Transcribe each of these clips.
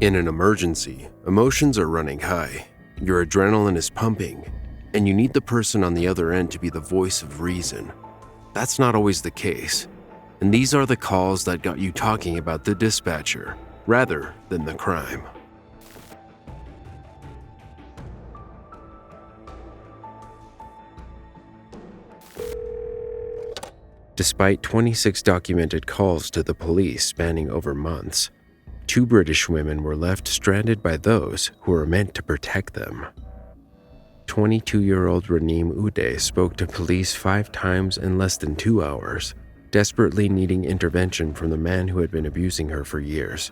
In an emergency, emotions are running high, your adrenaline is pumping, and you need the person on the other end to be the voice of reason. That's not always the case, and these are the calls that got you talking about the dispatcher, rather than the crime. Despite 26 documented calls to the police spanning over months, 2 British women were left stranded by those who were meant to protect them. 22-year-old Raneem Uday spoke to police 5 times in less than 2 hours, desperately needing intervention from the man who had been abusing her for years.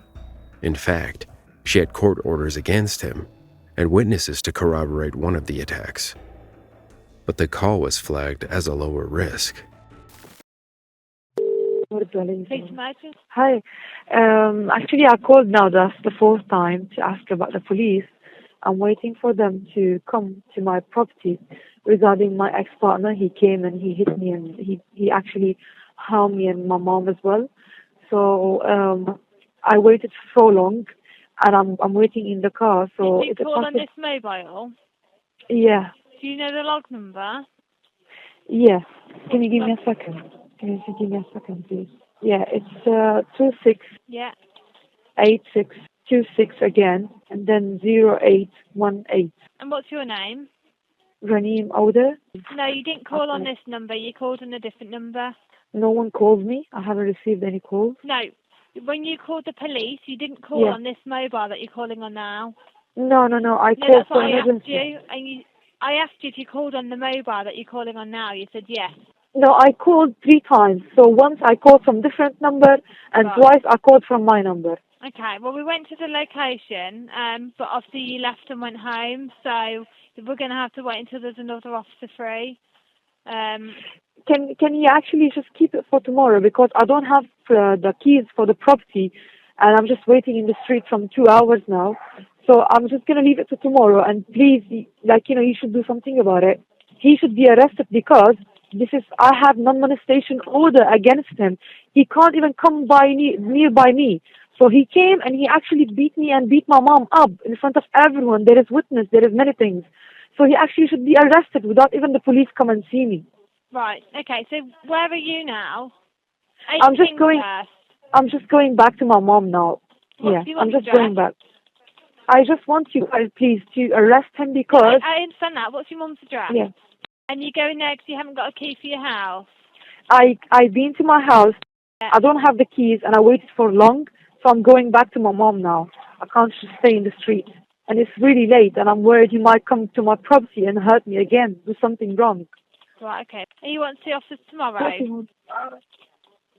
In fact, she had court orders against him and witnesses to corroborate one of the attacks. But the call was flagged as a lower risk. Hi. Actually, I called now. That's the fourth time to ask about the police. I'm waiting for them to come to my property regarding my ex-partner. He came and he hit me, and he actually harmed me and my mom as well. So I waited so long, and I'm waiting in the car. So did you call on this mobile? Yeah. Do you know the log number? Yeah. Can you give me a second? Can you give me a second, please? Yeah, it's 26. Yeah. 8626 again, and then 0818. And what's your name? Raneem Ouda. No, you didn't call on this number. You called on a different number. No one called me. I haven't received any calls. No. When you called the police, you didn't call on this mobile that you're calling on now. No. I called that's for what emergency. I asked you. And I asked you if you called on the mobile that you're calling on now. You said yes. No, I called 3 times. So once I called from different number, and twice I called from my number. Okay, well, we went to the location, but obviously you left and went home, so we're going to have to wait until there's another officer free. Can you actually just keep it for tomorrow? Because I don't have the keys for the property, and I'm just waiting in the street from 2 hours now. So I'm just going to leave it to tomorrow, and please, you should do something about it. He should be arrested because I have non-molestation order against him. He can't even come nearby me. So he came and he actually beat me and beat my mom up in front of everyone. There is witness, there is many things. So he actually should be arrested without even the police come and see me. Right, okay, so where are you now? I'm just going back to my mom now. I'm just going back. I just want you, please, to arrest him because... I understand that. What's your mum's address? Yeah. And you're going there because you haven't got a key for your house? I've been to my house. Yeah. I don't have the keys and I waited for long. So I'm going back to my mom now. I can't just stay in the street. And it's really late, and I'm worried you might come to my property and hurt me again, do something wrong. Right, okay. And you want to see officers tomorrow?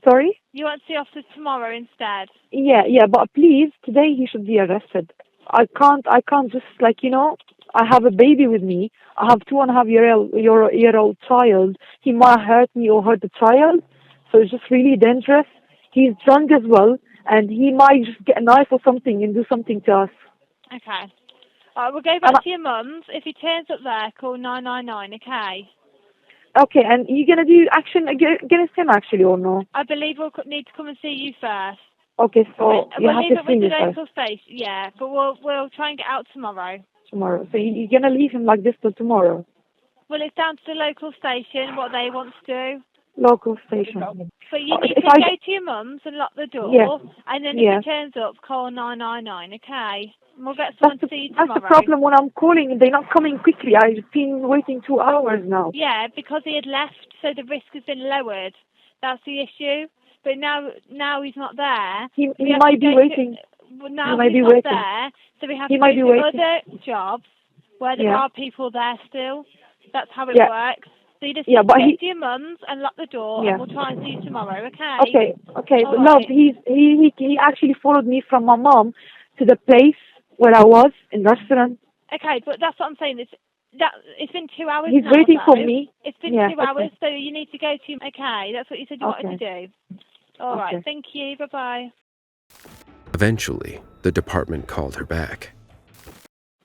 Sorry? You want to see officers tomorrow instead? Yeah, but please, today he should be arrested. I can't just, I have a baby with me. I have 2.5-year-old child. He might hurt me or hurt the child. So it's just really dangerous. He's drunk as well. And he might just get a knife or something and do something to us. Okay. All right, we'll go back to your mum's. If he turns up there, call 999, okay? Okay, and you're going to do action against him, actually, or no? I believe we'll need to come and see you first. Okay, so you have to see me first. We'll leave it with the local station, yeah, but we'll try and get out tomorrow. Tomorrow. So you're going to leave him like this till tomorrow? Well, it's down to the local station, what they want to do. Local station. But you need to go to your mum's and lock the door, and then if he turns up, call 999, okay? And we'll get someone to see you tomorrow. That's the problem when I'm calling, they're not coming quickly. I've been waiting 2 hours now. Yeah, because he had left, so the risk has been lowered. That's the issue. But now he's not there. He might be waiting. Now he's not there, so we have to go to other jobs where there are people there still. That's how it works. So you just go to your mum's and lock the door, and we'll try and see you tomorrow, okay? Okay. But love, he actually followed me from my mom to the place where I was in the restaurant. Okay, but that's what I'm saying. It's been 2 hours. He's waiting for me. It's been 2 hours, so you need to go to. Okay, that's what you said you wanted to do. All right, thank you. Bye bye. Eventually, the department called her back.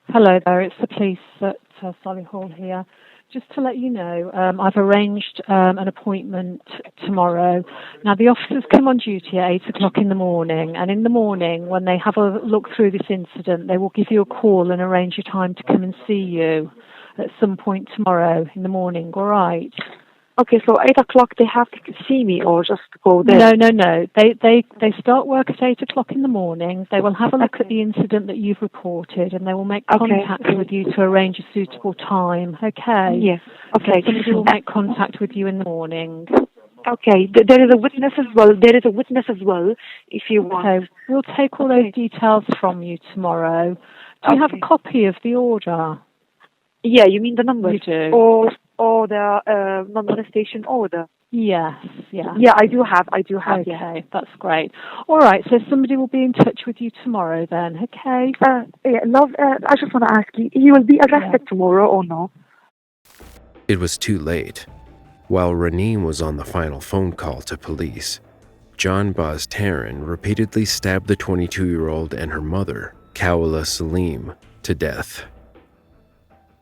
Hello there, it's the police at Solihull here. just to let you know, I've arranged an appointment tomorrow. Now, the officers come on duty at 8 o'clock in the morning, and in the morning, when they have a look through this incident, they will give you a call and arrange a time to come and see you at some point tomorrow in the morning, all right? Okay, so 8 o'clock they have to see me or just go there? No. They start work at 8 o'clock in the morning. They will have a look at the incident that you've reported, and they will make contact with you to arrange a suitable time, okay? Yes, okay. So somebody will make contact with you in the morning. Okay, there is a witness as well, if you want. Okay, we'll take all those details from you tomorrow. Do you have a copy of the order? Yeah, you mean the number? You do. Or the non-molestation order? Yes, yeah. Yeah, I do have. Okay, that's great. All right, so somebody will be in touch with you tomorrow then, okay? Love, I just want to ask you, he will be arrested tomorrow or no? It was too late. While Raneem was on the final phone call to police, John Baz Taran repeatedly stabbed the 22-year-old and her mother, Kawala Salim, to death.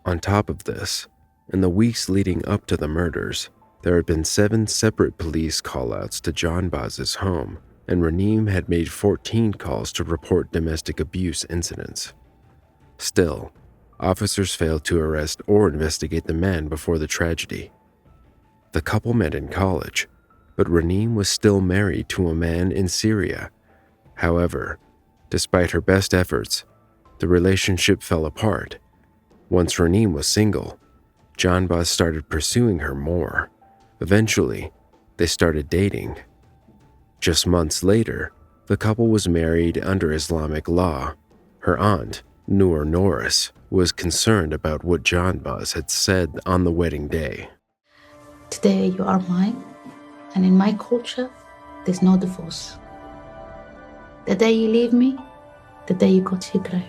On top of this, in the weeks leading up to the murders, there had been 7 separate police call-outs to John Baz's home, and Raneem had made 14 calls to report domestic abuse incidents. Still, officers failed to arrest or investigate the man before the tragedy. The couple met in college, but Raneem was still married to a man in Syria. However, despite her best efforts, the relationship fell apart. Once Raneem was single, John Baz started pursuing her more. Eventually, they started dating. Just months later, the couple was married under Islamic law. Her aunt, Noor Norris, was concerned about what John Baz had said on the wedding day. Today you are mine, and in my culture, there's no divorce. The day you leave me, the day you go to your grave,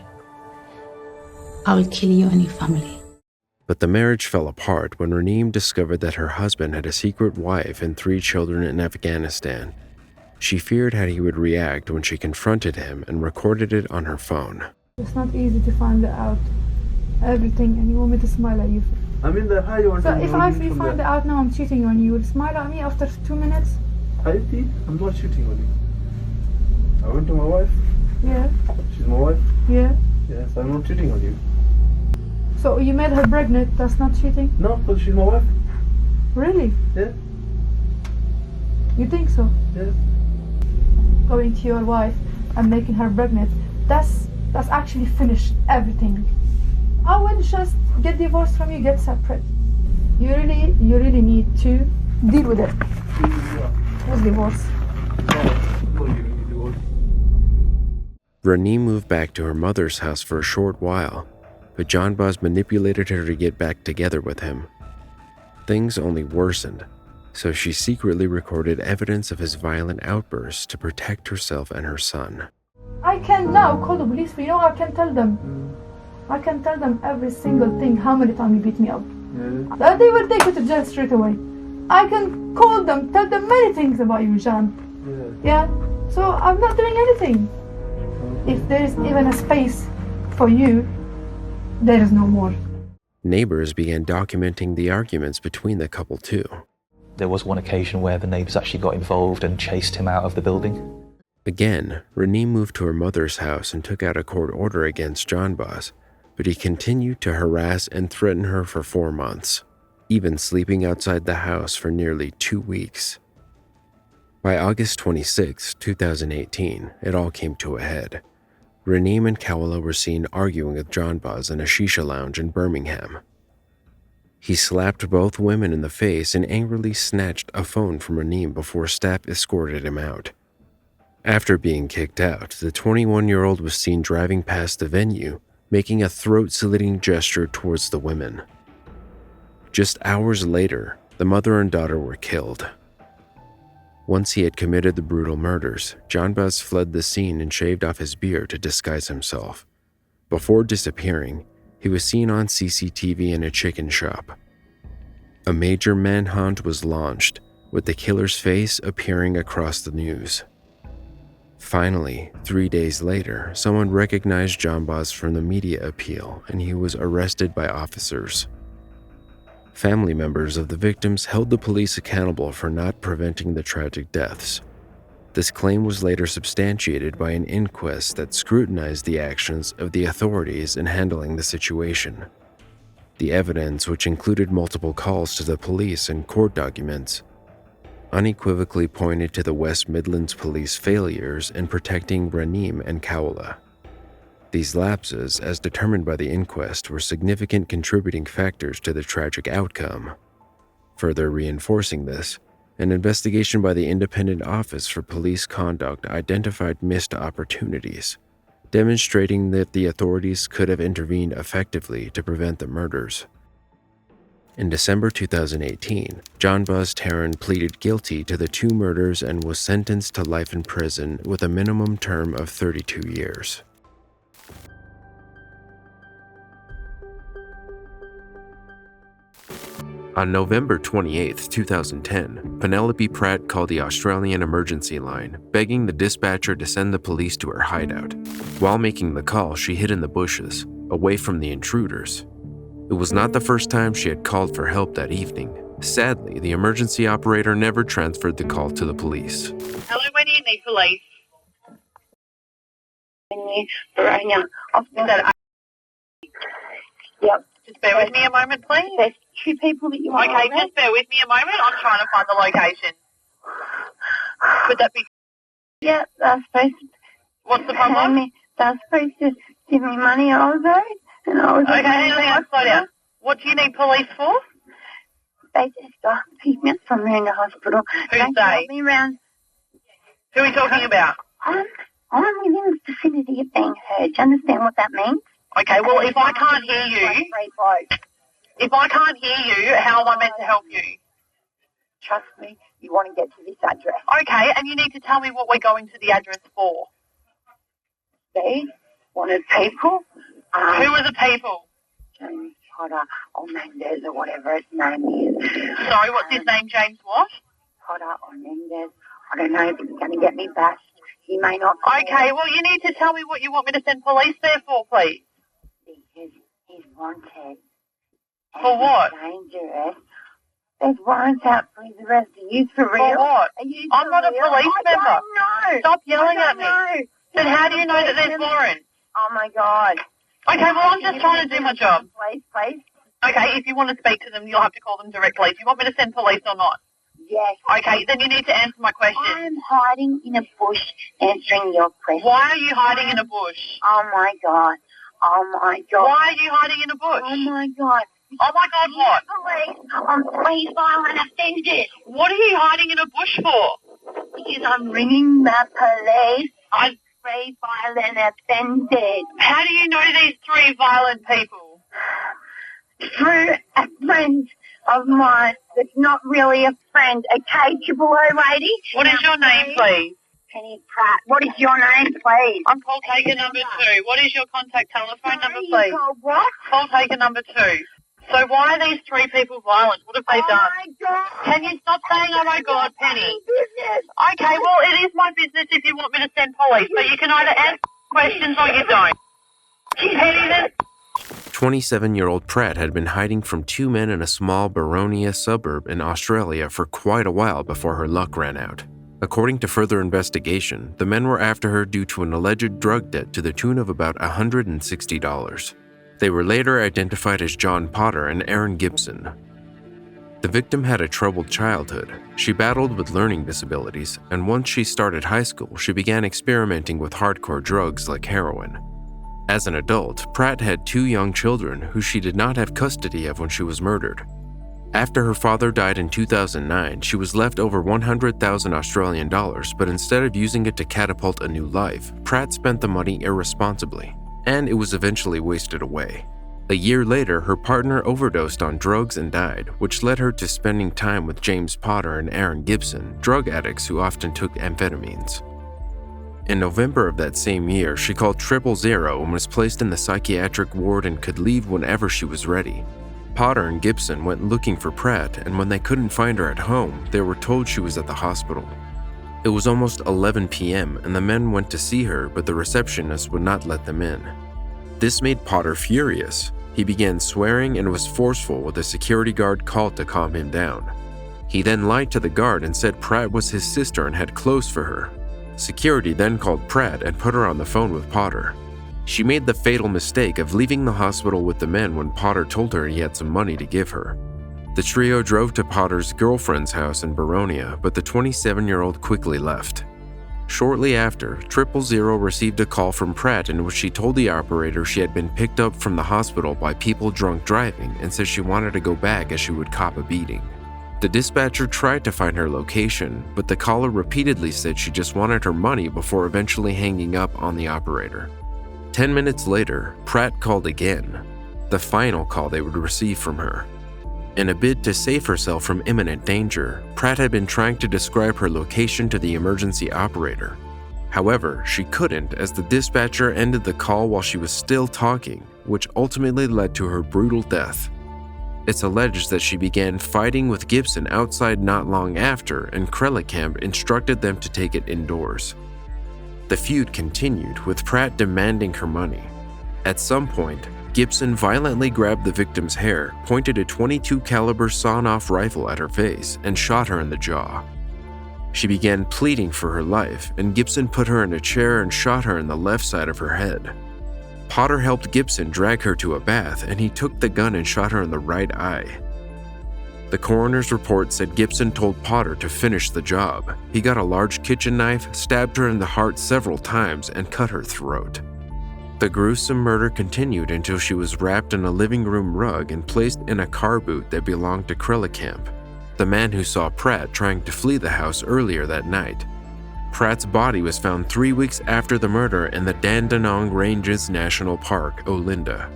I will kill you and your family. But the marriage fell apart when Raneem discovered that her husband had a secret wife and 3 children in Afghanistan. She feared how he would react when she confronted him and recorded it on her phone. It's not easy to find out everything, and you want me to smile at you. I mean, how you want so to if I find out now I'm cheating on you, you will smile at me after 2 minutes? Haiti, I'm not cheating on you. I went to my wife. Yeah. She's my wife. Yeah. Yes, I'm not cheating on you. So you made her pregnant, that's not cheating? No, because she's my wife. Really? Yeah. You think so? Yeah. Going to your wife and making her pregnant, that's actually finished everything. I wouldn't just get divorced from you, get separate. You really need to deal with it. With divorce. Raneem moved back to her mother's house for a short while, but John Baz manipulated her to get back together with him. Things only worsened, so she secretly recorded evidence of his violent outbursts to protect herself and her son. I can now call the police, you know, I can tell them. I can tell them every single thing, how many times you beat me up. Yeah. They will take you to jail straight away. I can call them, tell them many things about you, John. Yeah? So I'm not doing anything. If there is even a space for you, there is no more. Neighbors began documenting the arguments between the couple too. There was one occasion where the neighbors actually got involved and chased him out of the building. Again, Raneem moved to her mother's house and took out a court order against John Baz, but he continued to harass and threaten her for 4 months, even sleeping outside the house for nearly 2 weeks. By August 26, 2018, it all came to a head. Raneem and Kawala were seen arguing with John Baz in a shisha lounge in Birmingham. He slapped both women in the face and angrily snatched a phone from Raneem before staff escorted him out. After being kicked out, the 21-year-old was seen driving past the venue, making a throat-slitting gesture towards the women. Just hours later, the mother and daughter were killed. Once he had committed the brutal murders, John Baz fled the scene and shaved off his beard to disguise himself. Before disappearing, he was seen on CCTV in a chicken shop. A major manhunt was launched, with the killer's face appearing across the news. Finally, 3 days later, someone recognized John Baz from the media appeal, and he was arrested by officers. Family members of the victims held the police accountable for not preventing the tragic deaths. This claim was later substantiated by an inquest that scrutinized the actions of the authorities in handling the situation. The evidence, which included multiple calls to the police and court documents, unequivocally pointed to the West Midlands Police failures in protecting Raneem and Kaula. These lapses, as determined by the inquest, were significant contributing factors to the tragic outcome. Further reinforcing this, an investigation by the Independent Office for Police Conduct identified missed opportunities, demonstrating that the authorities could have intervened effectively to prevent the murders. In December 2018, John Buzz Tarrant pleaded guilty to the 2 murders and was sentenced to life in prison with a minimum term of 32 years. On November 28, 2010, Penelope Pratt called the Australian emergency line, begging the dispatcher to send the police to her hideout. While making the call, she hid in the bushes, away from the intruders. It was not the first time she had called for help that evening. Sadly, the emergency operator never transferred the call to the police. Hello, where do you need police? Yep. Just bear with me a moment, please. There's 2 people that you want. Okay, just bear with me a moment. I'm trying to find the location. Would that be? Yeah, they're supposed to. What's the problem? They're supposed to give me money also, and I was. Okay, hang on, slow down. What do you need police for? They just picked me up from around the hospital. Who's they? Me around. Who are you talking about? I'm within the vicinity of being heard. Do you understand what that means? Okay, well, if I can't hear you, how am I meant to help you? Trust me, you want to get to this address. Okay, and you need to tell me what we're going to the address for. They wanted people. Who are the people? James Potter or Mendez or whatever his name is. Sorry, what's his name, James what? Potter or Mendez. I don't know if he's going to get me bashed. He may not. Okay, well, you need to tell me what you want me to send police there for, please. Because he's wanted. For what? Dangerous. There's warrants out for his arrest. Are you for real? For what? I'm not a police member. I don't know. Stop yelling at me. Then how do you know that there's warrants? Oh, my God. Okay, well, I'm just trying to do my job. Please. Okay, if you want to speak to them, you'll have to call them directly. Do you want me to send police or not? Yes. Okay, then you need to answer my question. I'm hiding in a bush answering your question. Why are you hiding in a bush? Oh, my God. Why are you hiding in a bush? Oh, my God. Oh, my God, what? Police. I'm police violent offenders. What are you hiding in a bush for? Because I'm ringing the police. I'm 3 violent offenders. How do you know these 3 violent people? Through a friend of mine that's not really a friend, a cageable lady. What is your name, please? Penny Pratt. What is your name, please? I'm call taker number 2. What is your contact telephone number, please? What? Call taker number 2. So why are these 3 people violent? What have they done? Oh, my God. Can you stop saying, oh, my God, Penny? Business. Okay, well, it is my business if you want me to send police, but you can either answer questions or you don't. Penny, then... 27-year-old Pratt had been hiding from 2 men in a small Boronia suburb in Australia for quite a while before her luck ran out. According to further investigation, the men were after her due to an alleged drug debt to the tune of about $160. They were later identified as John Potter and Aaron Gibson. The victim had a troubled childhood. She battled with learning disabilities, and once she started high school, she began experimenting with hardcore drugs like heroin. As an adult, Pratt had 2 young children who she did not have custody of when she was murdered. After her father died in 2009, she was left over 100,000 Australian dollars, but instead of using it to catapult a new life, Pratt spent the money irresponsibly, and it was eventually wasted away. A year later, her partner overdosed on drugs and died, which led her to spending time with James Potter and Aaron Gibson, drug addicts who often took amphetamines. In November of that same year, she called 000 and was placed in the psychiatric ward and could leave whenever she was ready. Potter and Gibson went looking for Pratt, and when they couldn't find her at home, they were told she was at the hospital. It was almost 11 p.m., and the men went to see her, but the receptionist would not let them in. This made Potter furious. He began swearing and was forceful with a security guard called to calm him down. He then lied to the guard and said Pratt was his sister and had clothes for her. Security then called Pratt and put her on the phone with Potter. She made the fatal mistake of leaving the hospital with the men when Potter told her he had some money to give her. The trio drove to Potter's girlfriend's house in Baronia, but the 27-year-old quickly left. Shortly after, 000 received a call from Pratt in which she told the operator she had been picked up from the hospital by people drunk driving and said she wanted to go back as she would cop a beating. The dispatcher tried to find her location, but the caller repeatedly said she just wanted her money before eventually hanging up on the operator. 10 minutes later, Pratt called again, the final call they would receive from her. In a bid to save herself from imminent danger, Pratt had been trying to describe her location to the emergency operator. However, she couldn't as the dispatcher ended the call while she was still talking, which ultimately led to her brutal death. It's alleged that she began fighting with Gibson outside not long after, and Krellekamp instructed them to take it indoors. The feud continued, with Pratt demanding her money. At some point, Gibson violently grabbed the victim's hair, pointed a .22 caliber sawn-off rifle at her face, and shot her in the jaw. She began pleading for her life, and Gibson put her in a chair and shot her in the left side of her head. Potter helped Gibson drag her to a bath, and he took the gun and shot her in the right eye. The coroner's report said Gibson told Potter to finish the job. He got a large kitchen knife, stabbed her in the heart several times, and cut her throat. The gruesome murder continued until she was wrapped in a living room rug and placed in a car boot that belonged to Krellekamp, the man who saw Pratt trying to flee the house earlier that night. Pratt's body was found 3 weeks after the murder in the Dandenong Ranges National Park, Olinda.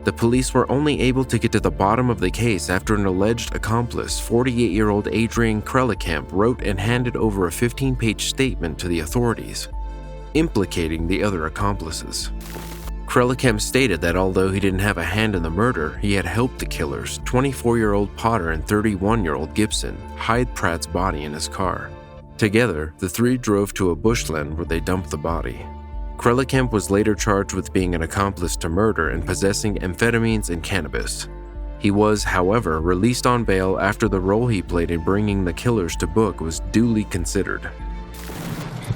The police were only able to get to the bottom of the case after an alleged accomplice, 48-year-old Adrian Krellekamp, wrote and handed over a 15-page statement to the authorities, implicating the other accomplices. Krellekamp stated that although he didn't have a hand in the murder, he had helped the killers, 24-year-old Potter and 31-year-old Gibson, hide Pratt's body in his car. Together, the three drove to a bushland where they dumped the body. Krellekamp was later charged with being an accomplice to murder and possessing amphetamines and cannabis. He was, however, released on bail after the role he played in bringing the killers to book was duly considered.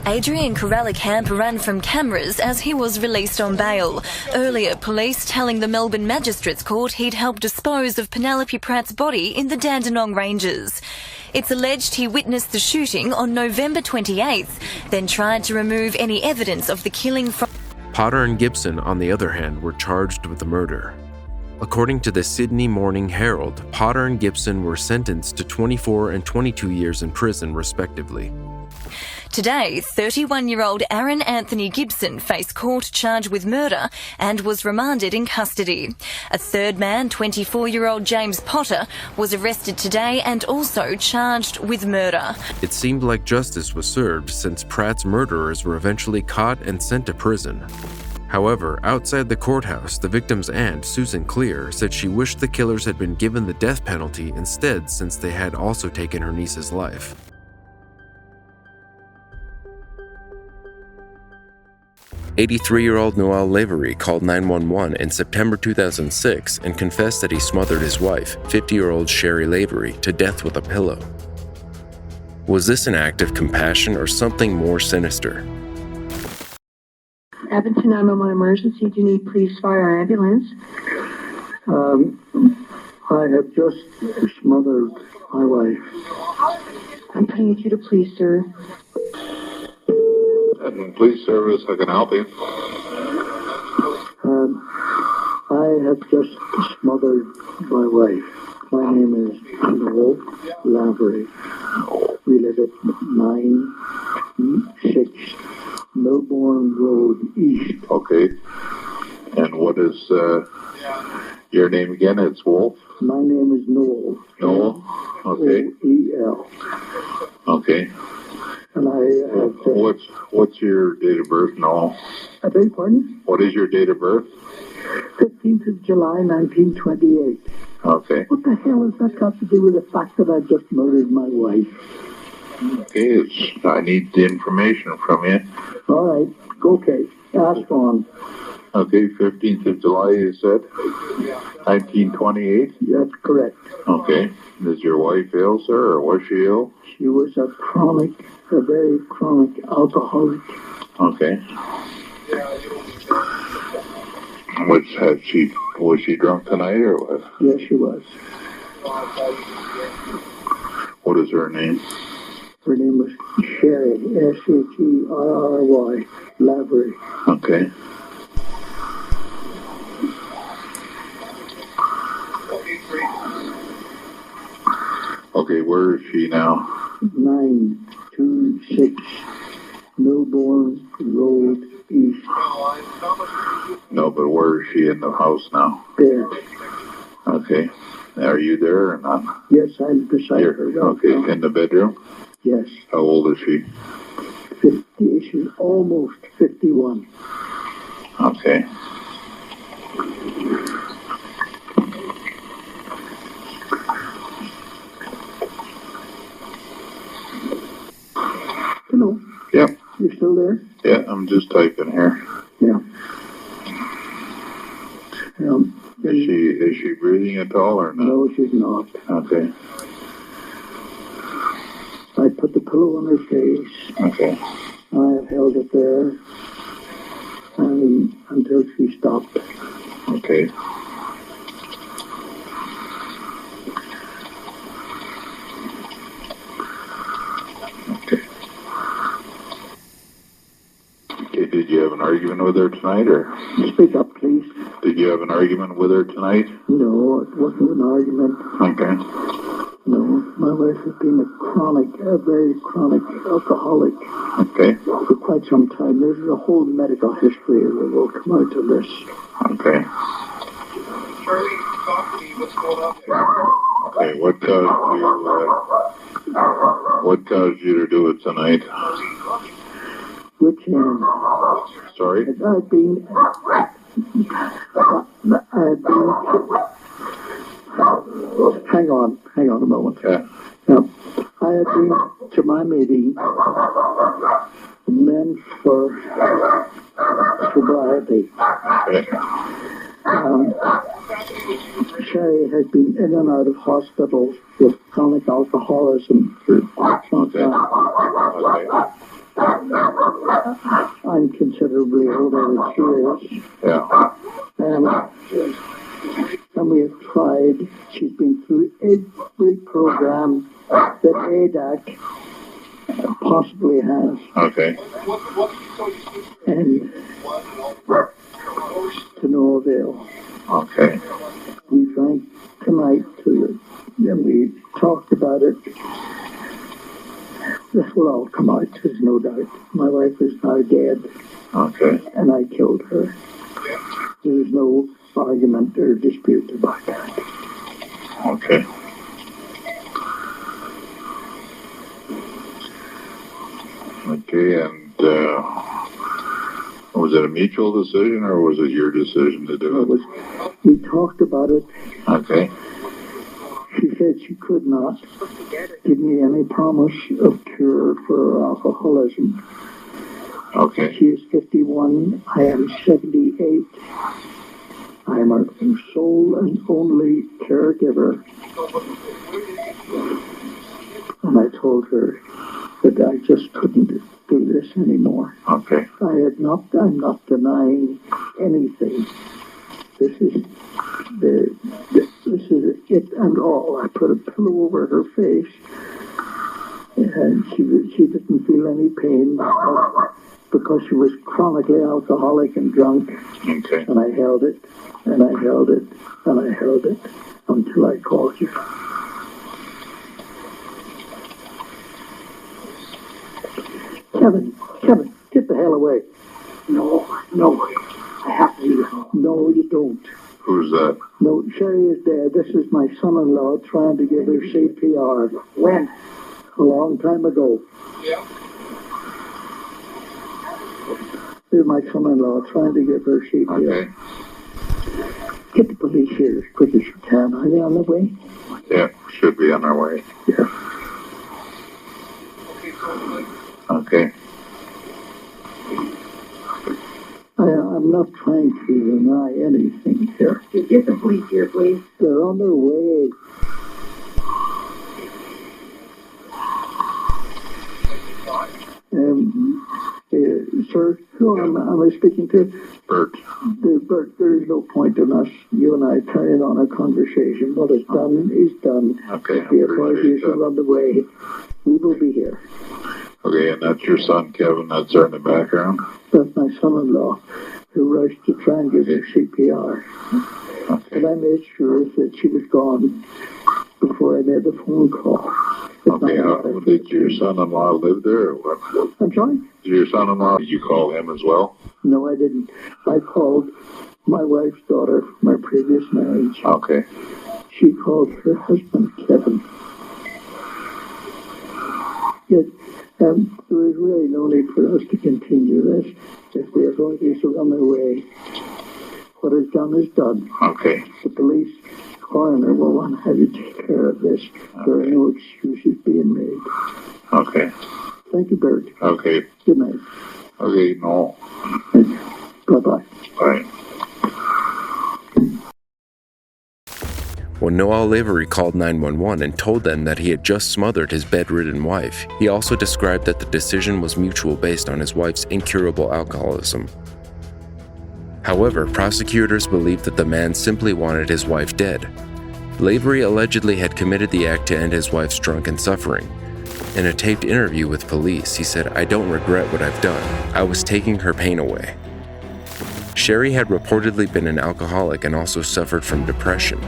Adrian Krellekamp ran from cameras as he was released on bail. Earlier, police telling the Melbourne Magistrates Court he'd helped dispose of Penelope Pratt's body in the Dandenong Ranges. It's alleged he witnessed the shooting on November 28th, then tried to remove any evidence of the killing from... Potter and Gibson, on the other hand, were charged with the murder. According to the Sydney Morning Herald, Potter and Gibson were sentenced to 24 and 22 years in prison, respectively. Today, 31-year-old Aaron Anthony Gibson faced court charged with murder and was remanded in custody. A third man, 24-year-old James Potter, was arrested today and also charged with murder. It seemed like justice was served since Pratt's murderers were eventually caught and sent to prison. However, outside the courthouse, the victim's aunt, Susan Clear, said she wished the killers had been given the death penalty instead since they had also taken her niece's life. 83-year-old Noel Lavery called 911 in September 2006 and confessed that he smothered his wife, 50-year-old Sherry Lavery, to death with a pillow. Was this an act of compassion or something more sinister? Edmonton 911 emergency. Do you need police, fire, ambulance? I have just smothered my wife. I'm putting you through to police, sir. Police service, how can I help you? I have just smothered my wife. My name is Noel Lavery. We live at 96 Melbourne Road East. Okay. And what is your name again? It's Wolf? My name is Noel. Noel? Okay. O-E-L. Okay. And I have what's your date of birth, Noel? I beg your pardon? What is your date of birth? 15th of July, 1928. Okay. What the hell has that got to do with the fact that I just murdered my wife? Okay, I need the information from you. All right. Okay. Ask on. Okay, 15th of July, you said? 1928? That's correct. Okay. Is your wife ill, sir, or was she ill? She was a very chronic alcoholic. Okay. Was she drunk tonight, or what? Yes, she was. What is her name? Her name was Sherry, Sherry, Lavery. Okay. Okay, where is she now? 926 Millbourne Road East. No, but where is she in the house now? There. Okay. Are you there or not? Yes, I'm beside her. Okay, in the bedroom? Yes. How old is she? 50. She's almost 51. Okay. Hello. Yep. You still there? Yeah, I'm just typing here. Yeah. Is she breathing at all or not? No, she's not. Okay. I put the pillow on her face. Okay. I have held it there until she stopped. Okay. Okay, did you have an argument with her tonight, or? Speak up, please. Did you have an argument with her tonight? No, it wasn't an argument. Okay. No, my wife has been a very chronic alcoholic. Okay. For quite some time. There's a whole medical history that will come out of this. Okay. Charlie, talk to me. What's going on there? Okay, what caused you to do it tonight? Which end? Sorry? I've been hang on a moment. Yeah. Now, I had been to my meeting, Men for Sobriety. Okay. Sherry has been in and out of hospitals with chronic alcoholism for some time. Okay. I'm considerably older than she is. Yeah. And we have tried. She's been through every program that ADAC possibly has. Okay. And to no avail. Okay. We drank tonight and we talked about it. This will all come out, there's no doubt. My wife is now dead. Okay. And I killed her. There's no argument or dispute about that. Okay. Okay, and was it a mutual decision or was it your decision to do it? We talked about it. Okay. She said she could not give me any promise of cure for her alcoholism. Okay. She is 51. I am 78. I am her sole and only caregiver. And I told her that I just couldn't do this anymore. Okay. I'm not denying anything. This is it and all. I put a pillow over her face, and she didn't feel any pain because she was chronically alcoholic and drunk. Okay. And I held it, and I held it, and I held it until I called you. Kevin, get the hell away. No, I have to leave. No, you don't. Who's that? No, Sherry is dead. This is my son-in-law trying to give her CPR. When? A long time ago. Yeah. This is my son-in-law trying to give her CPR. Okay. Get the police here as quick as you can. Are they on their way? Yeah, should be on our way. Yeah. Okay. I I'm not trying to deny anything here. Get the police here, please. They're on their way. Sir, who am I speaking to? Bert. Bert, there's no point in us, you and I, carrying on a conversation. What is done is done. Okay. The authorities are on the way. We will be here. Okay, and that's your son, Kevin, that's there in the background? That's my son-in-law, who rushed to try and give her CPR. Okay. And I made sure that she was gone before I made the phone call. Okay, did your son-in-law live there or what? I'm sorry? Did your son-in-law, did you call him as well? No, I didn't. I called my wife's daughter from my previous marriage. Okay. She called her husband, Kevin. Yet, there is really no need for us to continue this. If the authorities are on their way, what is done is done. Okay. The police coroner will want to have you take care of this. Okay. There are no excuses being made. Okay. Thank you, Bert. Okay. Good night. Okay, no. Bye-bye. Bye. When Noel Lavery called 911 and told them that he had just smothered his bedridden wife, he also described that the decision was mutual based on his wife's incurable alcoholism. However, prosecutors believed that the man simply wanted his wife dead. Lavery allegedly had committed the act to end his wife's drunken suffering. In a taped interview with police, he said, "I don't regret what I've done. I was taking her pain away." Sherry had reportedly been an alcoholic and also suffered from depression.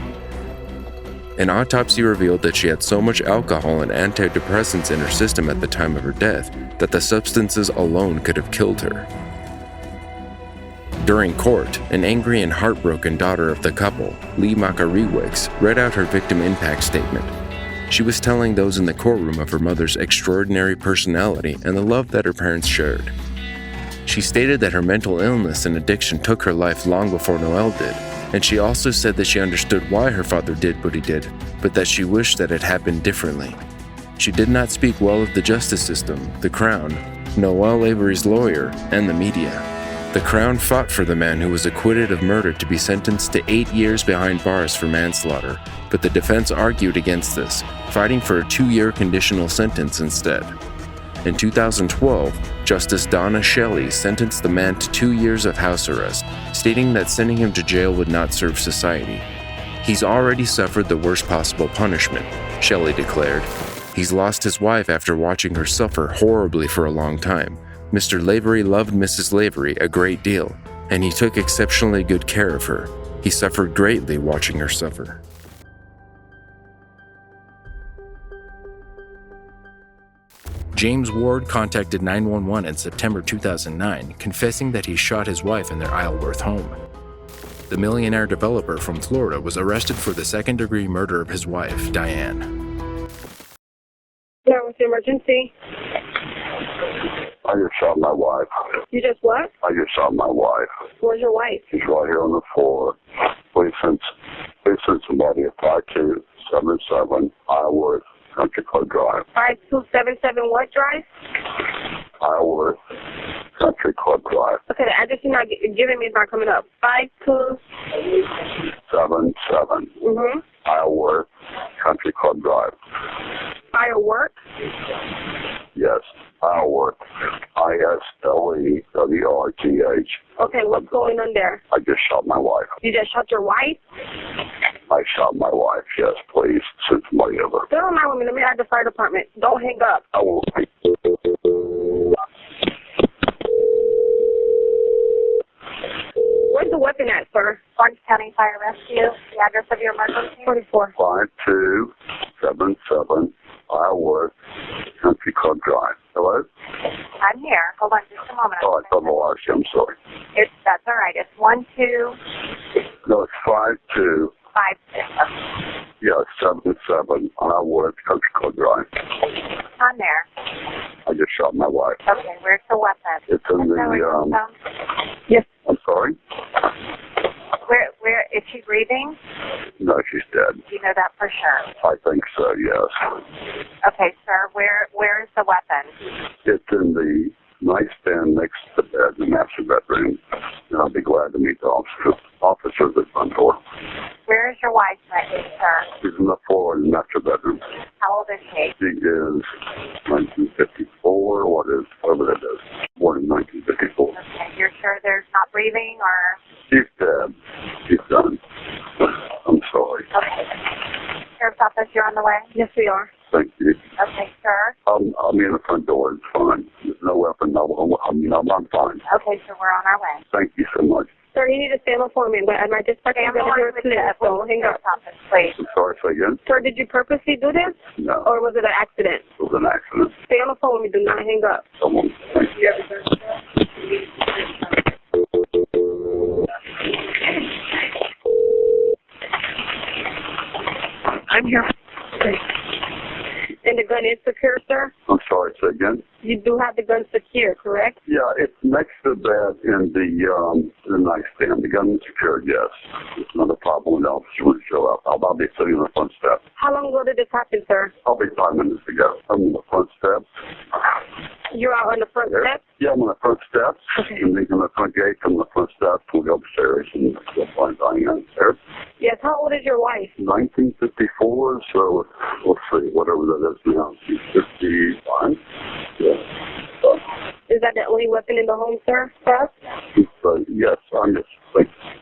An autopsy revealed that she had so much alcohol and antidepressants in her system at the time of her death that the substances alone could have killed her. During court, an angry and heartbroken daughter of the couple, Lee Makariwicz, read out her victim impact statement. She was telling those in the courtroom of her mother's extraordinary personality and the love that her parents shared. She stated that her mental illness and addiction took her life long before Noel did, and she also said that she understood why her father did what he did, but that she wished that it happened differently. She did not speak well of the justice system, the Crown, Noel Lavery's lawyer, and the media. The Crown fought for the man who was acquitted of murder to be sentenced to 8 years behind bars for manslaughter, but the defense argued against this, fighting for a 2-year conditional sentence instead. In 2012, Justice Donna Shelley sentenced the man to 2 years of house arrest, stating that sending him to jail would not serve society. "He's already suffered the worst possible punishment," Shelley declared. "He's lost his wife after watching her suffer horribly for a long time. Mr. Lavery loved Mrs. Lavery a great deal, and he took exceptionally good care of her. He suffered greatly watching her suffer." James Ward contacted 911 in September 2009, confessing that he shot his wife in their Isleworth home. The millionaire developer from Florida was arrested for the second-degree murder of his wife, Diane. Yeah, what's the emergency? I just shot my wife. You just what? I just shot my wife. Where's your wife? She's right here on the floor. Please send somebody at 5277 Isleworth Country Club Drive. 5277 what drive? Isleworth Country Club Drive. Okay, the address you're not giving me is not coming up. 5277 Isleworth Country Club Drive. Firework? Yes, Isleworth. ISLEWRTH. Okay, what's going on there? I just shot my wife. You just shot your wife? I shot my wife, yes, please. Send somebody over. Stay on line with me. Let me add the fire department. Don't hang up. I will. Where's the weapon at, sir? Orange County Fire Rescue. The address of your emergency? 44. 5277 Isleworth Country Club Drive. Hello? I'm here. Hold on just a moment. Oh, I thought I lost you. I'm sorry. That's all right. It's 12. No, it's 52. 56. Yeah, 77 Isleworth Country Club Drive. On there. I just shot my wife. Okay, where's the weapon? It's in the, Yes. I'm sorry? Where, is she breathing? No, she's dead. Do you know that for sure? I think so, yes. Okay, sir, where is the weapon? It's in the nightstand next to the bed in the master bedroom. And I'll be glad to meet the officers at the front door. Where is your wife, sir? She's on the floor in the master bedroom. How old is she? She is 1954, whatever that is. Born in 1954. Okay, you're sure there's not breathing or? She's dead. She's done. I'm sorry. Okay. Sheriff's office, you're on the way? Yes, we are. Thank you. Okay, sir. I'll be in the front door. It's fine. There's no weapon. I'm fine. Okay, so we're on our way. Thank you so much. Sir, you need to stay on the phone with me. My dispatcher is going to hear it clear, so hang up. Please. I'm sorry, say again? Sir, did you purposely do this? No. Or was it an accident? It was an accident. Stay on the phone with me. Do not hang up. Come on. Thank you. I'm here. Okay. And the gun is secure, sir? I'm sorry, say again? You do have the gun secure, correct? Yeah, it's next to that in the nightstand. The gun is secured, yes. It's not a problem when the officer would show up. I'll be sitting on the front step. How long ago did this happen, sir? I'll be 5 minutes ago. I'm on the front steps. You're out on the front steps? Yeah, I'm on the front steps. Okay. And then on the front gate, come on the front steps, we'll go upstairs and we'll find Diane upstairs. Yes, how old is your wife? 1954, so let's see, whatever that is now. She's 55. Yeah. Is that the only weapon in the home, sir? Yes,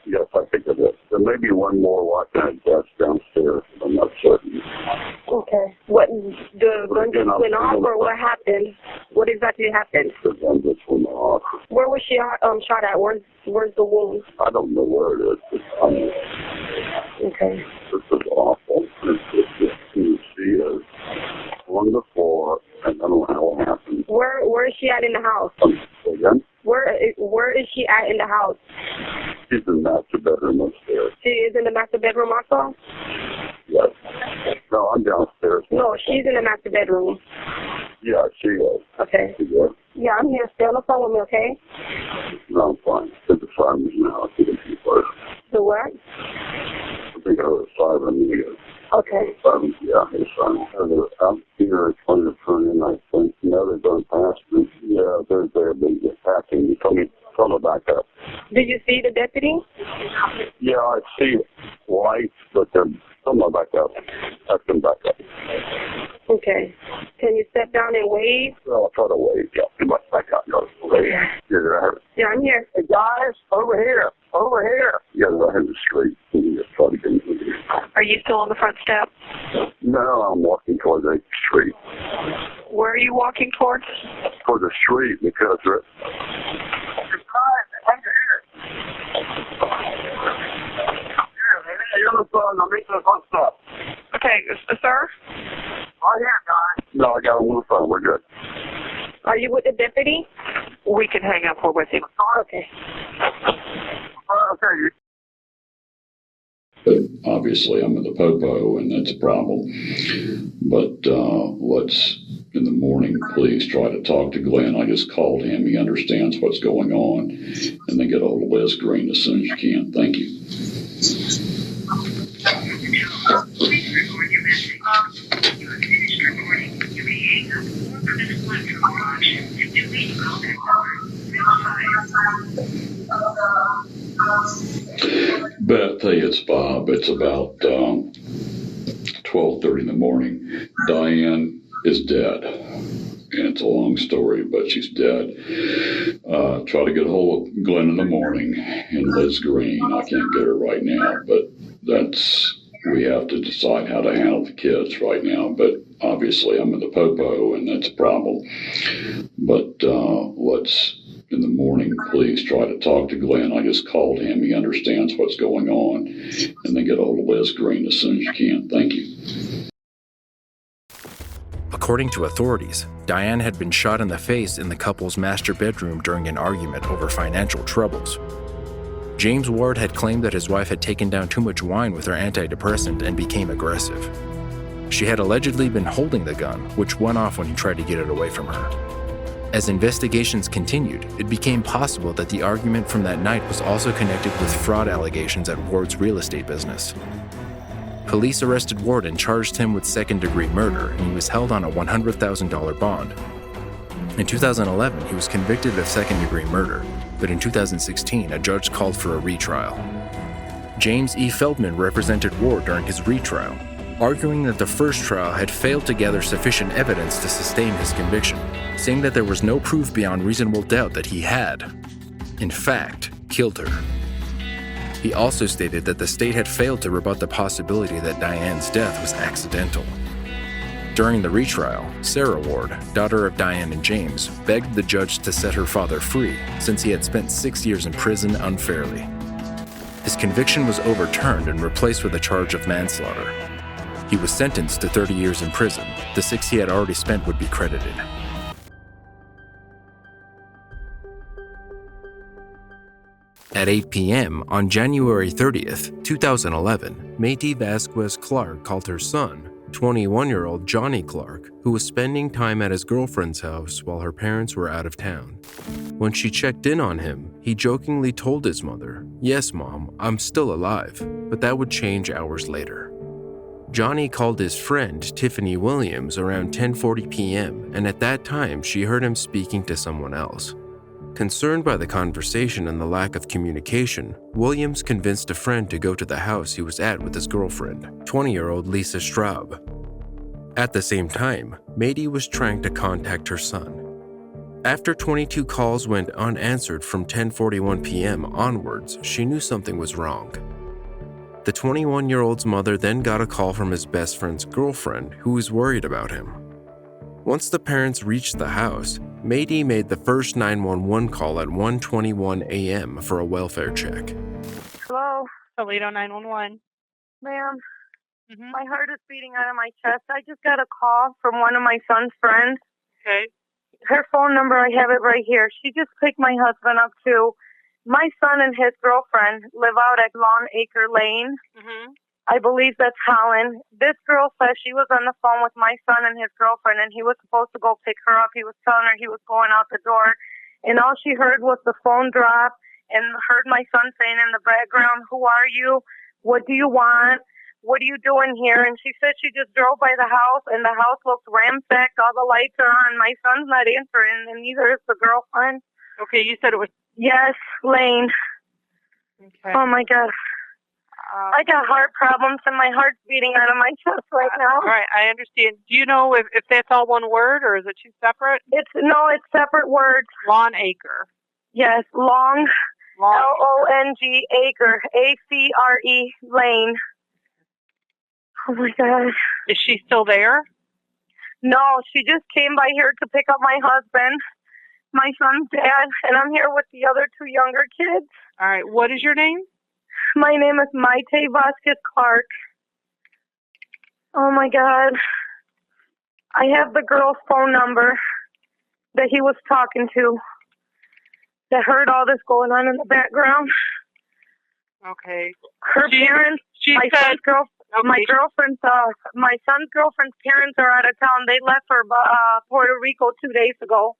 yes, I think it is. There may be one more weapon that's downstairs. I'm not certain. Okay. What, the gun just went off, or what happened? What exactly happened? The gun just went off. Where was she shot at? Where's the wound? I don't know where it is. Okay. This is awful. She is on the floor, and I don't know how it happened. Where is she at in the house? Again? Where is she at in the house? She's in the master bedroom upstairs. She is in the master bedroom also? Yes. No, I'm downstairs. No, she's in the master bedroom. Yeah, she is. Okay. She is. Yeah, I'm here. Stay on the phone with me, okay? No, I'm fine. It's the sirens now. I'll see you first. The what? I think I heard a siren here. Okay. Yeah, it's I'm here trying to turn in, I think. No, they're going past me. Yeah, they're there, but they're passing me. Tell me back up. Did you see the deputy? Yeah, I see lights, but they're somewhere back up. I can back up. Okay. Can you step down and wave? Well, I'll try to wave. Yeah, you must back up. Okay. Yeah, I'm here. Hey, guys, over here. Over here. Yeah, right in the street. Try to get in here. Are you still on the front step? No, I'm walking towards the street. Where are you walking towards? Toward the street, because they're... Okay, sir? Oh, yeah, guys. No, I got him on the phone. We're good. Are you with the deputy? We can hang up. We're with him. Okay. Okay. But obviously I'm in the popo, and that's a problem. But let's, in the morning, please try to talk to Glenn. I just called him. He understands what's going on. And then get a hold of Liz Green as soon as you can. Thank you. Please record your message. You have finished recording. You may hang up or press 1 for more options. To reach callback number, Beth, hey, it's Bob. It's about 12:30 in the morning. Diane is dead. And it's a long story, but she's dead. Try to get a hold of Glenn in the morning and Liz Green. I can't get her right now, but we have to decide how to handle the kids right now. But obviously I'm in the popo, and that's a problem. But let's, in the morning, please try to talk to Glenn. I just called him. He understands what's going on. And then get a hold of Liz Green as soon as you can. Thank you. According to authorities, Diane had been shot in the face in the couple's master bedroom during an argument over financial troubles. James Ward had claimed that his wife had taken down too much wine with her antidepressant and became aggressive. She had allegedly been holding the gun, which went off when he tried to get it away from her. As investigations continued, it became possible that the argument from that night was also connected with fraud allegations at Ward's real estate business. Police arrested Ward and charged him with second-degree murder, and he was held on a $100,000 bond. In 2011, he was convicted of second-degree murder, but in 2016, a judge called for a retrial. James E. Feldman represented Ward during his retrial, arguing that the first trial had failed to gather sufficient evidence to sustain his conviction, saying that there was no proof beyond reasonable doubt that he had, in fact, killed her. He also stated that the state had failed to rebut the possibility that Diane's death was accidental. During the retrial, Sarah Ward, daughter of Diane and James, begged the judge to set her father free since he had spent 6 years in prison unfairly. His conviction was overturned and replaced with a charge of manslaughter. He was sentenced to 30 years in prison. The 6 he had already spent would be credited. At 8 p.m. on January 30th, 2011, Mayte Vasquez Clark called her son, 21-year-old Johnny Clark, who was spending time at his girlfriend's house while her parents were out of town. When she checked in on him, he jokingly told his mother, "Yes, Mom, I'm still alive," but that would change hours later. Johnny called his friend, Tiffany Williams, around 10:40 p.m., and at that time, she heard him speaking to someone else. Concerned by the conversation and the lack of communication, Williams convinced a friend to go to the house he was at with his girlfriend, 20-year-old Lisa Straub. At the same time, Mayte was trying to contact her son. After 22 calls went unanswered from 10:41 p.m. onwards, she knew something was wrong. The 21-year-old's mother then got a call from his best friend's girlfriend, who was worried about him. Once the parents reached the house, Mayte made the first 911 call at 1:21 a.m. for a welfare check. Hello? Toledo 911. Ma'am, my heart is beating out of my chest. I just got a call from one of my son's friends. Okay. Her phone number, I have it right here. She just picked my husband up too. My son and his girlfriend live out at Lawn Acre Lane. I believe that's Holland. This girl says she was on the phone with my son and his girlfriend, and he was supposed to go pick her up. He was telling her he was going out the door, and all she heard was the phone drop and heard my son saying in the background, "Who are you? What do you want? What are you doing here?" And she said she just drove by the house, and the house looks ransacked. All the lights are on. My son's not answering, and neither is the girlfriend. Okay, you said it was... Yes, Lane. Okay. Oh, my God. I got heart problems, and my heart's beating out of my chest right now. All right, I understand. Do you know if that's all one word, or is it two separate? It's separate words. Lawn Acre. Yes, Long. L-O-N-G, Acre, A-C-R-E, Lane. Oh, my God. Is she still there? No, she just came by here to pick up my husband, my son's dad, and I'm here with the other 2 younger kids. All right, what is your name? My name is Mayte Vasquez Clark. Oh, my God. I have the girl's phone number that he was talking to that heard all this going on in the background. Okay. Her parents, my son's girlfriend's parents are out of town. They left for Puerto Rico 2 days ago.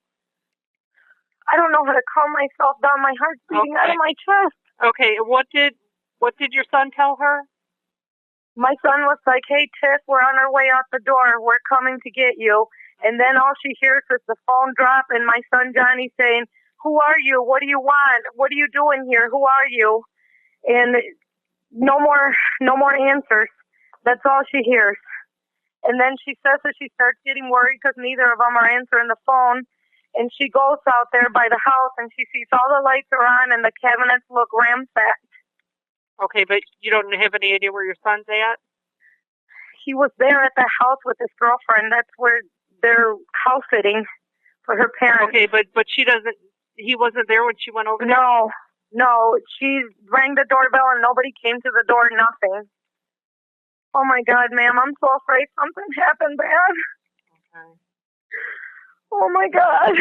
I don't know how to calm myself down. My heart's beating out of my chest. Okay, what did your son tell her? My son was like, "Hey, Tiff, we're on our way out the door. We're coming to get you." And then all she hears is the phone drop and my son Johnny saying, "Who are you? What do you want? What are you doing here? Who are you?" And no more answers. That's all she hears. And then she says that she starts getting worried because neither of them are answering the phone. And she goes out there by the house and she sees all the lights are on and the cabinets look ransacked. Okay, but you don't have any idea where your son's at? He was there at the house with his girlfriend. That's where they're house sitting for her parents. Okay, but he wasn't there when she went over there? No, she rang the doorbell and nobody came to the door, nothing. Oh my God, ma'am, I'm so afraid something happened bad. Okay. Oh my God.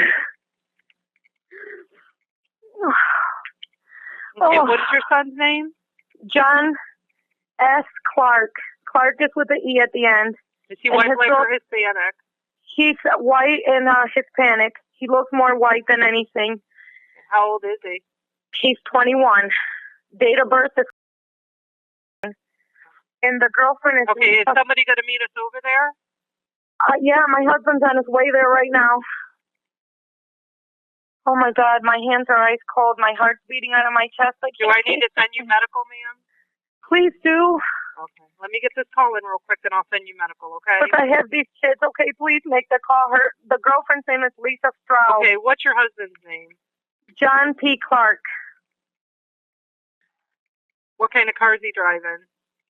Okay, what is your son's name? John S. Clark. Clark is with the E at the end. Is he white, black, or Hispanic? He's white and Hispanic. He looks more white than anything. How old is he? He's 21. Date of birth is... And the girlfriend is... Okay, is somebody going to meet us over there? Yeah, my husband's on his way there right now. Oh my God, my hands are ice cold. My heart's beating out of my chest. Do I need to send you medical, ma'am? Please do. Okay. Let me get this call in real quick, and I'll send you medical, okay? But I have these kids. Okay, please make the call. The girlfriend's name is Lisa Stroud. Okay, what's your husband's name? John P. Clark. What kind of car is he driving?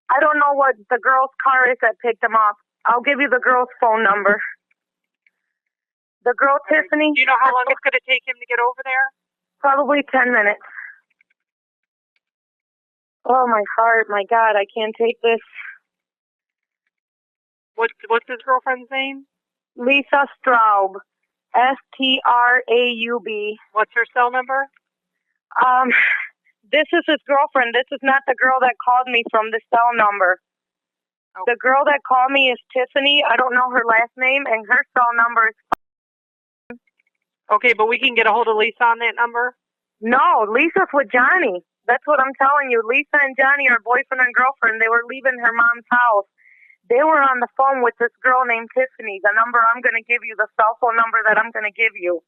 I don't know what the girl's car is that picked him up. I'll give you the girl's phone number. The girl, Tiffany. Do you know how long it's going to take him to get over there? Probably 10 minutes. Oh, my heart. My God, I can't take this. What's his girlfriend's name? Lisa Straub. Straub. What's her cell number? This is his girlfriend. This is not the girl that called me from the cell number. Okay. The girl that called me is Tiffany. I don't know her last name, and her cell number is... Okay, but we can get a hold of Lisa on that number? No, Lisa's with Johnny. That's what I'm telling you. Lisa and Johnny are boyfriend and girlfriend. They were leaving her mom's house. They were on the phone with this girl named Tiffany. The number I'm going to give you, the cell phone number that I'm going to give you.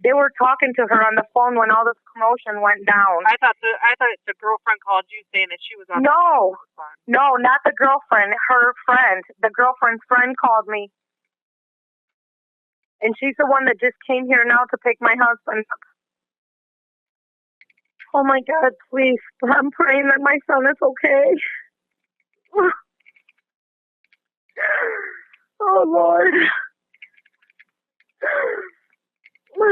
They were talking to her on the phone when all this commotion went down. I thought the girlfriend called you saying that she was on No, the phone. No, not the girlfriend. Her friend. The girlfriend's friend called me. And she's the one that just came here now to pick my husband up. Oh my God, please. I'm praying that my son is okay. Oh Lord. All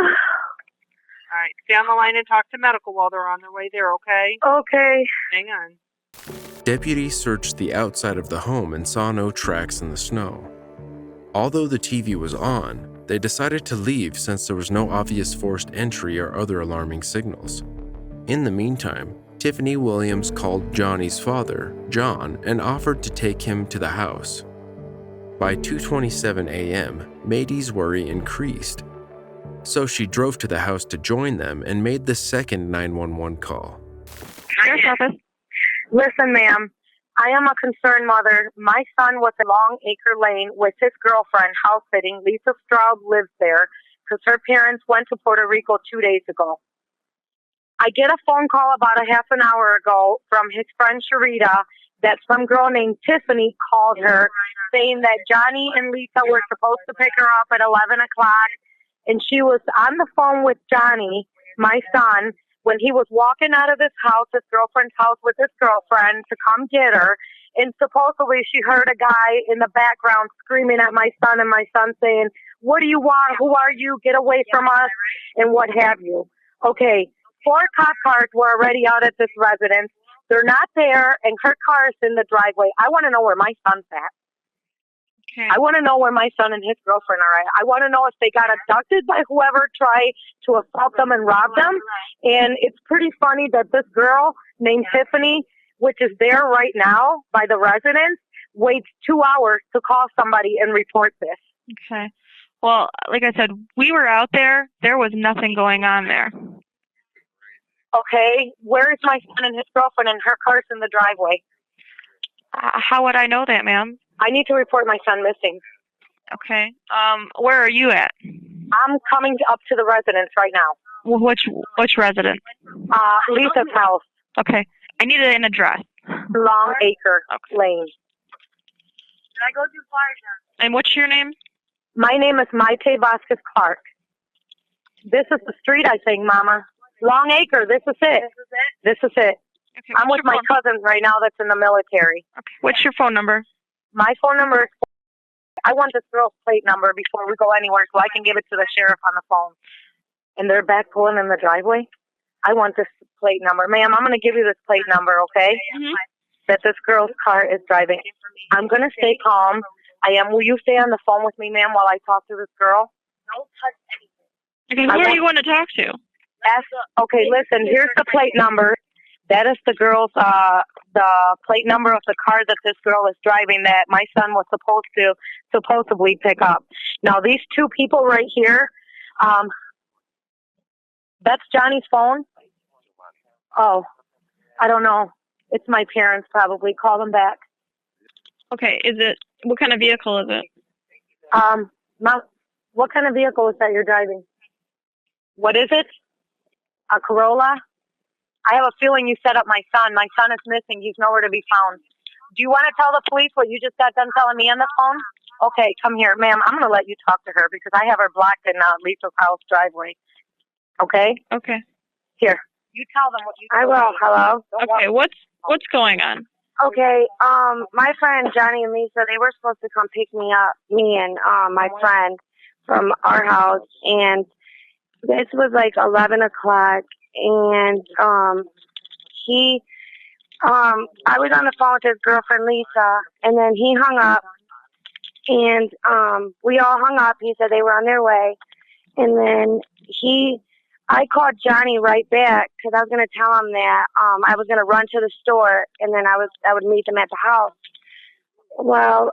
right, stay on the line and talk to medical while they're on their way there, okay? Okay. Hang on. Deputies searched the outside of the home and saw no tracks in the snow. Although the TV was on, they decided to leave since there was no obvious forced entry or other alarming signals. In the meantime, Tiffany Williams called Johnny's father, John, and offered to take him to the house. By 2:27 a.m., Maydie's worry increased, so she drove to the house to join them and made the second 911 call. Sheriff's office. Listen, ma'am, I am a concerned mother. My son was in Long Acre Lane with his girlfriend house sitting. Lisa Straub lives there because her parents went to Puerto Rico 2 days ago. I get a phone call about a half an hour ago from his friend Sharita that some girl named Tiffany called her saying that Johnny and Lisa were supposed to pick her up at 11 o'clock, and she was on the phone with Johnny, my son, when he was walking out of his house, his girlfriend's house with his girlfriend to come get her, and supposedly she heard a guy in the background screaming at my son, and my son saying, "What do you want? Who are you? Get away from us," and what have you. Okay, 4 cop cars were already out at this residence. They're not there, and her car is in the driveway. I want to know where my son's at. Okay. I want to know where my son and his girlfriend are at. I want to know if they got abducted by whoever tried to assault them and rob them. And it's pretty funny that this girl named Tiffany, which is there right now by the residence, waits 2 hours to call somebody and report this. Okay. Well, like I said, we were out there. There was nothing going on there. Okay. Where is my son and his girlfriend, and her car's in the driveway? How would I know that, ma'am? I need to report my son missing. Okay. Where are you at? I'm coming up to the residence right now. Which residence? Lisa's house. Okay. I need an address. Long Acre Lane. Did I go too far, John? And what's your name? My name is Maite Vasquez Clark. This is the street, I think, Mama. Long Acre. This is it. This is it. Okay, I'm with my cousin right now that's in the military. Okay. What's your phone number? My phone number is... I want this girl's plate number before we go anywhere so I can give it to the sheriff on the phone. And they're back pulling in the driveway? I want this plate number. Ma'am, I'm going to give you this plate number, okay? Mm-hmm. That this girl's car is driving. I'm going to stay calm. I am. Will you stay on the phone with me, ma'am, while I talk to this girl? Don't touch anything. Okay, who are you going to talk to? Okay, listen, here's the plate number. That is the girl's, the plate number of the car that this girl is driving that my son was supposedly pick up. Now, these 2 people right here, that's Johnny's phone? Oh, I don't know. It's my parents probably. Call them back. Okay, what kind of vehicle is it? What kind of vehicle is that you're driving? What is it? A Corolla? I have a feeling you set up my son. My son is missing. He's nowhere to be found. Do you want to tell the police what you just got done telling me on the phone? Okay, come here. Ma'am, I'm going to let you talk to her because I have her blocked in Lisa's house driveway. Okay? Okay. Here. You tell them what you I will. Hello? Okay, what's going on? Okay, my friend Johnny and Lisa, they were supposed to come pick me up, me and my friend from our house, and this was like 11 o'clock, and I was on the phone with his girlfriend Lisa, and then he hung up, and we all hung up. He said they were on their way, and then I called Johnny right back because I was going to tell him that I was going to run to the store, and then I would meet them at the house. Well,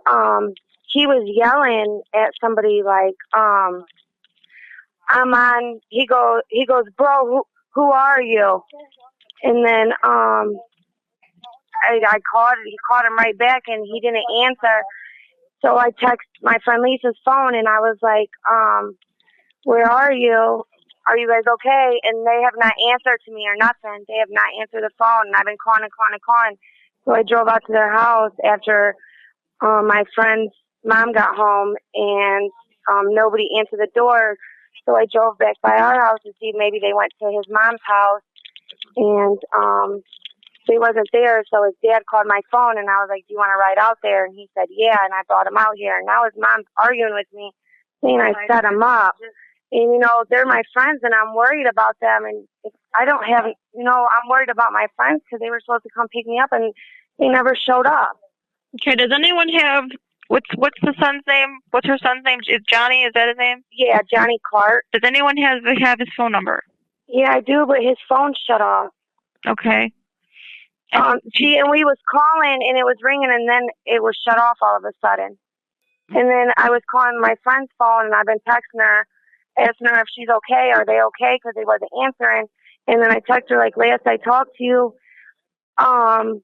he was yelling at somebody like, I'm on. He goes, bro, who are you? And then he called him right back, and he didn't answer. So I texted my friend Lisa's phone, and I was like, where are you? Are you guys okay? And they have not answered to me or nothing. They have not answered the phone, and I've been calling. So I drove out to their house after my friend's mom got home, and nobody answered the door. So I drove back by our house to see if maybe they went to his mom's house, and they wasn't there. So his dad called my phone, and I was like, do you want to ride out there? And he said, yeah, and I brought him out here. And now his mom's arguing with me, saying I set him up. And, you know, they're my friends, and I'm worried about them. And I don't have, you know, I'm worried about my friends because they were supposed to come pick me up, and they never showed up. Okay, does anyone have, what's the son's name? What's her son's name? Is Johnny, is that his name? Yeah, Johnny Clark. Does anyone have his phone number? Yeah, I do, but his phone shut off. Okay. And we was calling, and it was ringing, and then it was shut off all of a sudden. And then I was calling my friend's phone, and I've been texting her, asking her if she's okay, are they okay, because they wasn't answering. And then I texted her, like, last I talked to you, I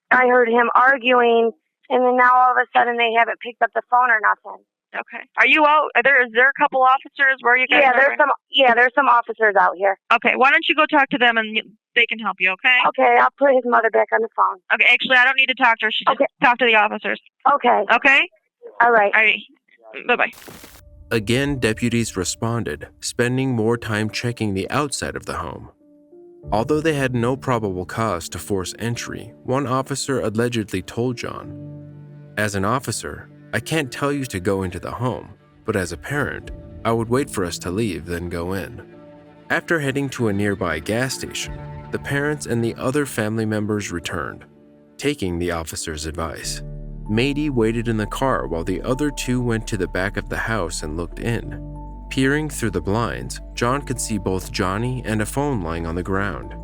heard him arguing, and then now all of a sudden they haven't picked up the phone or nothing. Okay. Are you out? Is there a couple officers? Where are you guys? There's some officers out here. Okay, why don't you go talk to them and they can help you, okay? Okay, I'll put his mother back on the phone. Okay, actually, I don't need to talk to her. She just talk to the officers. Okay. Okay? All right. All right. Bye-bye. Again, deputies responded, spending more time checking the outside of the home. Although they had no probable cause to force entry, one officer allegedly told John, "As an officer, I can't tell you to go into the home, but as a parent, I would wait for us to leave, then go in." After heading to a nearby gas station, the parents and the other family members returned, taking the officer's advice. Mady waited in the car while the other two went to the back of the house and looked in. Peering through the blinds, John could see both Johnny and a phone lying on the ground.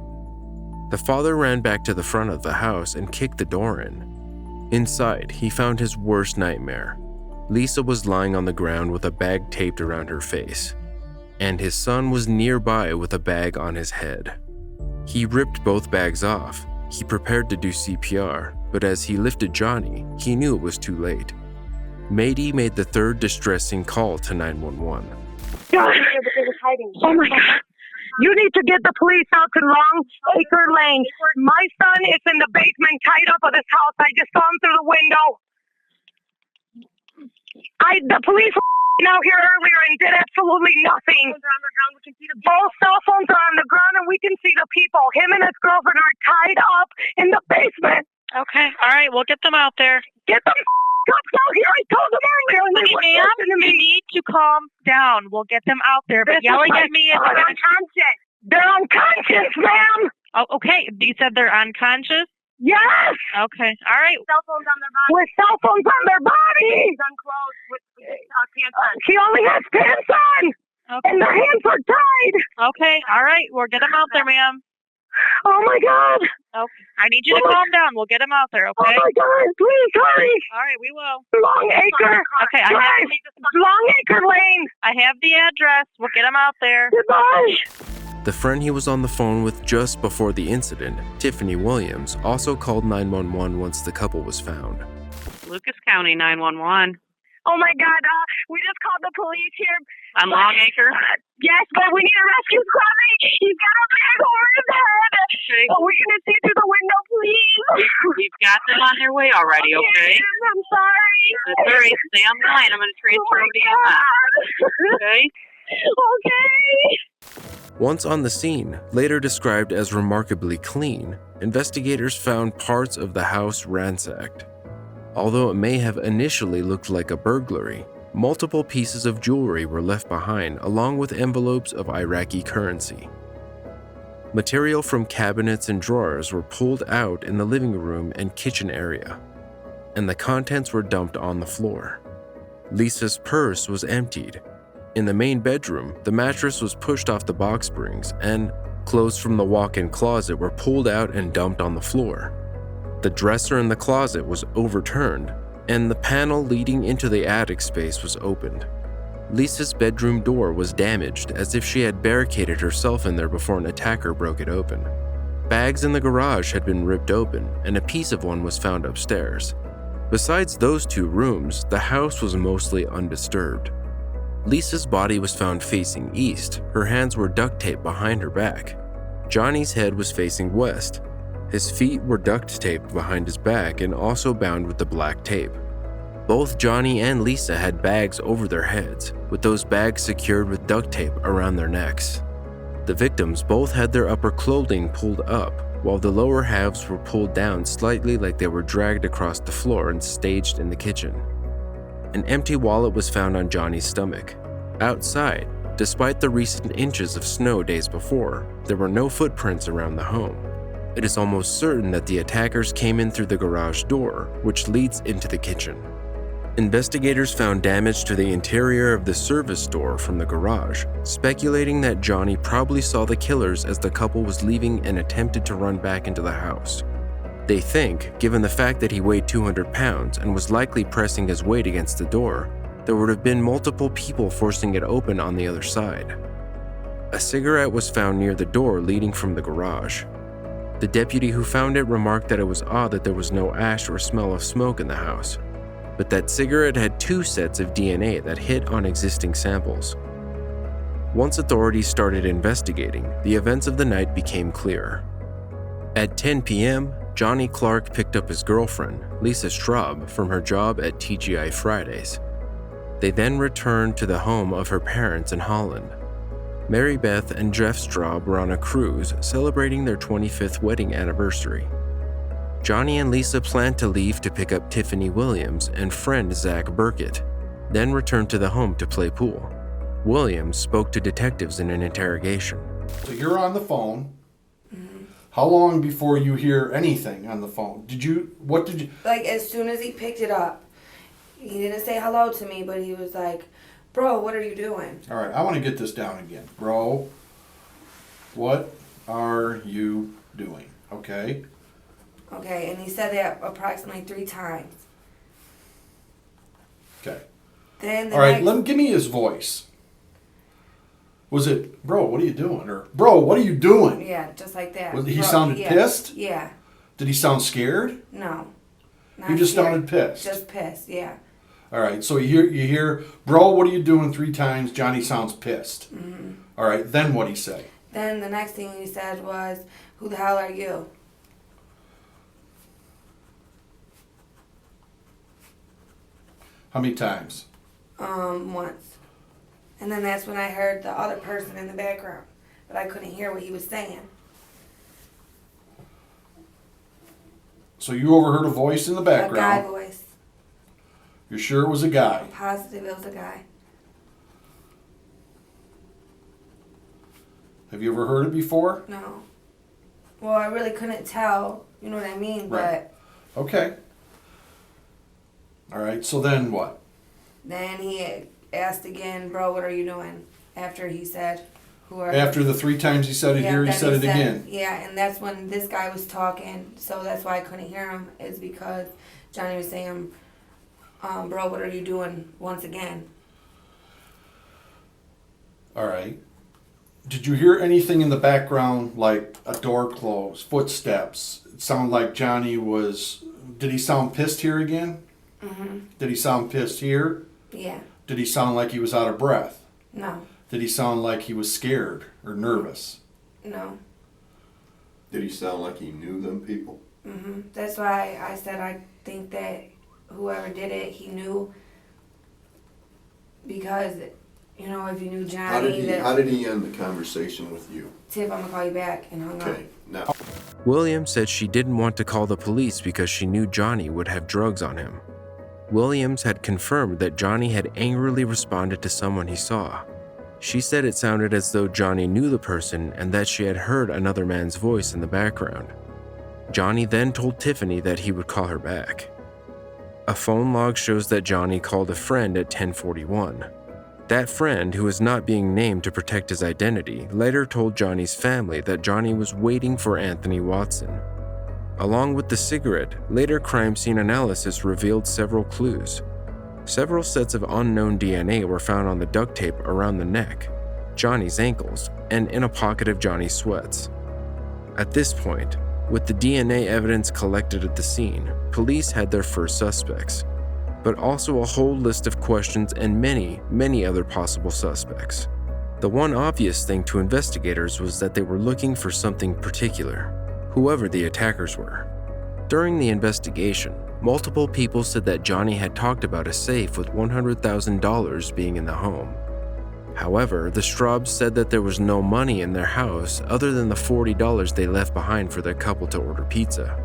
The father ran back to the front of the house and kicked the door in. Inside, he found his worst nightmare. Lisa was lying on the ground with a bag taped around her face, and his son was nearby with a bag on his head. He ripped both bags off. He prepared to do CPR, but as he lifted Johnny, he knew it was too late. Mady made the third distressing call to 911. God. Oh my God. You need to get the police out to Long Acre Lane. My son is in the basement tied up at his house. I just saw him through the window. The police were out here earlier and did absolutely nothing. Both cell phones are on the ground and we can see the people. Him and his girlfriend are tied up in the basement. Okay, all right, we'll get them out there. Get them cops out here. I told them earlier. Ma'am, you need to calm down. We'll get them out there. But yelling at me is unconscious. They're unconscious, ma'am. Oh, okay. You said they're unconscious? Yes. Okay. All right. Cell phones on their body. With cell phones on their body. Unclothed with pants on. She only has pants on. Okay. And their hands are tied. Okay. All right. We'll get them out there, ma'am. Oh my God. Okay. I need you to calm down. We'll get them out there, okay? Oh my God. Please hurry. All right, we will. Long Acre. Okay. Long Acre Lane. I have the address. We'll get them out there. Goodbye. The friend he was on the phone with just before the incident, Tiffany Williams, also called 911 once the couple was found. Lucas County 911. Oh my God, We just called the police here. On Longacre? Yes, but we need a rescue squad. He's got a bag over his head. Okay. Oh, we can see through the window, please. We've got them on their way already, okay? Yes, I'm sorry. That's all right. Stay on the line. I'm going to transfer over to you. Okay? Okay. Once on the scene, later described as remarkably clean, investigators found parts of the house ransacked. Although it may have initially looked like a burglary, multiple pieces of jewelry were left behind along with envelopes of Iraqi currency. Material from cabinets and drawers were pulled out in the living room and kitchen area, and the contents were dumped on the floor. Lisa's purse was emptied. In the main bedroom, the mattress was pushed off the box springs, and clothes from the walk-in closet were pulled out and dumped on the floor. The dresser in the closet was overturned, and the panel leading into the attic space was opened. Lisa's bedroom door was damaged as if she had barricaded herself in there before an attacker broke it open. Bags in the garage had been ripped open, and a piece of one was found upstairs. Besides those two rooms, the house was mostly undisturbed. Lisa's body was found facing east. Her hands were duct taped behind her back. Johnny's head was facing west. His feet were duct taped behind his back and also bound with the black tape. Both Johnny and Lisa had bags over their heads, with those bags secured with duct tape around their necks. The victims both had their upper clothing pulled up, while the lower halves were pulled down slightly like they were dragged across the floor and staged in the kitchen. An empty wallet was found on Johnny's stomach. Outside, despite the recent inches of snow days before, there were no footprints around the home. It is almost certain that the attackers came in through the garage door, which leads into the kitchen. Investigators found damage to the interior of the service door from the garage, speculating that Johnny probably saw the killers as the couple was leaving and attempted to run back into the house. They think, given the fact that he weighed 200 pounds and was likely pressing his weight against the door, there would have been multiple people forcing it open on the other side. A cigarette was found near the door leading from the garage. The deputy who found it remarked that it was odd that there was no ash or smell of smoke in the house, but that cigarette had 2 sets of DNA that hit on existing samples. Once authorities started investigating, the events of the night became clearer. At 10 p.m., Johnny Clark picked up his girlfriend, Lisa Straub, from her job at TGI Fridays. They then returned to the home of her parents in Holland. Mary Beth and Jeff Straub were on a cruise celebrating their 25th wedding anniversary. Johnny and Lisa planned to leave to pick up Tiffany Williams and friend Zach Burkett, then return to the home to play pool. Williams spoke to detectives in an interrogation. So you're on the phone. How long before you hear anything on the phone? What did you... Like, as soon as he picked it up, he didn't say hello to me, but he was like, bro, what are you doing? All right, I want to get this down again. Bro, what are you doing? Okay? Okay, and he said that approximately 3 times. Okay. Then all right, give me his voice. Was it, bro, what are you doing? Or, bro, what are you doing? Yeah, just like that. He sounded pissed? Yeah. Did he sound scared? No. He just sounded pissed? Just pissed, yeah. All right, so you hear, bro, what are you doing 3 times? Johnny sounds pissed. Mm-hmm. All right, then what'd he say? Then the next thing he said was, who the hell are you? How many times? Once. And then that's when I heard the other person in the background, but I couldn't hear what he was saying. So you overheard a voice in the background? A guy voice. You're sure it was a guy? I'm positive it was a guy. Have you ever heard it before? No. Well, I really couldn't tell, you know what I mean, right. But... Okay. All right, so then what? Then he asked again, bro, what are you doing? After he said, who are After you? the 3 times he said it here, he said it again. Yeah, and that's when this guy was talking, so that's why I couldn't hear him, is because Johnny was saying, bro, what are you doing once again? All right. Did you hear anything in the background, like a door close, footsteps? It sounded like Johnny was... Did he sound pissed here again? Mm-hmm. Did he sound pissed here? Yeah. Did he sound like he was out of breath? No. Did he sound like he was scared or nervous? No. Did he sound like he knew them people? That's why I said I think that whoever did it, he knew. Because, you know, if you knew Johnny... How did he end the conversation with you? Tiff, I'm going to call you back, and hung up. Okay, now... Williams said she didn't want to call the police because she knew Johnny would have drugs on him. Williams had confirmed that Johnny had angrily responded to someone he saw. She said it sounded as though Johnny knew the person and that she had heard another man's voice in the background. Johnny then told Tiffany that he would call her back. A phone log shows that Johnny called a friend at 10:41. That friend, who is not being named to protect his identity, later told Johnny's family that Johnny was waiting for Anthony Watson. Along with the cigarette, later crime scene analysis revealed several clues. Several sets of unknown DNA were found on the duct tape around the neck, Johnny's ankles, and in a pocket of Johnny's sweats. At this point, with the DNA evidence collected at the scene, police had their first suspects, but also a whole list of questions and many, many other possible suspects. The one obvious thing to investigators was that they were looking for something particular, whoever the attackers were. During the investigation, multiple people said that Johnny had talked about a safe with $100,000 being in the home. However, the Straubs said that there was no money in their house other than the $40 they left behind for their couple to order pizza.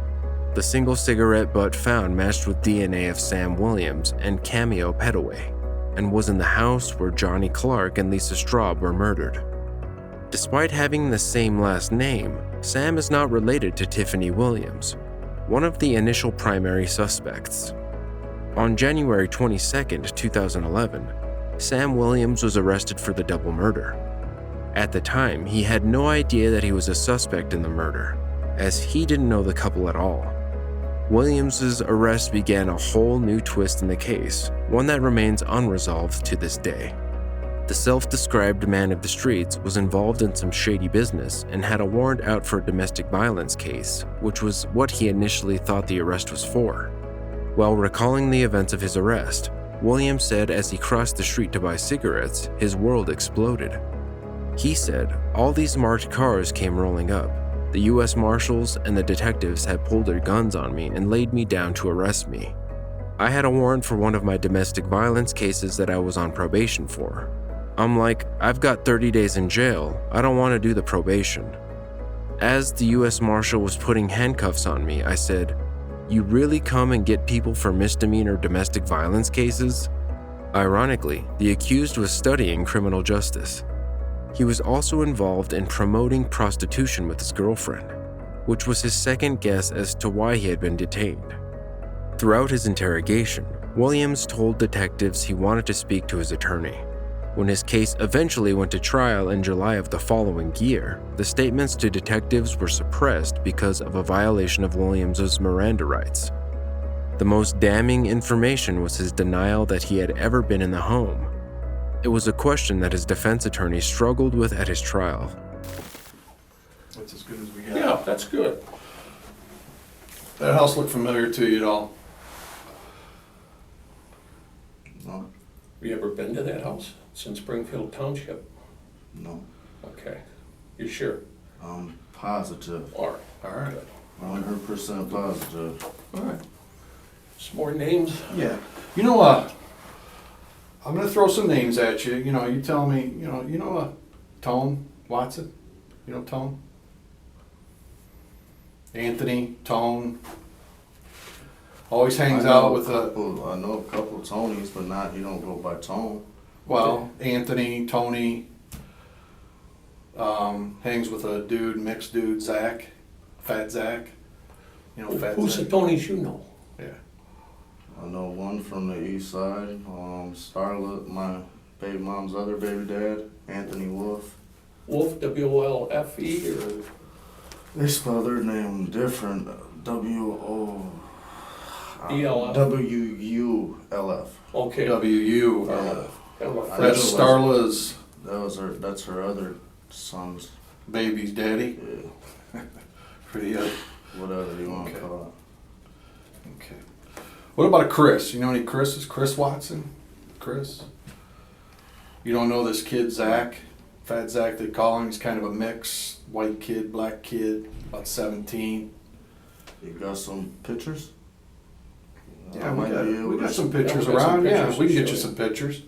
The single cigarette butt found matched with DNA of Sam Williams and Cameo Petaway, and was in the house where Johnny Clark and Lisa Straub were murdered. Despite having the same last name, Sam is not related to Tiffany Williams, one of the initial primary suspects. On January 22, 2011, Sam Williams was arrested for the double murder. At the time, he had no idea that he was a suspect in the murder, as he didn't know the couple at all. Williams's arrest began a whole new twist in the case, one that remains unresolved to this day. The self-described man of the streets was involved in some shady business and had a warrant out for a domestic violence case, which was what he initially thought the arrest was for. While recalling the events of his arrest, Williams said as he crossed the street to buy cigarettes, his world exploded. He said, all these marked cars came rolling up. The U.S. Marshals and the detectives had pulled their guns on me and laid me down to arrest me. I had a warrant for one of my domestic violence cases that I was on probation for. I'm like, I've got 30 days in jail, I don't want to do the probation. As the U.S. Marshal was putting handcuffs on me, I said, you really come and get people for misdemeanor domestic violence cases? Ironically, the accused was studying criminal justice. He was also involved in promoting prostitution with his girlfriend, which was his second guess as to why he had been detained. Throughout his interrogation, Williams told detectives he wanted to speak to his attorney. When his case eventually went to trial in July of the following year, the statements to detectives were suppressed because of a violation of Williams's Miranda rights. The most damning information was his denial that he had ever been in the home. It was a question that his defense attorney struggled with at his trial. That's as good as we got. Yeah, that's good. That house looked familiar to you at all? No. You ever been to that house? It's in Springfield Township. No. Okay. You sure? I'm positive. All right. 100% positive. All right. Some more names? Yeah. You know what? I'm going to throw some names at you. You know, you tell me, Tone Watson? You know Tone? Anthony, Tone. Always hangs out with I know a couple of Tonys, but you don't go by Tone. Well, Anthony, Tony, hangs with a dude, mixed dude, Zach, Fat Zach. You know, Fat Who's Zach. the Tonys you know? Yeah. I know one from the east side, Starlet, my baby mom's other baby dad, Anthony Wolf. Wolf, W-O-L-F-E, or? They spell their name different, W-O... E-L-F? W-U-L-F. Okay. W-U-L-F. Yeah. That's Starla's... That's her other son's... baby's daddy? Yeah. Pretty whatever you want to call it. Okay. What about a Chris? You know any Chris's? Chris Watson? Chris? You don't know this kid, Zach? Fat Zach, they call him. He's kind of a mix. White kid, black kid, about 17. You got some pictures? Yeah, we got some pictures around. Yeah, we can get you some pictures.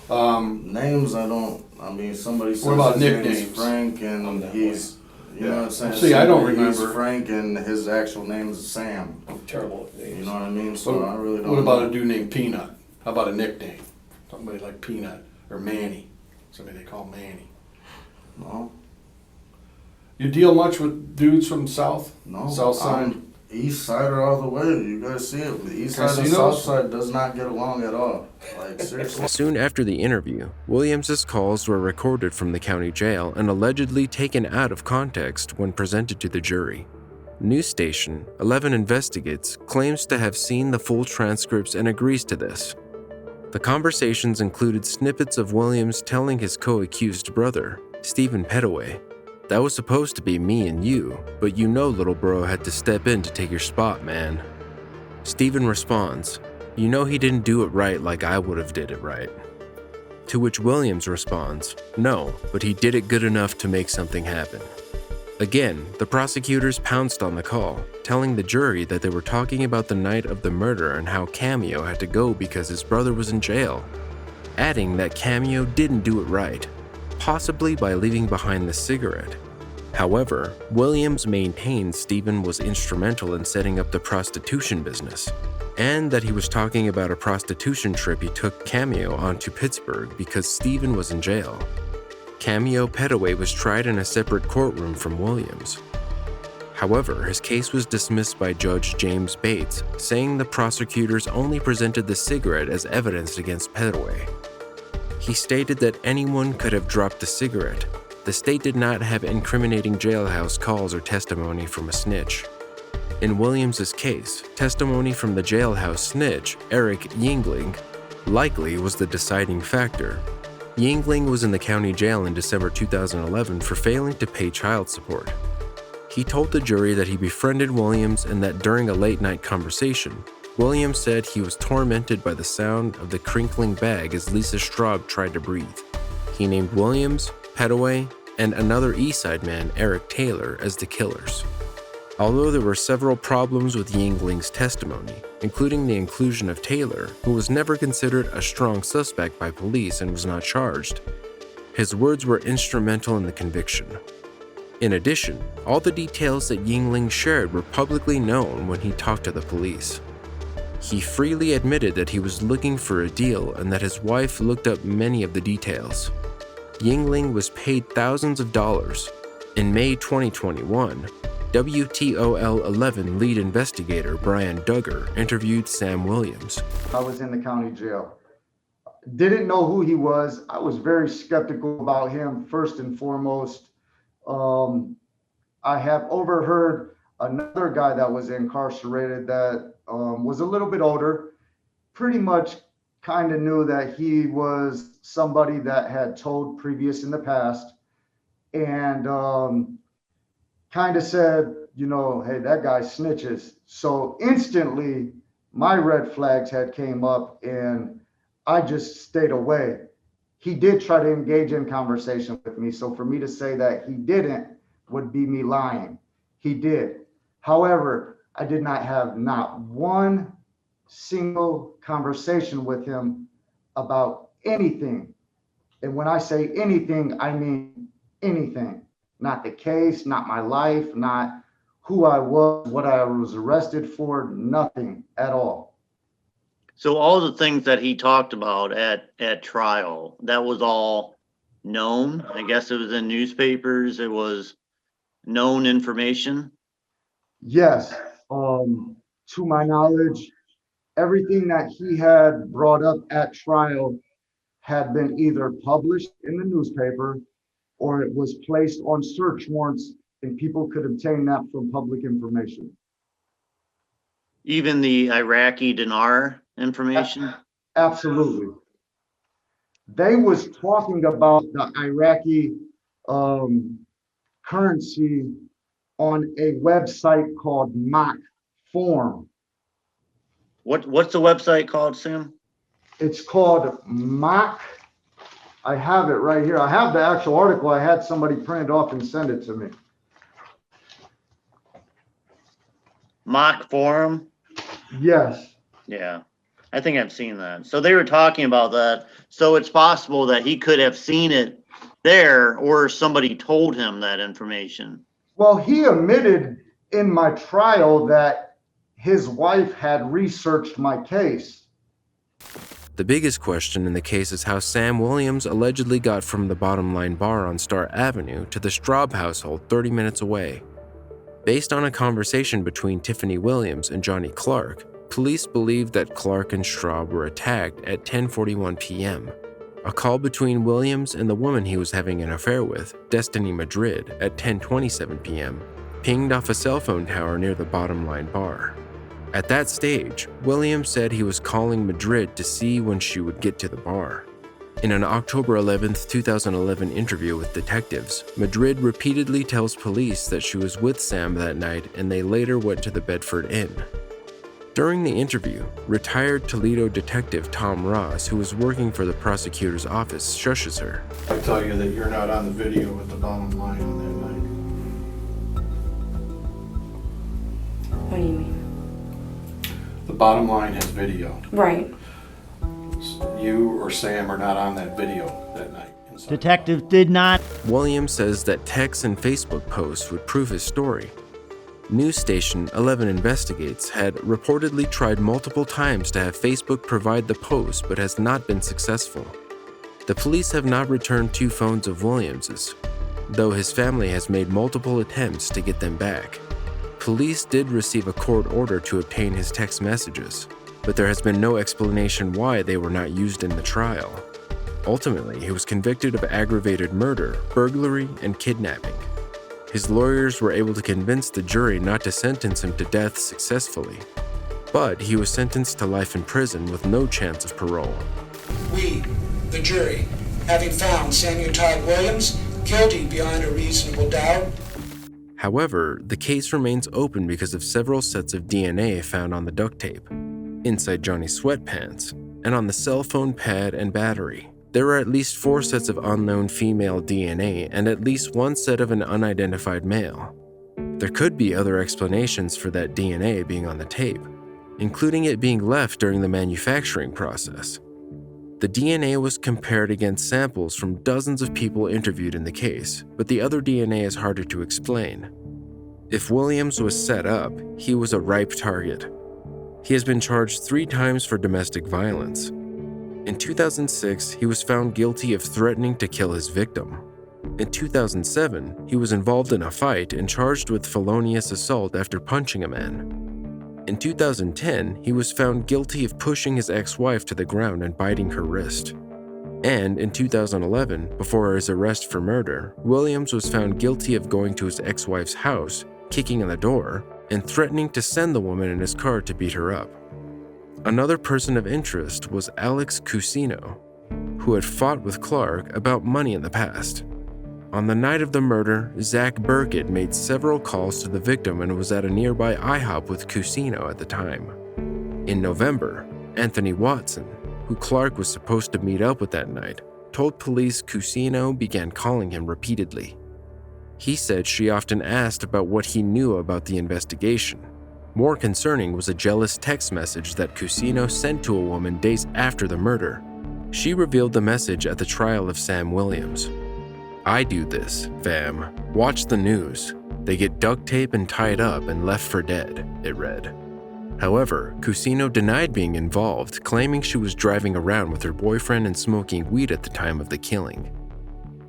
Names, somebody says what about his name nicknames? is Frank, and he's, you know what I'm saying? See, I don't He's remember. Frank, and his actual name is Sam. Terrible names. You know what I mean? So I really don't What about know. a dude named Peanut? How about a nickname? Somebody like Peanut or Manny. Somebody they call Manny. No. You deal much with dudes from South? No. South Side? East Sider all the way. You guys see it. The East Side and South Side does not get along at all. Like, seriously. Soon after the interview, Williams's calls were recorded from the county jail and allegedly taken out of context when presented to the jury. News station 11 Investigates claims to have seen the full transcripts and agrees to this. The conversations included snippets of Williams telling his co-accused brother, Stephen Pettaway, "That was supposed to be me and you, but you know little bro had to step in to take your spot, man." Stephen responds, "You know he didn't do it right like I would have did it right." To which Williams responds, "No, but he did it good enough to make something happen." Again, the prosecutors pounced on the call, telling the jury that they were talking about the night of the murder and how Cameo had to go because his brother was in jail, adding that Cameo didn't do it right, possibly by leaving behind the cigarette. However, Williams maintained Stephen was instrumental in setting up the prostitution business, and that he was talking about a prostitution trip he took Cameo on to Pittsburgh because Stephen was in jail. Cameo Pettaway was tried in a separate courtroom from Williams. However, his case was dismissed by Judge James Bates, saying the prosecutors only presented the cigarette as evidence against Pettaway. He stated that anyone could have dropped the cigarette. The state did not have incriminating jailhouse calls or testimony from a snitch. In Williams's case, testimony from the jailhouse snitch, Eric Yingling, likely was the deciding factor. Yingling was in the county jail in December 2011 for failing to pay child support. He told the jury that he befriended Williams and that during a late-night conversation, Williams said he was tormented by the sound of the crinkling bag as Lisa Straub tried to breathe. He named Williams, Pettaway, and another Eastside man, Eric Taylor, as the killers. Although there were several problems with Yingling's testimony, including the inclusion of Taylor, who was never considered a strong suspect by police and was not charged, his words were instrumental in the conviction. In addition, all the details that Yingling shared were publicly known when he talked to the police. He freely admitted that he was looking for a deal and that his wife looked up many of the details. Yingling was paid thousands of dollars. In May 2021, WTOL 11 lead investigator Brian Duggar interviewed Sam Williams. I was in the county jail. Didn't know who he was. I was very skeptical about him, first and foremost. I have overheard another guy that was incarcerated that was a little bit older, pretty much kind of knew that he was somebody that had told previous in the past, and kind of said, you know, hey, that guy snitches. So instantly my red flags had came up and I just stayed away. He did try to engage in conversation with me. So for me to say that he didn't would be me lying. He did. However, I did not have not one single conversation with him about anything. And when I say anything, I mean anything. Not the case, not my life, not who I was, what I was arrested for, nothing at all. So all the things that he talked about at trial, that was all known? I guess it was in newspapers, it was known information? Yes. To my knowledge, everything that he had brought up at trial had been either published in the newspaper or it was placed on search warrants and people could obtain that from public information. Even the Iraqi dinar information? Absolutely. They was talking about the Iraqi currency on a website called Mock Form. What's the website called, Sam? It's called Mock I have it right here. I have the actual article. I had somebody print it off and send it to me. Mock forum? Yes. Yeah, I think I've seen that. So they were talking about that. So it's possible that he could have seen it there, or somebody told him that information. Well, he admitted in my trial that his wife had researched my case. The biggest question in the case is how Sam Williams allegedly got from the Bottom Line bar on Star Avenue to the Straub household 30 minutes away. Based on a conversation between Tiffany Williams and Johnny Clark, police believe that Clark and Straub were attacked at 10:41 p.m. A call between Williams and the woman he was having an affair with, Destiny Madrid, at 10:27 p.m., pinged off a cell phone tower near the Bottom Line bar. At that stage, Williams said he was calling Madrid to see when she would get to the bar. In an October 11, 2011 interview with detectives, Madrid repeatedly tells police that she was with Sam that night and they later went to the Bedford Inn. During the interview, retired Toledo detective Tom Ross, who was working for the prosecutor's office, shushes her. I tell you that you're not on the video with the Bottom Line on that night. What do you mean? The Bottom Line has video. Right. You or Sam are not on that video that night. Detectives did not. Williams says that texts and Facebook posts would prove his story. News station 11 Investigates had reportedly tried multiple times to have Facebook provide the post but has not been successful. The police have not returned 2 phones of Williams's, though his family has made multiple attempts to get them back. Police did receive a court order to obtain his text messages, but there has been no explanation why they were not used in the trial. Ultimately, he was convicted of aggravated murder, burglary, and kidnapping. His lawyers were able to convince the jury not to sentence him to death successfully, but he was sentenced to life in prison with no chance of parole. We, the jury, having found Samuel Todd Williams guilty beyond a reasonable doubt. However, the case remains open because of several sets of DNA found on the duct tape, inside Johnny's sweatpants, and on the cell phone pad and battery. There are at least 4 sets of unknown female DNA and at least 1 set of an unidentified male. There could be other explanations for that DNA being on the tape, including it being left during the manufacturing process. The DNA was compared against samples from dozens of people interviewed in the case, but the other DNA is harder to explain. If Williams was set up, he was a ripe target. He has been charged 3 times for domestic violence. In 2006, he was found guilty of threatening to kill his victim. In 2007, he was involved in a fight and charged with felonious assault after punching a man. In 2010, he was found guilty of pushing his ex-wife to the ground and biting her wrist. And in 2011, before his arrest for murder, Williams was found guilty of going to his ex-wife's house, kicking on the door, and threatening to send the woman in his car to beat her up. Another person of interest was Alex Cusino, who had fought with Clark about money in the past. On the night of the murder, Zach Burkett made several calls to the victim and was at a nearby IHOP with Cusino at the time. In November, Anthony Watson, who Clark was supposed to meet up with that night, told police Cusino began calling him repeatedly. He said she often asked about what he knew about the investigation. More concerning was a jealous text message that Cusino sent to a woman days after the murder. She revealed the message at the trial of Sam Williams. "I do this, fam. Watch the news. They get duct tape and tied up and left for dead," it read. However, Cusino denied being involved, claiming she was driving around with her boyfriend and smoking weed at the time of the killing.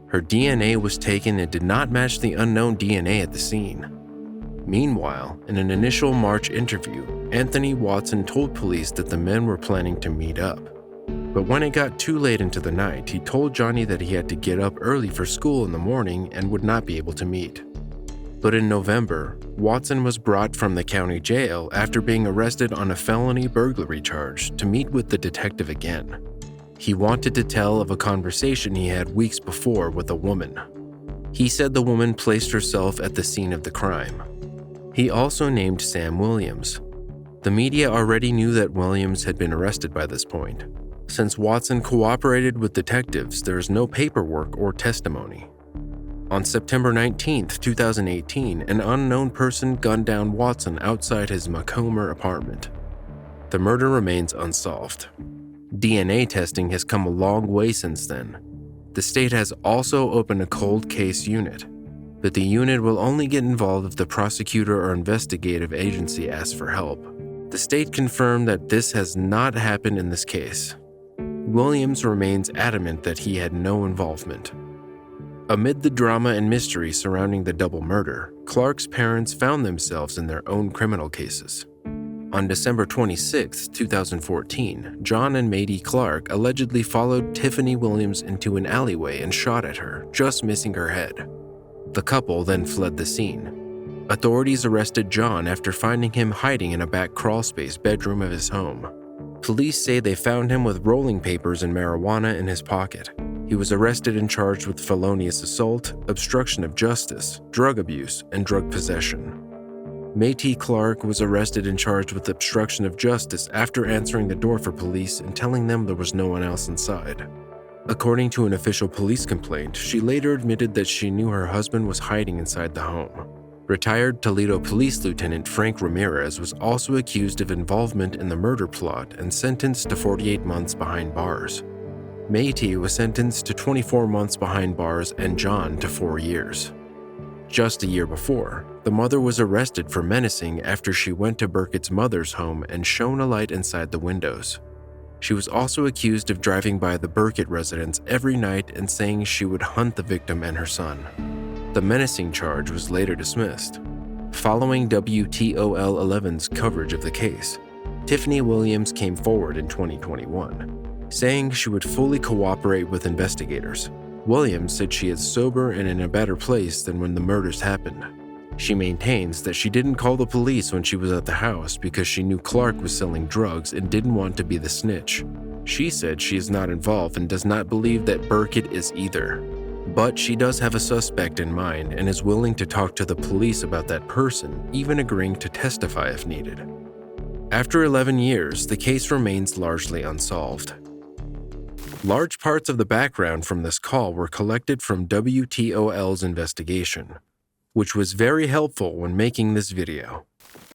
Her DNA was taken and did not match the unknown DNA at the scene. Meanwhile, in an initial March interview, Anthony Watson told police that the men were planning to meet up. But when it got too late into the night, he told Johnny that he had to get up early for school in the morning and would not be able to meet. But in November, Watson was brought from the county jail after being arrested on a felony burglary charge to meet with the detective again. He wanted to tell of a conversation he had weeks before with a woman. He said the woman placed herself at the scene of the crime. He also named Sam Williams. The media already knew that Williams had been arrested by this point. Since Watson cooperated with detectives, there is no paperwork or testimony. On September 19, 2018, an unknown person gunned down Watson outside his Macomber apartment. The murder remains unsolved. DNA testing has come a long way since then. The state has also opened a cold case unit, but the unit will only get involved if the prosecutor or investigative agency asks for help. The state confirmed that this has not happened in this case. Williams remains adamant that he had no involvement. Amid the drama and mystery surrounding the double murder, Clark's parents found themselves in their own criminal cases. On December 26, 2014, John and Madie Clark allegedly followed Tiffany Williams into an alleyway and shot at her, just missing her head. The couple then fled the scene. Authorities arrested John after finding him hiding in a back crawlspace bedroom of his home. Police say they found him with rolling papers and marijuana in his pocket. He was arrested and charged with felonious assault, obstruction of justice, drug abuse, and drug possession. Madie Clark was arrested and charged with obstruction of justice after answering the door for police and telling them there was no one else inside. According to an official police complaint, she later admitted that she knew her husband was hiding inside the home. Retired Toledo Police Lieutenant Frank Ramirez was also accused of involvement in the murder plot and sentenced to 48 months behind bars. Madie was sentenced to 24 months behind bars and John to 4 years. Just a year before, the mother was arrested for menacing after she went to Burkett's mother's home and shone a light inside the windows. She was also accused of driving by the Burkett residence every night and saying she would hunt the victim and her son. The menacing charge was later dismissed. Following WTOL 11's coverage of the case, Tiffany Williams came forward in 2021, saying she would fully cooperate with investigators. Williams said she is sober and in a better place than when the murders happened. She maintains that she didn't call the police when she was at the house because she knew Clark was selling drugs and didn't want to be the snitch. She said she is not involved and does not believe that Burkett is either. But she does have a suspect in mind and is willing to talk to the police about that person, even agreeing to testify if needed. After 11 years, the case remains largely unsolved. Large parts of the background from this call were collected from WTOL's investigation, which was very helpful when making this video.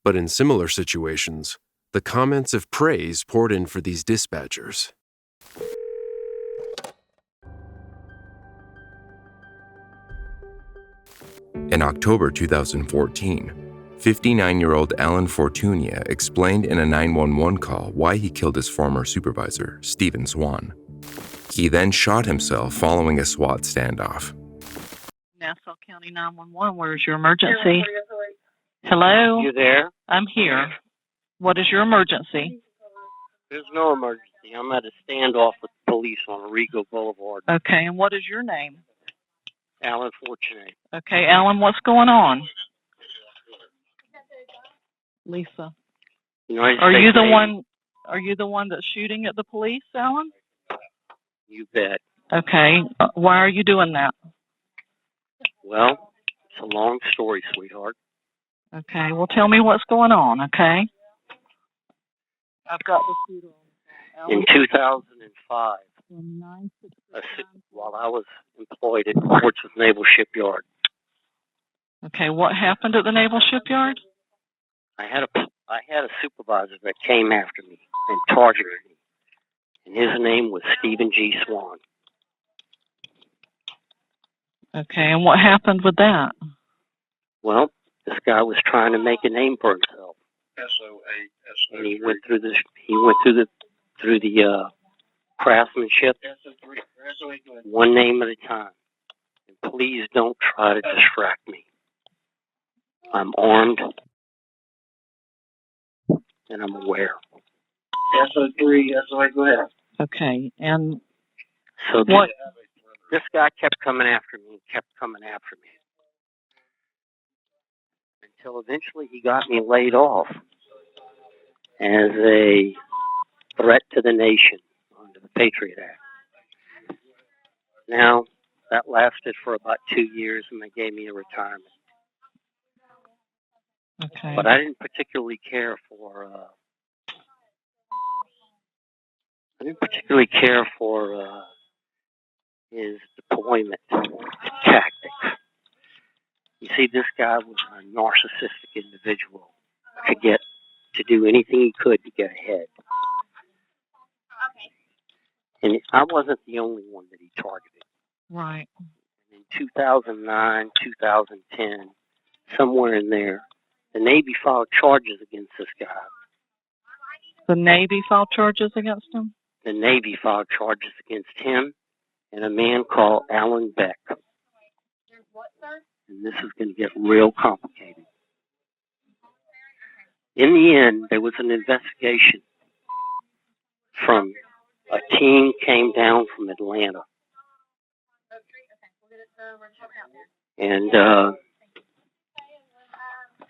But in similar situations, the comments of praise poured in for these dispatchers. In October 2014, 59-year-old Alan Fortunia explained in a 911 call why he killed his former supervisor, Stephen Swan. He then shot himself following a SWAT standoff. Nassau County 911, where's your emergency? Hello? You there? I'm here. What is your emergency? There's no emergency. I'm at a standoff with police on Arrigo Boulevard. Okay, and what is your name? Alan Fortuné. Okay, Alan, what's going on? Lisa. Are you the one that's shooting at the police, Alan? You bet. Okay, why are you doing that? Well, it's a long story, sweetheart. Okay, well, tell me what's going on, okay? I've got the shooter on. In 2005, while I was employed at Portsmouth Naval Shipyard. Okay, what happened at the Naval Shipyard? I had a supervisor that came after me and targeted me, and his name was Stephen G. Swan. Okay, and what happened with that? Well, this guy was trying to make a name for himself. And he went through the craftsmanship, one name at a time. And please don't try to distract me. I'm armed, and I'm aware. SO3, SOA, go ahead. Okay, and so what? This guy kept coming after me, until eventually he got me laid off as a threat to the nation under the Patriot Act. Now, that lasted for about 2 years, and they gave me a retirement. Okay. But I didn't particularly care for didn't particularly care for his deployment tactics. You see, this guy was a narcissistic individual, could get to do anything he could to get ahead. And I wasn't the only one that he targeted. Right. In 2009, 2010, somewhere in there, the Navy filed charges against this guy. The Navy filed charges against him? The Navy filed charges against him and a man called Alan Beck. And this is going to get real complicated. In the end, there was an investigation from a team came down from Atlanta. And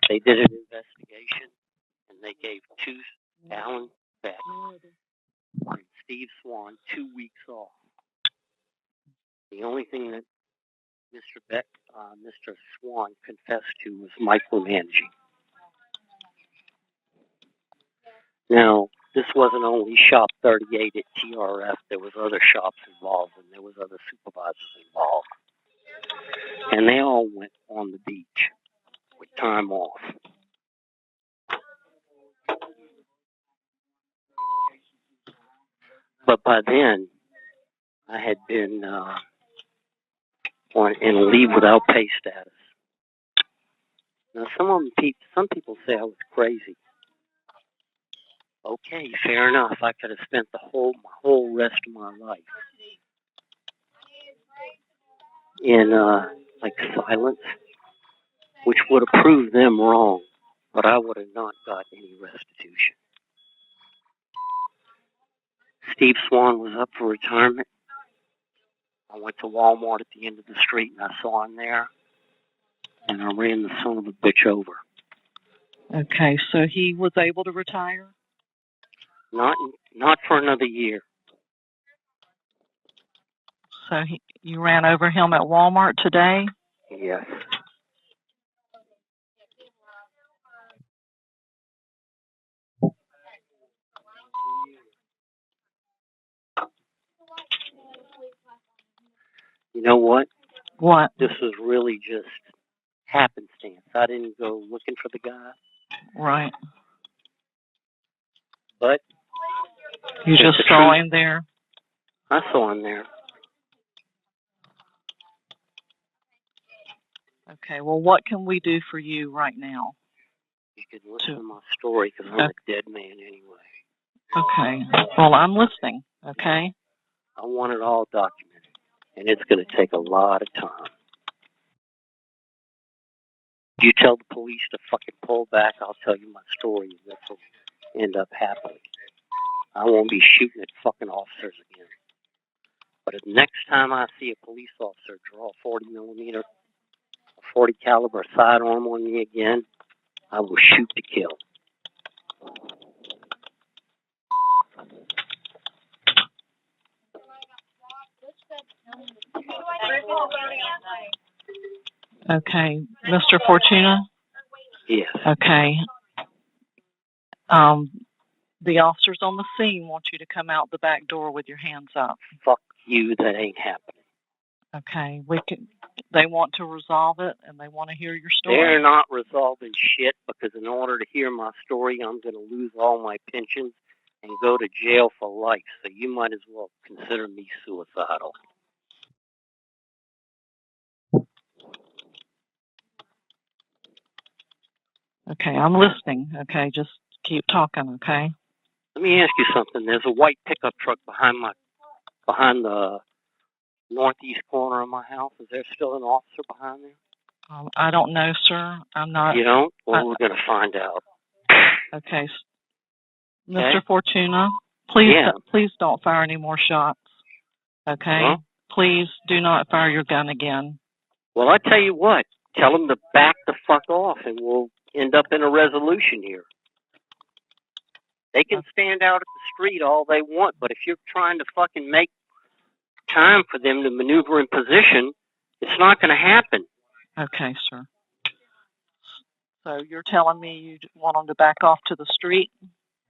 they did an investigation, and they gave Alan Beck and Steve Swan 2 weeks off. The only thing that Mr. Swan confessed to was micromanaging. Now, this wasn't only Shop 38 at TRF. There was other shops involved, and there was other supervisors involved. And they all went on the beach with time off. But by then, I had been in leave without pay status. Now, some people say I was crazy. Okay, fair enough. I could have spent my whole rest of my life in like silence, which would have proved them wrong, but I would have not got any restitution. Steve Swan was up for retirement. I went to Walmart at the end of the street and I saw him there, and I ran the son of a bitch over. Okay, so he was able to retire? Not for another year. So you ran over him at Walmart today? Yes. You know what? What? This was really just happenstance. I didn't go looking for the guy. Right. But you just saw him there? I saw him there. Okay, well, what can we do for you right now? You could listen to my story because I'm a dead man anyway. Okay, well, I'm listening, okay? I want it all documented, and it's going to take a lot of time. You tell the police to fucking pull back, I'll tell you my story, and this will end up happily. I won't be shooting at fucking officers again. But the next time I see a police officer draw a 40 caliber sidearm on me again, I will shoot to kill. Okay, Mr. Fortuna? Yes. Okay. The officers on the scene want you to come out the back door with your hands up. Fuck you, that ain't happening. Okay, they want to resolve it, and they want to hear your story. They're not resolving shit, because in order to hear my story, I'm going to lose all my pensions and go to jail for life. So you might as well consider me suicidal. Okay, I'm listening. Okay, just keep talking, okay? Let me ask you something. There's a white pickup truck behind the northeast corner of my house. Is there still an officer behind there? I don't know, sir. I'm not. You don't? Well, we're going to find out. Okay. Mr. Fortuna, please don't fire any more shots. Okay? Well, please do not fire your gun again. Well, I tell you what. Tell them to back the fuck off, and we'll end up in a resolution here. They can stand out at the street all they want, but if you're trying to fucking make time for them to maneuver in position, it's not going to happen. Okay, sir. So you're telling me you want them to back off to the street?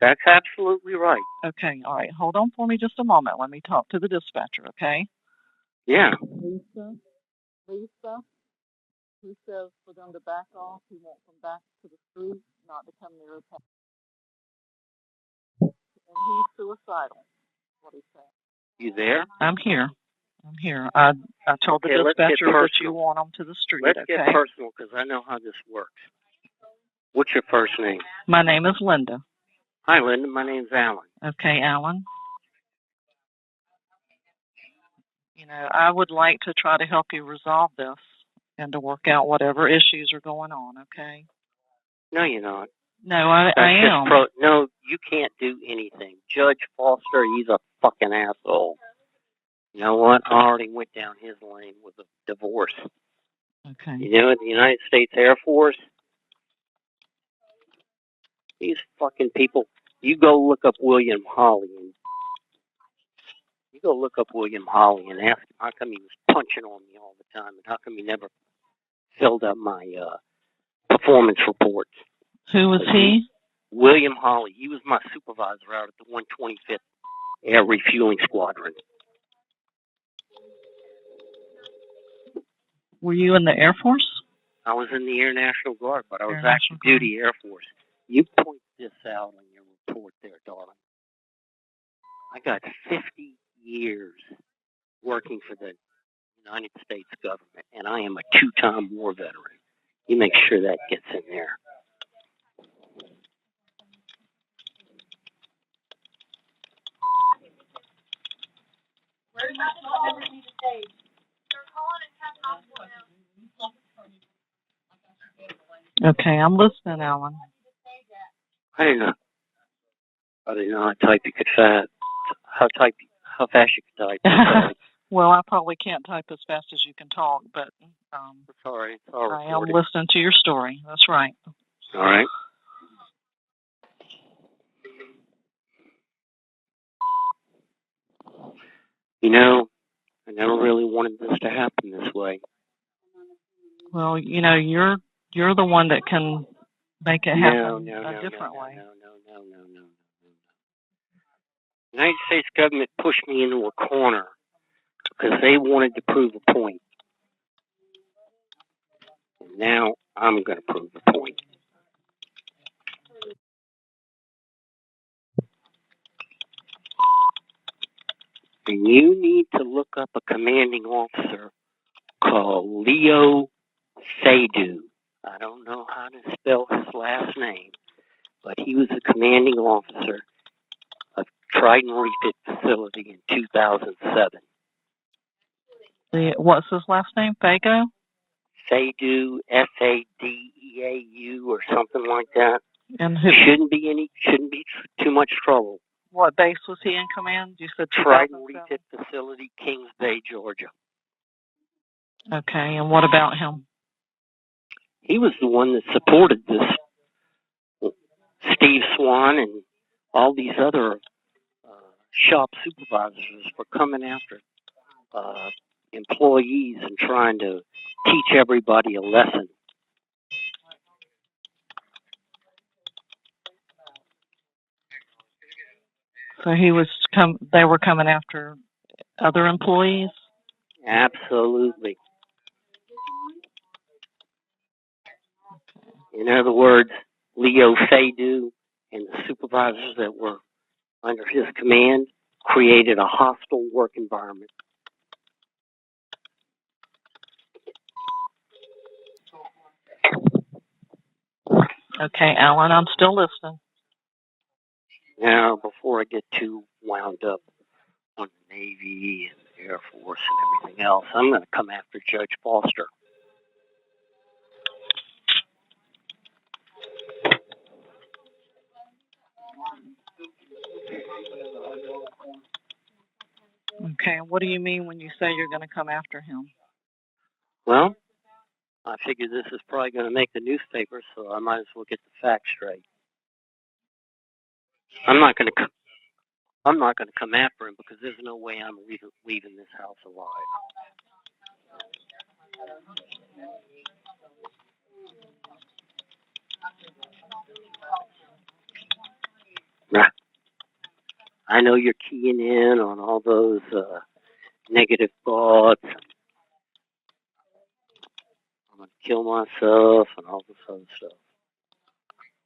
That's absolutely right. Okay, all right. Hold on for me just a moment. Let me talk to the dispatcher, okay? Yeah. Lisa, he says for them to back off. He wants them back to the street, not to come near his house. And he's suicidal, what he said. You there? I'm here. I told the dispatcher that you want them to the street, Let's okay? get personal because I know how this works. What's your first name? My name is Linda. Hi, Linda. My name's Alan. Okay, Alan. You know, I would like to try to help you resolve this and to work out whatever issues are going on, okay? No, you're not. No, I am. No, you can't do anything. Judge Foster, he's a fucking asshole. You know what? I already went down his lane with a divorce. Okay. You know, the United States Air Force, these fucking people, you go look up William Hawley and ask him how come he was punching on me all the time and how come he never filled up my performance reports. Who was he? William Hawley. He was my supervisor out at the 125th Air Refueling Squadron. Were you in the Air Force? I was in the Air National Guard, but I was active duty Air Force. You point this out on your report there, darling. I got 50 years working for the United States government, and I am a 2-time war veteran. You make sure that gets in there. Okay, I'm listening, Alan. I didn't know how type you could fast. How fast you could type. Well, I probably can't type as fast as you can talk, but sorry, I am listening to your story. That's right. All right. You know, I never really wanted this to happen this way. Well, you know, you're the one that can make it happen a different way. No. The United States government pushed me into a corner because they wanted to prove a point. And now I'm going to prove a point. And you need to look up a commanding officer called Leo Seydoux. I don't know how to spell his last name, but he was a commanding officer of Trident Refit Facility in 2007. What's his last name? Fago? Seydoux, Sadeau, or something like that. And who? Shouldn't be too much trouble. What base was he in command? You said Trident Refit Facility, Kings Bay, Georgia. Okay, and what about him? He was the one that supported this. Steve Swan and all these other shop supervisors for coming after employees and trying to teach everybody a lesson. So they were coming after other employees? Absolutely. In other words, Leo Seydoux and the supervisors that were under his command created a hostile work environment. Okay, Alan, I'm still listening. Now, before I get too wound up on the Navy and the Air Force and everything else, I'm going to come after Judge Foster. Okay, what do you mean when you say you're going to come after him? Well, I figure this is probably going to make the newspaper, so I might as well get the facts straight. I'm not going to come after him because there's no way I'm leaving this house alive. I know you're keying in on all those negative thoughts. I'm going to kill myself and all this other stuff.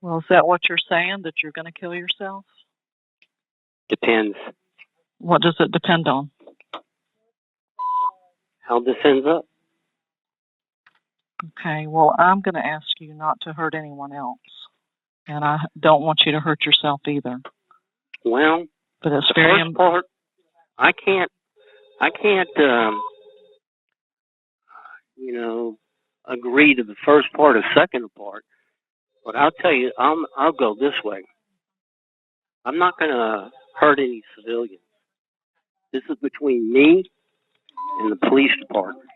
Well, is that what you're saying, that you're going to kill yourself? Depends. What does it depend on? How this ends up. Okay, well, I'm going to ask you not to hurt anyone else. And I don't want you to hurt yourself either. Well, but it's the very first part, I can't, agree to the first part or second part. But I'll tell you, I'll go this way. I'm not going to hurt any civilians. This is between me and the police department.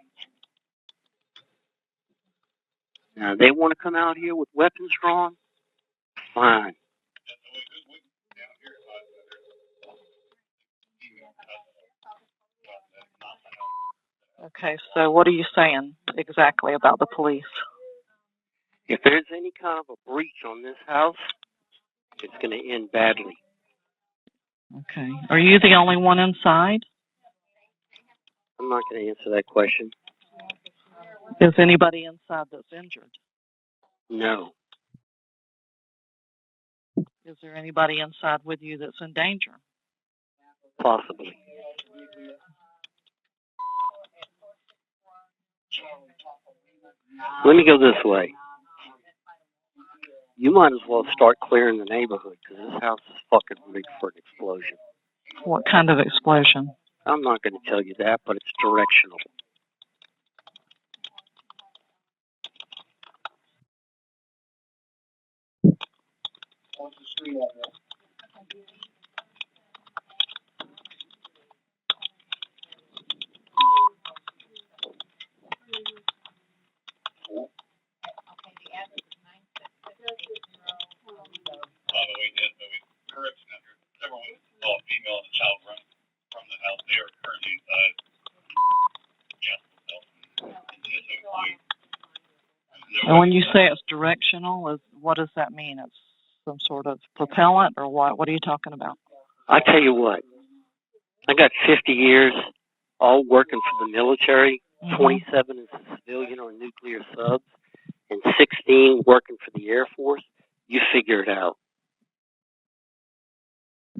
Now, they want to come out here with weapons drawn? Fine. Okay, so what are you saying exactly about the police? If there's any kind of a breach on this house, it's going to end badly. Okay. Are you the only one inside? I'm not going to answer that question. Is anybody inside that's injured? No. Is there anybody inside with you that's in danger? Possibly. Let me go this way. You might as well start clearing the neighborhood because this house is fucking big for an explosion. What kind of explosion? I'm not going to tell you that, but it's directional. What's the street address? Female and a child run from the house. They are currently inside. Yeah. And when you say it's directional, what does that mean? It's some sort of propellant or what? What are you talking about? I tell you what, I got 50 years all working for the military, 27 as a civilian on nuclear subs, and 16 working for the Air Force. You figure it out.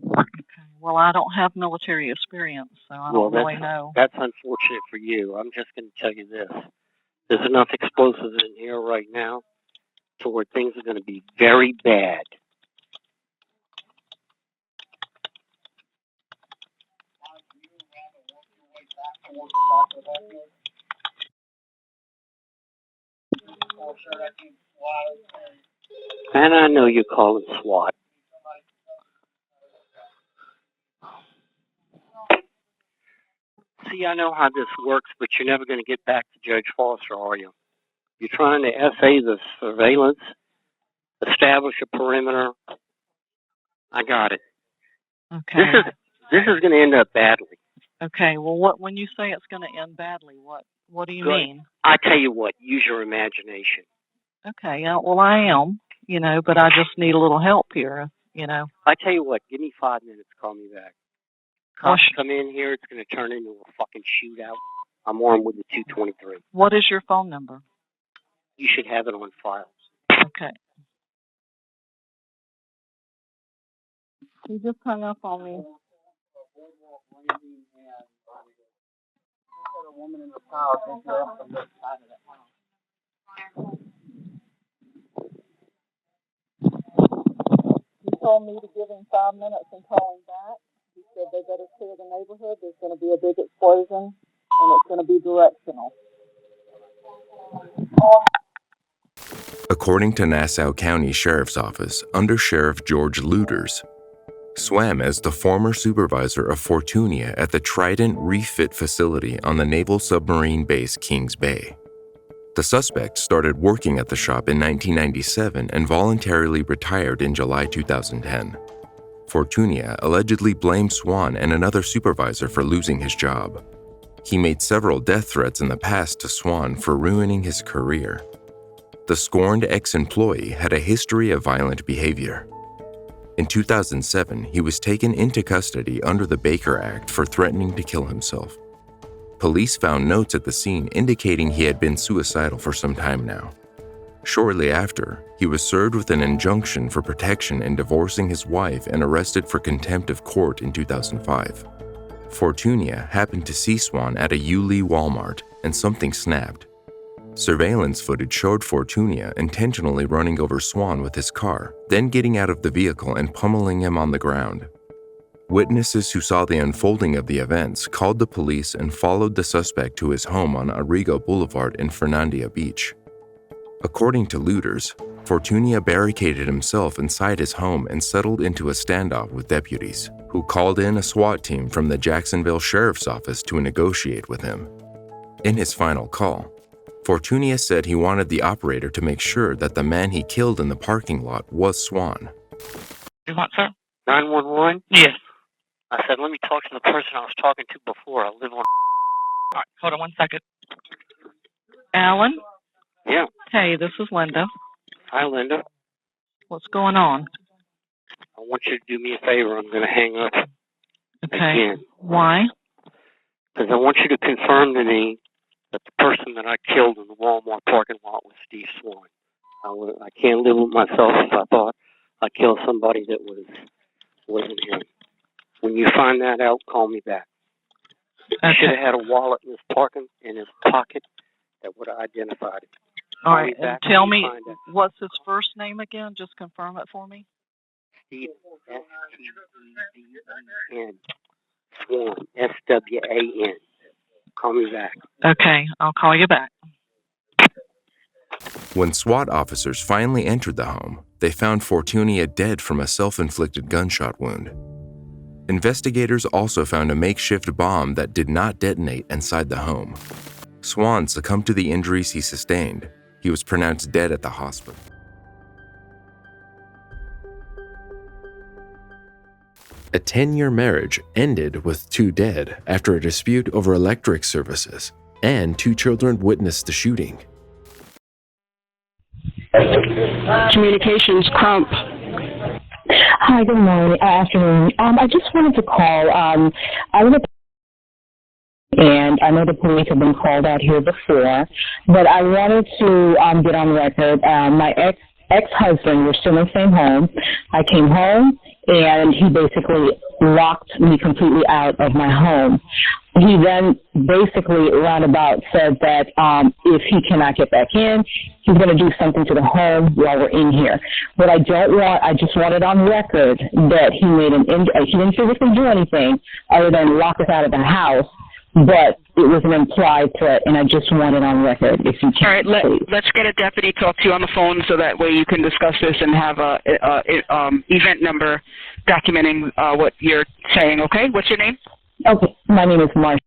Okay. Well, I don't have military experience, so I don't really know. That's unfortunate for you. I'm just going to tell you this. There's enough explosives in here right now to where things are going to be very bad. And I know you call it SWAT. See, I know how this works, but you're never going to get back to Judge Foster, are you? You're trying to essay the surveillance, establish a perimeter. I got it. Okay. This is going to end up badly. Okay. Well, when you say it's going to end badly, what do you mean? I tell you what, use your imagination. Okay. Well, I am, but I just need a little help here, I tell you what, give me 5 minutes, call me back. Cops come in here, it's going to turn into a fucking shootout. I'm armed with the 223. What is your phone number? You should have it on file. Okay. He just hung up on me. He told me to give him 5 minutes and call him back. He said they better clear the neighborhood. There's going to be a big explosion, and it's going to be directional. According to Nassau County Sheriff's Office, Under Sheriff George Luders swam as the former supervisor of Fortunia at the Trident Refit facility on the Naval Submarine Base Kings Bay. The suspect started working at the shop in 1997 and voluntarily retired in July 2010. Fortunia allegedly blamed Swan and another supervisor for losing his job. He made several death threats in the past to Swan for ruining his career. The scorned ex-employee had a history of violent behavior. In 2007, he was taken into custody under the Baker Act for threatening to kill himself. Police found notes at the scene indicating he had been suicidal for some time now. Shortly after, he was served with an injunction for protection and divorcing his wife and arrested for contempt of court in 2005. Fortunia happened to see Swan at a Yulee Walmart, and something snapped. Surveillance footage showed Fortunia intentionally running over Swan with his car, then getting out of the vehicle and pummeling him on the ground. Witnesses who saw the unfolding of the events called the police and followed the suspect to his home on Arrigo Boulevard in Fernandina Beach. According to looters, Fortunia barricaded himself inside his home and settled into a standoff with deputies, who called in a SWAT team from the Jacksonville Sheriff's Office to negotiate with him. In his final call, Fortunia said he wanted the operator to make sure that the man he killed in the parking lot was Swan. You want, sir? 911? Yes. I said, let me talk to the person I was talking to before. I live on... All right, hold on 1 second. Alan? Yeah. Hey, this is Linda. Hi, Linda. What's going on? I want you to do me a favor. I'm going to hang up Okay. again. Why? Because I want you to confirm to me that the person that I killed in the Walmart parking lot was Steve Swan. I can't live with myself if I thought I killed somebody that wasn't him. When you find that out, call me back. Okay. He should have had a wallet in his pocket that would have identified him. All right, and tell me, what's his first name again? Just confirm it for me. Steve, S-T-E-V-E-N. Swan, S-W-A-N. Call me back. Okay, I'll call you back. When SWAT officers finally entered the home, they found Fortunia dead from a self-inflicted gunshot wound. Investigators also found a makeshift bomb that did not detonate inside the home. Swan succumbed to the injuries he sustained. He was pronounced dead at the hospital. A 10-year marriage ended with 2 dead after a dispute over electric services, and 2 children witnessed the shooting. Communications, Crump. Hi, good morning, afternoon. I just wanted to call. And I know the police have been called out here before, but I wanted to get on record. My ex-husband, we're still in the same home. I came home, and he basically locked me completely out of my home. He then basically roundabout said that if he cannot get back in, he's going to do something to the home while we're in here. But I just want it on record that he he didn't physically do anything other than lock us out of the house, but it was an implied threat, and I just want it on record if you can. All right, let's get a deputy to talk to you on the phone so that way you can discuss this and have a event number documenting what you're saying, okay? What's your name? Okay, my name is Marcia.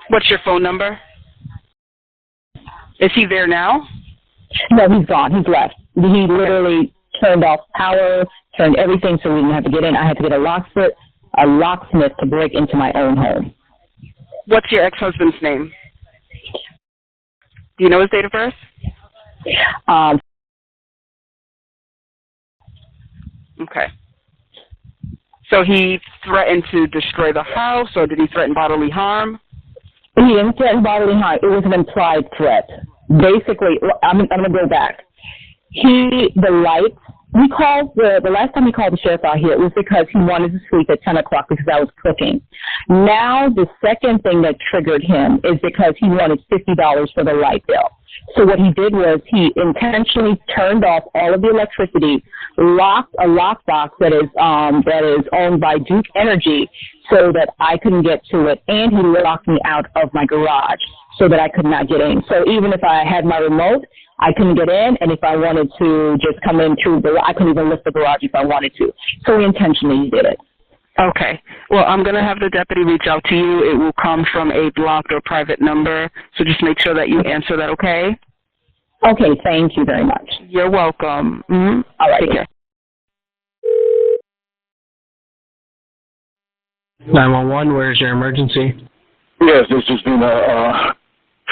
What's your phone number? Is he there now? No, he's gone. He's left. He literally turned off power, turned everything so we didn't have to get in. I had to get a locksmith to break into my own home. What's your ex-husband's name? Do you know his date of birth? Okay. So he threatened to destroy the house, or did he threaten bodily harm? He didn't threaten bodily harm. It was an implied threat. Basically, I'm going to go back. The last time he called the sheriff out here, it was because he wanted to sleep at 10 o'clock because I was cooking. Now, the second thing that triggered him is because he wanted $50 for the light bill. So what he did was he intentionally turned off all of the electricity, locked a lockbox that is owned by Duke Energy so that I couldn't get to it, and he locked me out of my garage so that I could not get in. So even if I had my remote, I couldn't get in, and if I wanted to just come in through I couldn't even lift the garage if I wanted to. So he intentionally did it. Okay. Well, I'm going to have the deputy reach out to you. It will come from a blocked or private number, so just make sure that you answer that, okay? Okay, thank you very much. You're welcome. Mm-hmm. All right. Take care. 911, where's your emergency? Yes, there's just been a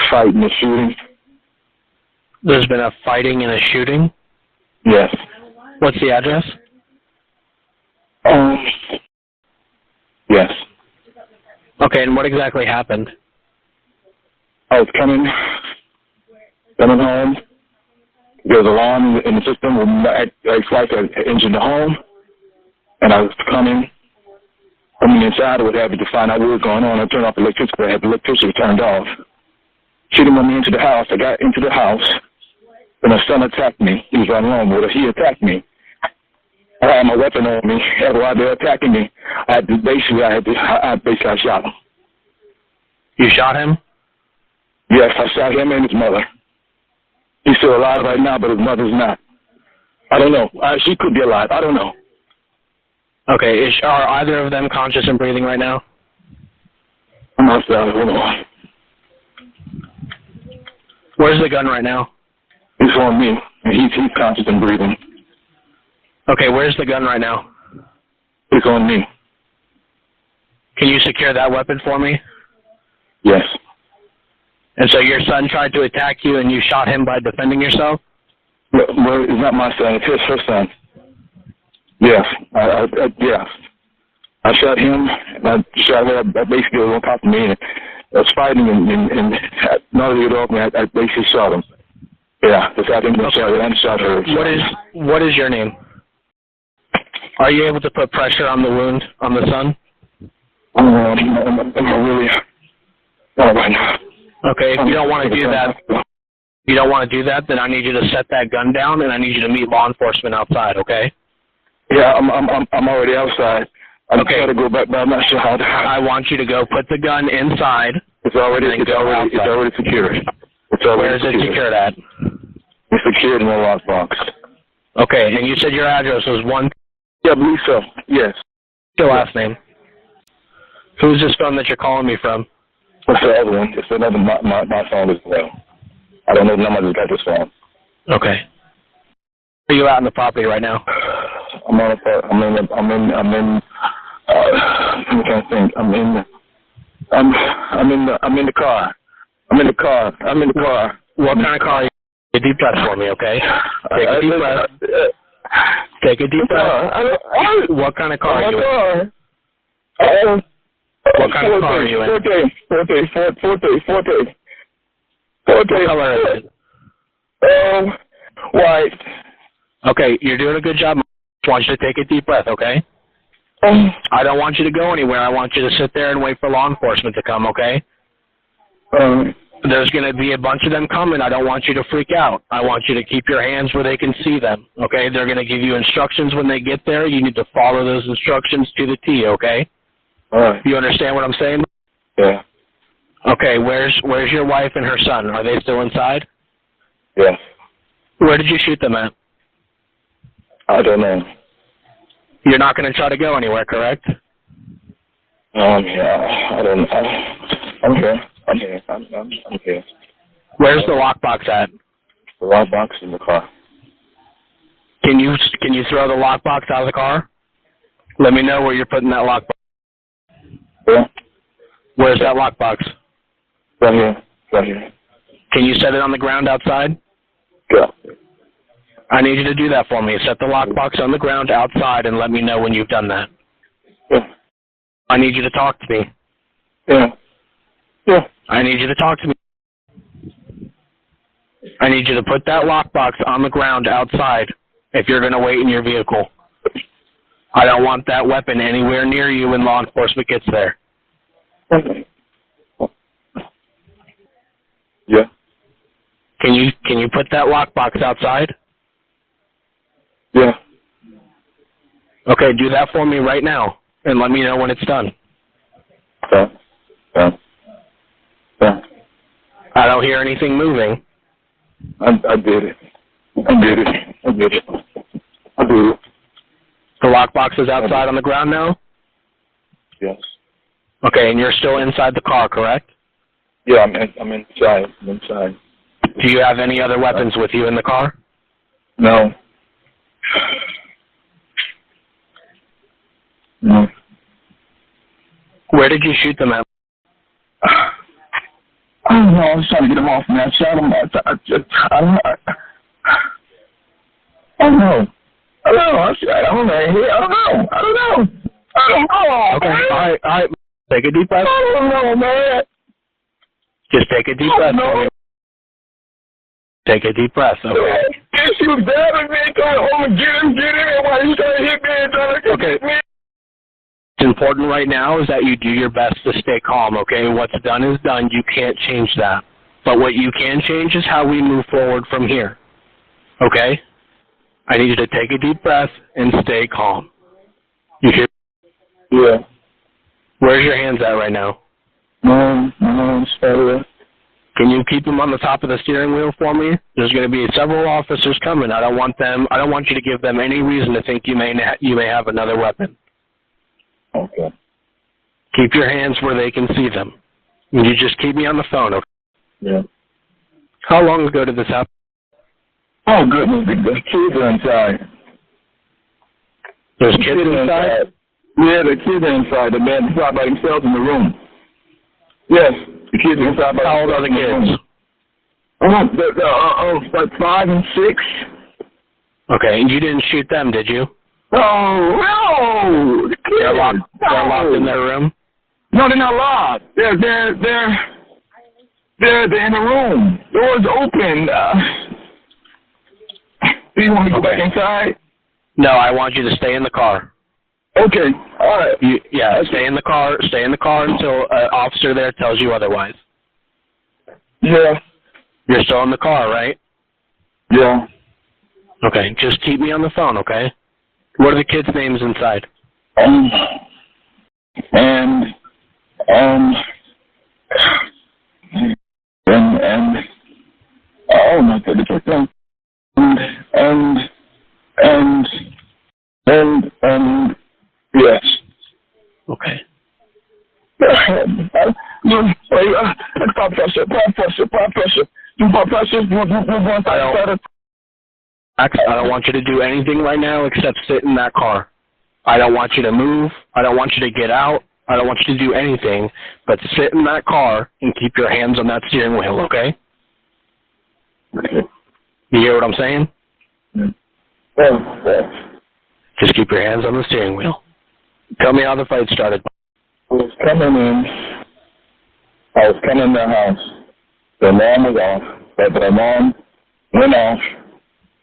fight and a shooting. There's been a fighting and a shooting? Yes. What's the address? Yes. Okay, and what exactly happened? I was coming home. There was an alarm in the system. It's like an engine to home. And I was coming inside or what have you to find out what was going on. I turned off the electricity. I had the electricity turned off. She didn't want me into the house. I got into the house. And my son attacked me. He was running home with her. He attacked me. I had my weapon on me. And while they were attacking me, I shot him. You shot him? Yes, I shot him and his mother. He's still alive right now, but his mother's not. I don't know. She could be alive. I don't know. Okay, are either of them conscious and breathing right now? I'm not sure. Hold on. Where's the gun right now? It's on me. He's conscious and breathing. Okay, where's the gun right now? It's on me. Can you secure that weapon for me? Yes. And so your son tried to attack you and you shot him by defending yourself? Well, it's not my son. It's her son. Yes. Yes. I shot him, and I shot her. I basically was on top of me, and I was fighting, and now that he got off me, I basically shot him. Yeah, that's how I think I shot her, and shot her. What is your name? Are you able to put pressure on the wound on the son? I'm really... Not right now. Okay, if you don't want to do that, then I need you to set that gun down, and I need you to meet law enforcement outside, okay? Yeah, I'm already outside. I'm trying to go back, but I'm not sure how to. I want you to go put the gun inside. It's already secured. Where is it secured at? It's secured in the lockbox. Okay, and you said your address was 1... Yeah, I believe so. Yes. Your last name? Who's this phone that you're calling me from? It's the other one. It's another my phone as well. I don't know the number. I just got this phone. Okay. Are you out on the property right now? I'm in. I'm trying to think. I'm in the car. What kind of car are you? Take a deep breath for me, okay? Take a deep breath. Take a deep breath. What kind of car are you in? What kind of car are you in? Forte. What color is it? White. Okay, you're doing a good job. I just want you to take a deep breath, okay? I don't want you to go anywhere. I want you to sit there and wait for law enforcement to come, okay? There's going to be a bunch of them coming. I don't want you to freak out. I want you to keep your hands where they can see them, okay? They're going to give you instructions when they get there. You need to follow those instructions to the T, okay? All right. You understand what I'm saying? Yeah. Okay, where's your wife and her son? Are they still inside? Yes. Where did you shoot them at? I don't know. You're not going to try to go anywhere, correct? Yeah, I don't know. I'm here. I'm here. Where's the lockbox at? The lockbox in the car. Can you throw the lockbox out of the car? Let me know where you're putting that lockbox. Yeah. Where's that lockbox? Right here. Can you set it on the ground outside? Yeah. I need you to do that for me. Set the lockbox on the ground outside and let me know when you've done that. Yeah. I need you to talk to me. Yeah. I need you to talk to me. I need you to put that lockbox on the ground outside if you're going to wait in your vehicle. I don't want that weapon anywhere near you when law enforcement gets there. Okay. Yeah. Can you put that lockbox outside? Yeah. Okay, do that for me right now and let me know when it's done. Yeah. I don't hear anything moving. I did it. The lockbox is outside on the ground now? Yes. Okay, and you're still inside the car, correct? Yeah, I'm inside. Do you have any other weapons with you in the car? No. Where did you shoot them at? I don't know. I was trying to get them off me. I shot them. I don't know. I don't know. I don't know. Okay, all right. Take a deep breath. I don't know, man. Just take a deep breath. Take a deep breath, okay? Yeah, she was dabbing me, trying to get him, and while he trying to hit me and trying to Okay. me. What's important right now is that you do your best to stay calm, okay? What's done is done. You can't change that. But what you can change is how we move forward from here, okay? I need you to take a deep breath and stay calm. You hear? Yeah. Where's your hands at right now? Can you keep them on the top of the steering wheel for me? There's going to be several officers coming. I don't want you to give them any reason to think you may have another weapon. Okay. Keep your hands where they can see them. You just keep me on the phone, okay? Yeah. How long ago did this happen? Oh, goodness. The kids are inside. There's kids inside? Yeah, the kids are inside. The man inside by themselves in the room. Yes, the kids are inside by themselves. How old are the kids? Like 5 and 6. Okay, and you didn't shoot them, did you? Oh, no! The kids. They're locked in their room? No, they're not locked. They're in the room. Doors open. Do you want me to go back inside? No, I want you to stay in the car. Okay, all right. Stay in the car. Stay in the car until an officer there tells you otherwise. Yeah. You're still in the car, right? Yeah. Okay, just keep me on the phone, okay? What are the kids' names inside? Oh my goodness, yes. Okay. Blood pressure. I don't want you to do anything right now except sit in that car. I don't want you to move. I don't want you to get out. I don't want you to do anything but sit in that car and keep your hands on that steering wheel, okay? Okay. You hear what I'm saying? Yeah. Just keep your hands on the steering wheel. Tell me how the fight started. I was coming in the house. The alarm was off. But the alarm went off.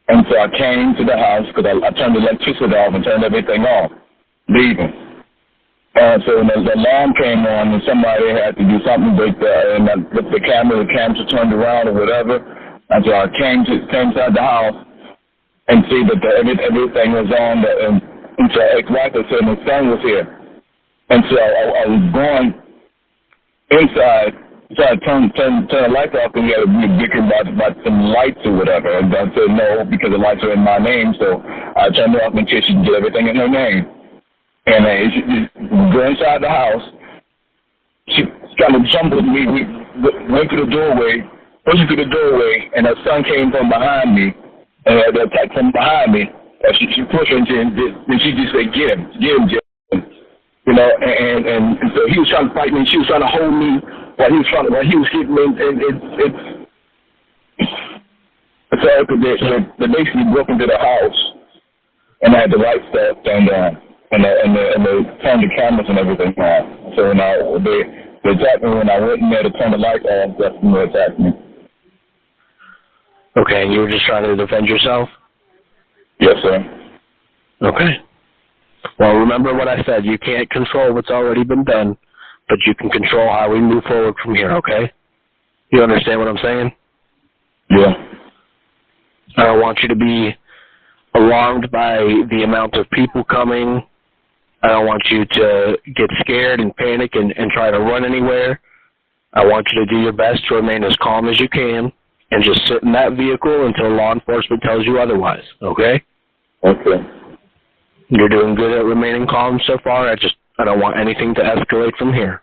And so I came to the house because I turned the electricity off and turned everything off, leaving. So when the alarm came on and somebody had to do something with the camera were turned around or whatever. And so I came inside the house and see that everything was on. And so ex-wife said my son was here. And so I was going inside, so I turned the lights off and we had a big about some lights or whatever. And I said no, because the lights are in my name, so I turned it off in case she could get everything in her name. And she go inside the house. She kind of jumped with me. We went to the doorway, pushed through the doorway, and her son came from behind me, and they attacked from behind me. And she pushed her, and she just said, "Get him, Jim." You know, and so he was trying to fight me, and she was trying to hold me while he was hitting me, and so they basically broke into the house, and I had the lights stuff turned on, and they turned the cameras and everything on. So now they attacked me when I went in there to turn the lights on. That's when they attacked me. Okay, and you were just trying to defend yourself? Yes, sir. Okay. Well, remember what I said. You can't control what's already been done, but you can control how we move forward from here, okay? You understand what I'm saying? Yeah. I don't want you to be alarmed by the amount of people coming. I don't want you to get scared and panic and try to run anywhere. I want you to do your best to remain as calm as you can and just sit in that vehicle until law enforcement tells you otherwise, okay? Okay. You're doing good at remaining calm so far. I don't want anything to escalate from here.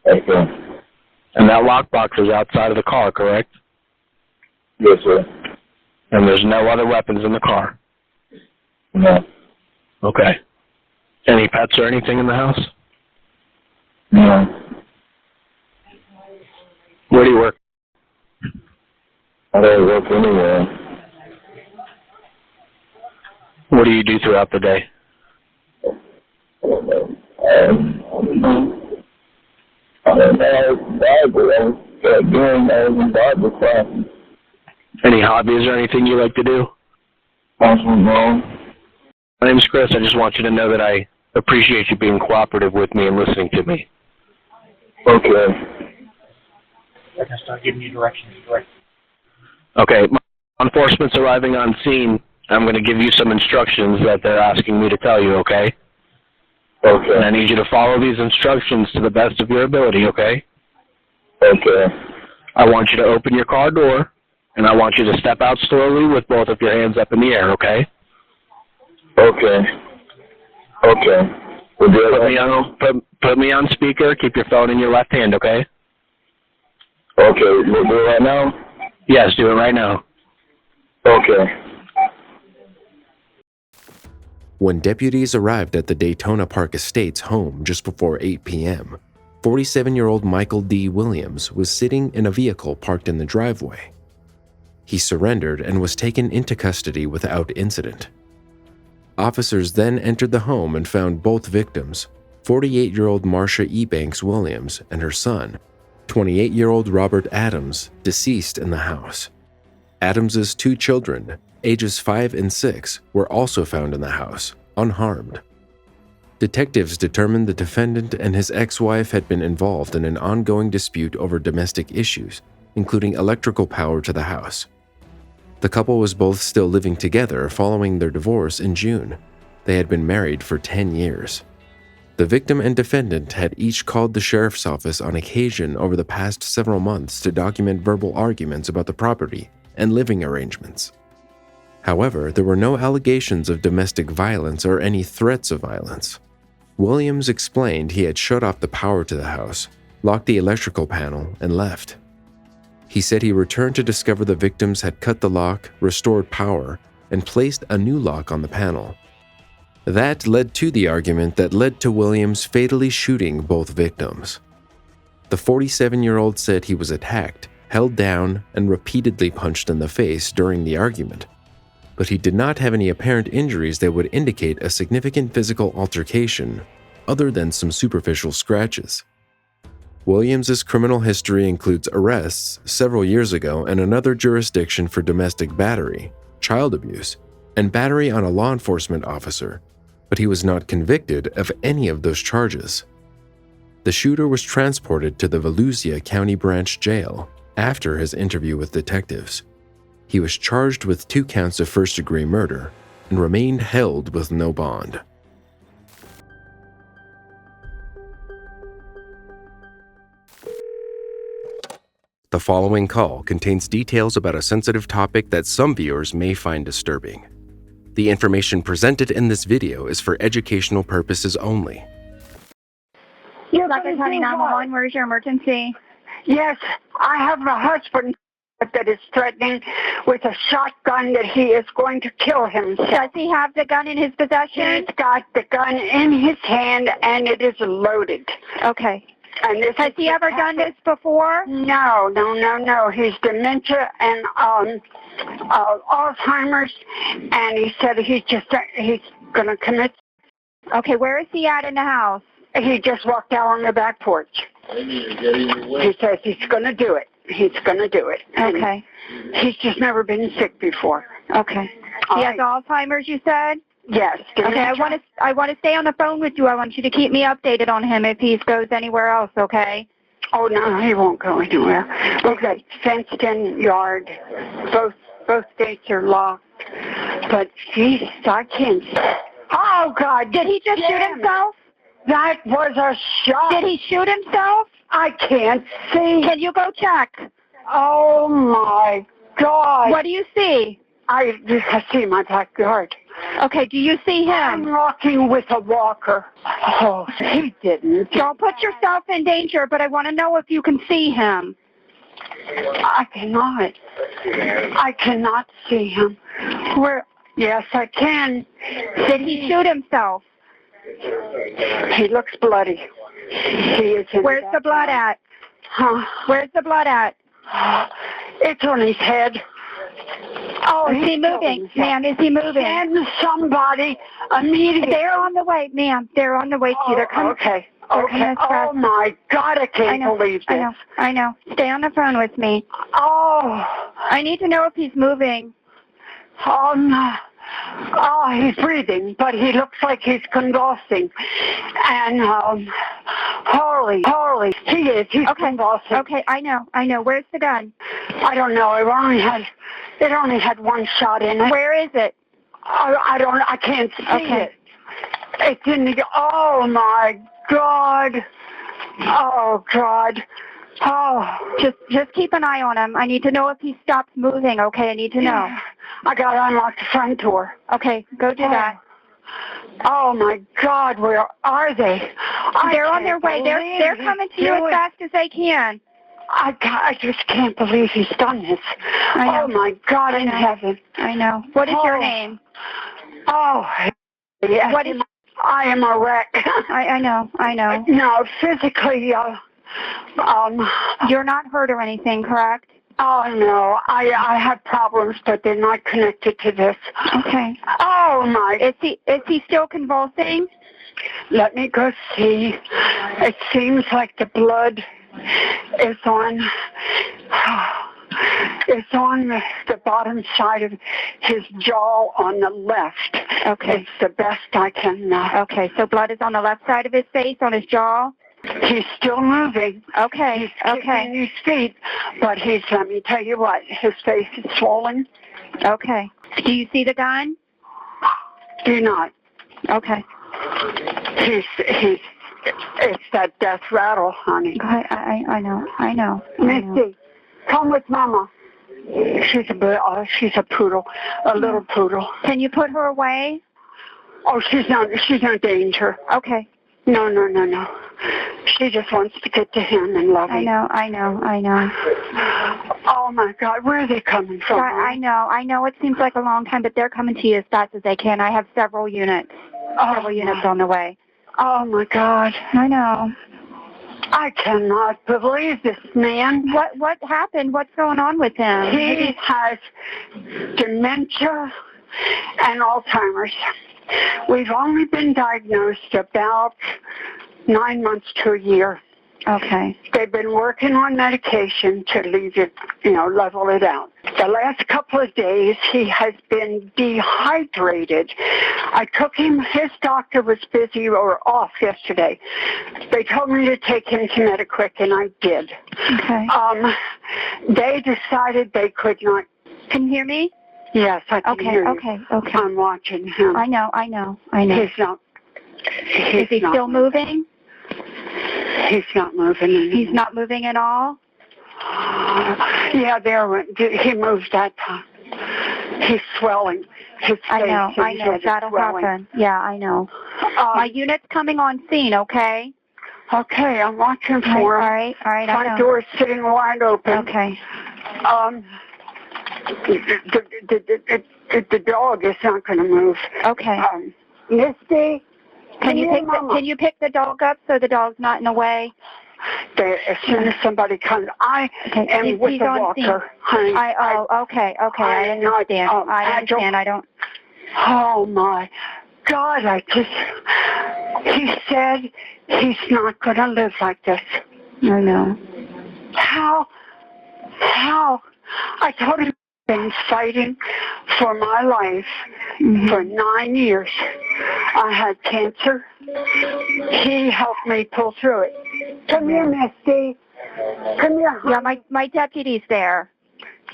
Okay. And that lockbox is outside of the car, correct? Yes, sir. And there's no other weapons in the car? No. Okay. Any pets or anything in the house? No. Where do you work? I don't work anywhere. What do you do throughout the day? Any hobbies or anything you like to do? My name's Chris. I just want you to know that I appreciate you being cooperative with me and listening to me. Okay. I can start giving you directions. Okay. Enforcement's arriving on scene. I'm going to give you some instructions that they're asking me to tell you, okay? Okay. And I need you to follow these instructions to the best of your ability, okay? Okay. I want you to open your car door, and I want you to step out slowly with both of your hands up in the air, okay? Okay. Okay. Put me on speaker. Keep your phone in your left hand, okay? Okay. We'll do it right now? Yes, do it right now. Okay. When deputies arrived at the Daytona Park Estates home just before 8 p.m., 47-year-old Michael D. Williams was sitting in a vehicle parked in the driveway. He surrendered and was taken into custody without incident. Officers then entered the home and found both victims, 48-year-old Marcia E. Banks Williams and her son, 28-year-old Robert Adams, deceased in the house. Adams's two children, ages 5 and 6, were also found in the house, unharmed. Detectives determined the defendant and his ex-wife had been involved in an ongoing dispute over domestic issues, including electrical power to the house. The couple was both still living together following their divorce in June. They had been married for 10 years. The victim and defendant had each called the sheriff's office on occasion over the past several months to document verbal arguments about the property and living arrangements. However, there were no allegations of domestic violence or any threats of violence. Williams explained he had shut off the power to the house, locked the electrical panel, and left. He said he returned to discover the victims had cut the lock, restored power, and placed a new lock on the panel. That led to the argument that led to Williams fatally shooting both victims. The 47-year-old said he was attacked, held down, and repeatedly punched in the face during the argument, but he did not have any apparent injuries that would indicate a significant physical altercation, other than some superficial scratches. Williams's criminal history includes arrests several years ago in another jurisdiction for domestic battery, child abuse, and battery on a law enforcement officer, but he was not convicted of any of those charges. The shooter was transported to the Volusia County Branch Jail after his interview with detectives. He was charged with 2 counts of first-degree murder and remained held with no bond. The following call contains details about a sensitive topic that some viewers may find disturbing. The information presented in this video is for educational purposes only. Dr. County 911, where's your emergency? Yes, I have a husband that is threatening with a shotgun that he is going to kill himself. Does he have the gun in his possession? He's got the gun in his hand and it is loaded. Okay. And this has he ever done this before? No. He's dementia and Alzheimer's, and he said he's going to commit. Okay, where is he at in the house? He just walked out on the back porch. He says he's going to do it. He's going to do it. And okay. He's just never been sick before. Okay. He has Alzheimer's, you said? Yes. Okay, I want to stay on the phone with you. I want you to keep me updated on him if he goes anywhere else, okay? Oh, no, he won't go anywhere. We've got fenced-in yard. Both gates are locked. But, geez, I can't see. Oh, God. Did he just shoot himself? That was a shot. Did he shoot himself? I can't see. Can you go check? Oh, my God. What do you see? I see my backyard. Okay, do you see him? I'm walking with a walker. Oh, he didn't. Don't put yourself in danger, but I want to know if you can see him. I cannot see him. Where? Yes, I can. Did he shoot himself? He looks bloody. He is in Where's the blood at? Huh? Where's the blood at? It's on his head. Oh, Is he moving? Ma'am, is he moving? Send somebody immediately. They're on the way, ma'am. They're on the way to you. They're coming. Okay. They're Okay. coming as fast. Oh my God, I can't believe this. I know. Stay on the phone with me. Oh. I need to know if he's moving. Oh no. Oh, he's breathing, but he looks like he's convulsing. And holy, he is. He's convulsing. Okay, I know. Where's the gun? I don't know. It only had one shot in it. Where is it? I can't see it. It's in the. Oh my God. Oh God. Oh. Just keep an eye on him. I need to know if he stops moving. Okay, I need to know. I gotta unlock the front door. Okay, go do that. Oh my God, where are they? They're on their way. They're coming to you as fast as they can. I just can't believe he's done this. Oh my God in heaven. I know. What is your name? Oh, yes. What is? I am a wreck. I know. No, physically, you're not hurt or anything, correct? Oh no, I have problems, but they're not connected to this. Okay. Oh my. Is he still convulsing? Let me go see. It seems like the blood is on. It's on the bottom side of his jaw on the left. Okay. It's the best I can. Okay, so blood is on the left side of his face, on his jaw? He's still moving. Okay. He's kicking his feet, but let me tell you what, his face is swollen. Okay. Do you see the gun? Do not. Okay. It's that death rattle, honey. I know. Misty, come with Mama. She's a poodle, a little poodle. Can you put her away? Oh, she's not danger. Okay. No. She just wants to get to him and love him. I know. Oh my God, where are they coming from? I know. It seems like a long time, but they're coming to you as fast as they can. I have several units. Units on the way. Oh my God. I know. I cannot believe this man. What happened? What's going on with him? He has dementia and Alzheimer's. We've only been diagnosed about 9 months to a year. Okay. They've been working on medication to leave it, level it out. The last couple of days, he has been dehydrated. I took him, his doctor was busy or off yesterday. They told me to take him to Mediquick, and I did. Okay. They decided they could not. Can you hear me? Yes, I can hear you. Okay. I'm watching him. I know. He's not. Is he still moving? He's not moving. He's not moving at all? Yeah, he moves that time. He's swelling. His face I know. That'll swelling. happen. Yeah, I know. My unit's coming on scene, okay? Okay, I'm watching for him. All right. Front door's sitting wide open. Okay. The dog is not going to move. Okay. Misty, can you pick the dog up so the dog's not in the way? As soon as somebody comes, I am with the walker, honey. Okay. I understand. I understand. Oh my God! He said he's not going to live like this. I know. How? I told him I've been fighting for my life for 9 years. I had cancer. He helped me pull through it. Come here, Misty. Come here. Yeah, my deputy's there.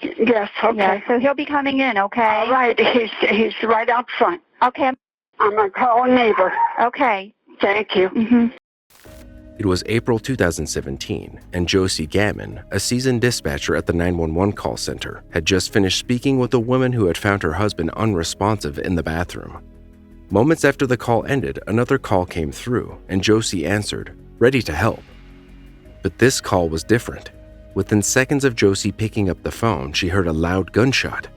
Yes, okay. Yeah, so he'll be coming in, okay? All right, he's right out front. Okay. I'm going to call a neighbor. Okay. Thank you. Mm-hmm. It was April 2017, and Josie Gammon, a seasoned dispatcher at the 911 call center, had just finished speaking with a woman who had found her husband unresponsive in the bathroom. Moments after the call ended, another call came through, and Josie answered, ready to help. But this call was different. Within seconds of Josie picking up the phone, she heard a loud gunshot.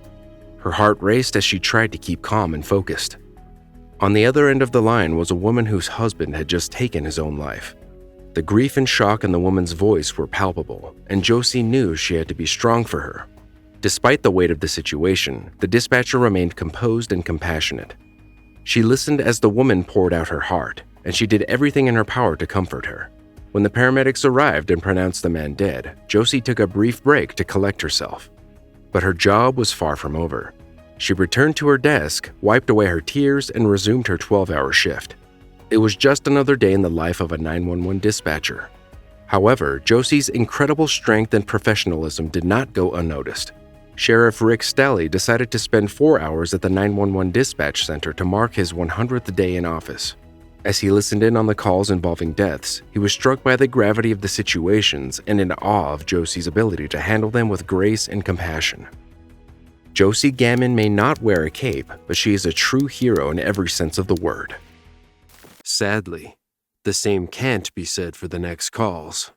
Her heart raced as she tried to keep calm and focused. On the other end of the line was a woman whose husband had just taken his own life. The grief and shock in the woman's voice were palpable, and Josie knew she had to be strong for her. Despite the weight of the situation, the dispatcher remained composed and compassionate. She listened as the woman poured out her heart, and she did everything in her power to comfort her. When the paramedics arrived and pronounced the man dead, Josie took a brief break to collect herself. But her job was far from over. She returned to her desk, wiped away her tears, and resumed her 12-hour shift. It was just another day in the life of a 911 dispatcher. However, Josie's incredible strength and professionalism did not go unnoticed. Sheriff Rick Stelly decided to spend 4 hours at the 911 dispatch center to mark his 100th day in office. As he listened in on the calls involving deaths, he was struck by the gravity of the situations and in awe of Josie's ability to handle them with grace and compassion. Josie Gammon may not wear a cape, but she is a true hero in every sense of the word. Sadly, the same can't be said for the next calls.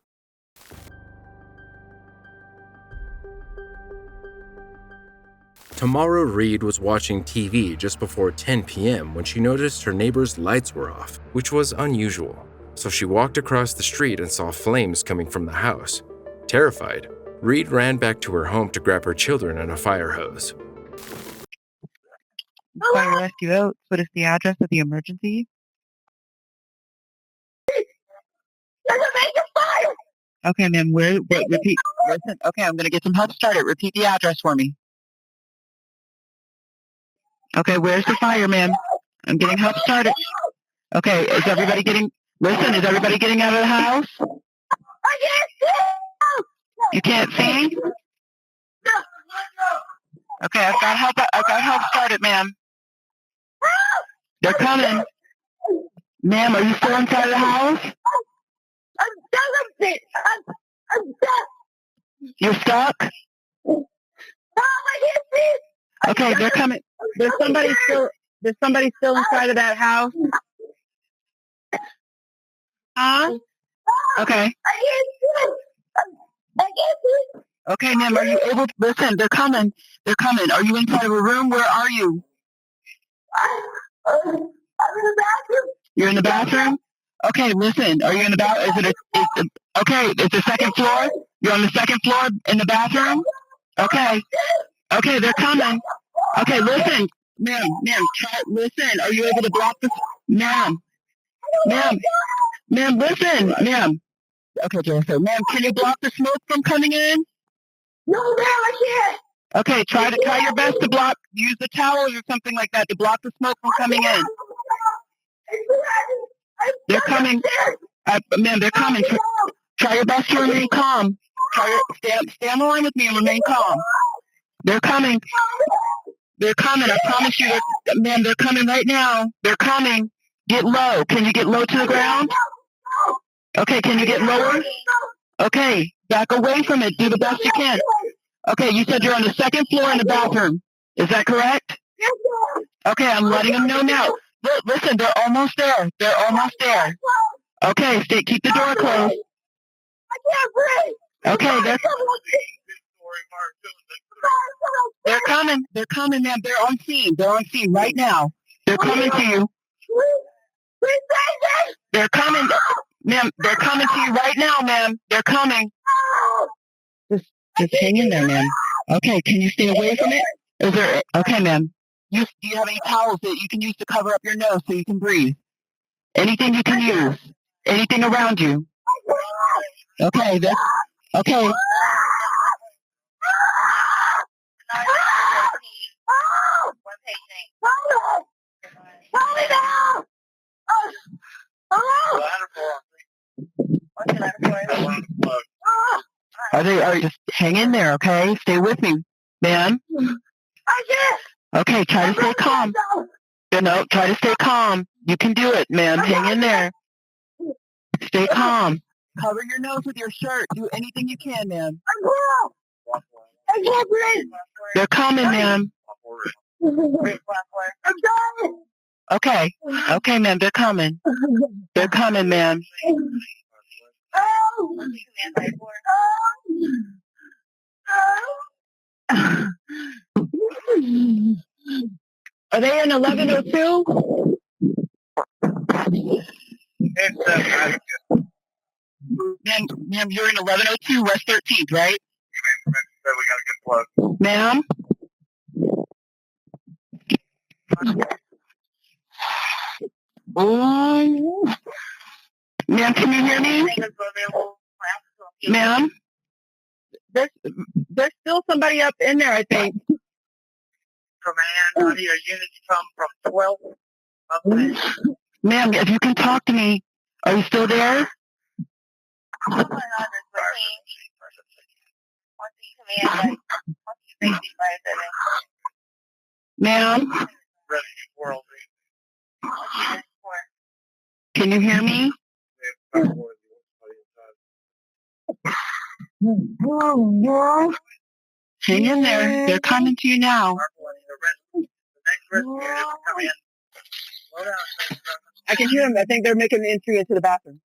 Tamara Reed was watching TV just before 10 p.m. when she noticed her neighbor's lights were off, which was unusual. So she walked across the street and saw flames coming from the house. Terrified, Reed ran back to her home to grab her children and a fire hose. Fire rescue out. What is the address of the emergency? Okay, ma'am, repeat, listen, okay, I'm gonna get some help started. Repeat the address for me. Okay, where's the fire, ma'am? I'm getting help started. Okay, is everybody getting out of the house? You can't see? Okay, I've got help started, ma'am. They're coming. Ma'am, are you still inside of the house? You're stuck? Okay, they're coming. There's somebody still inside of that house? Huh? Okay. Okay, ma'am, are you able to listen? They're coming. They're coming. Are you inside of a room? Where are you? I'm in the bathroom. You're in the bathroom? Okay, listen. Are you in the bathroom? Okay, it's the second floor? You're on the second floor in the bathroom? Okay. Okay, they're coming. Okay, listen. Ma'am, listen. Are you able to block this? Ma'am, listen. Ma'am. Okay, Jennifer. Ma'am, can you block the smoke from coming in? No, ma'am, I can't. Okay, try your best to block. Use the towels or something like that to block the smoke from coming in. They're coming. Ma'am, they're coming. Try your best to remain calm. Stay on the line with me and remain calm. They're coming. They're coming. I promise you. Ma'am, they're coming right now. They're coming. Get low. Can you get low to the ground? Okay, can you get lower? Okay, back away from it. Do the best you can. Okay, you said you're on the second floor in the bathroom. Is that correct? Okay, I'm letting them know now. Listen, they're almost there. They're almost there. Okay, keep the door closed. I can't breathe. Okay, they're coming. They're coming, ma'am. They're on scene. They're on scene right now. They're coming to you. They're coming. Ma'am, they're coming to you right now, ma'am. They're coming. Just hang in there, ma'am. Okay, can you stay away from it? Okay, ma'am. Do you have any towels that you can use to cover up your nose so you can breathe? Anything you can use? Anything around you? Okay, okay. Are you just hang in there, okay? Stay with me, ma'am. Okay, try to stay calm. No, try to stay calm. You can do it, ma'am. Hang in there. Stay calm. Cover your nose with your shirt. Do anything you can, ma'am. I can't breathe. They're coming, ma'am. Okay. Okay, ma'am. They're coming. They're coming, ma'am. Are they in 1102? Ma'am, you're in 1102 West 13th, right? Ma'am? Ma'am, can you hear me? Ma'am? There's still somebody up in there, I think. Command, your units come from 12 up there. Ma'am, if you can talk to me, are you still there? Ma'am? Can you hear me? Hang in there. They're coming to you now. I can hear them. I think they're making the entry into the bathroom.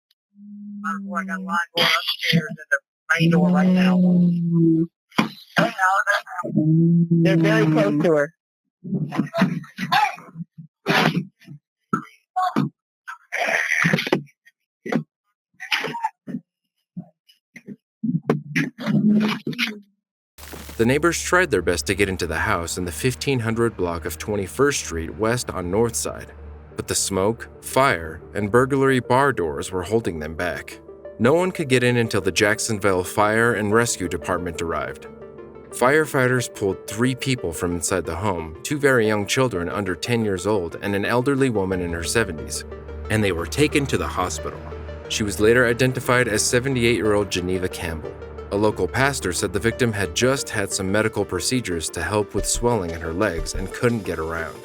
I got a line going upstairs in the main door right now. They're very close to her. The neighbors tried their best to get into the house in the 1500 block of 21st Street West on North Side, but the smoke, fire, and burglary bar doors were holding them back. No one could get in until the Jacksonville Fire and Rescue Department arrived. Firefighters pulled 3 people from inside the home, 2 very young children under 10 years old and an elderly woman in her 70s, and they were taken to the hospital. She was later identified as 78-year-old Geneva Campbell. A local pastor said the victim had just had some medical procedures to help with swelling in her legs and couldn't get around.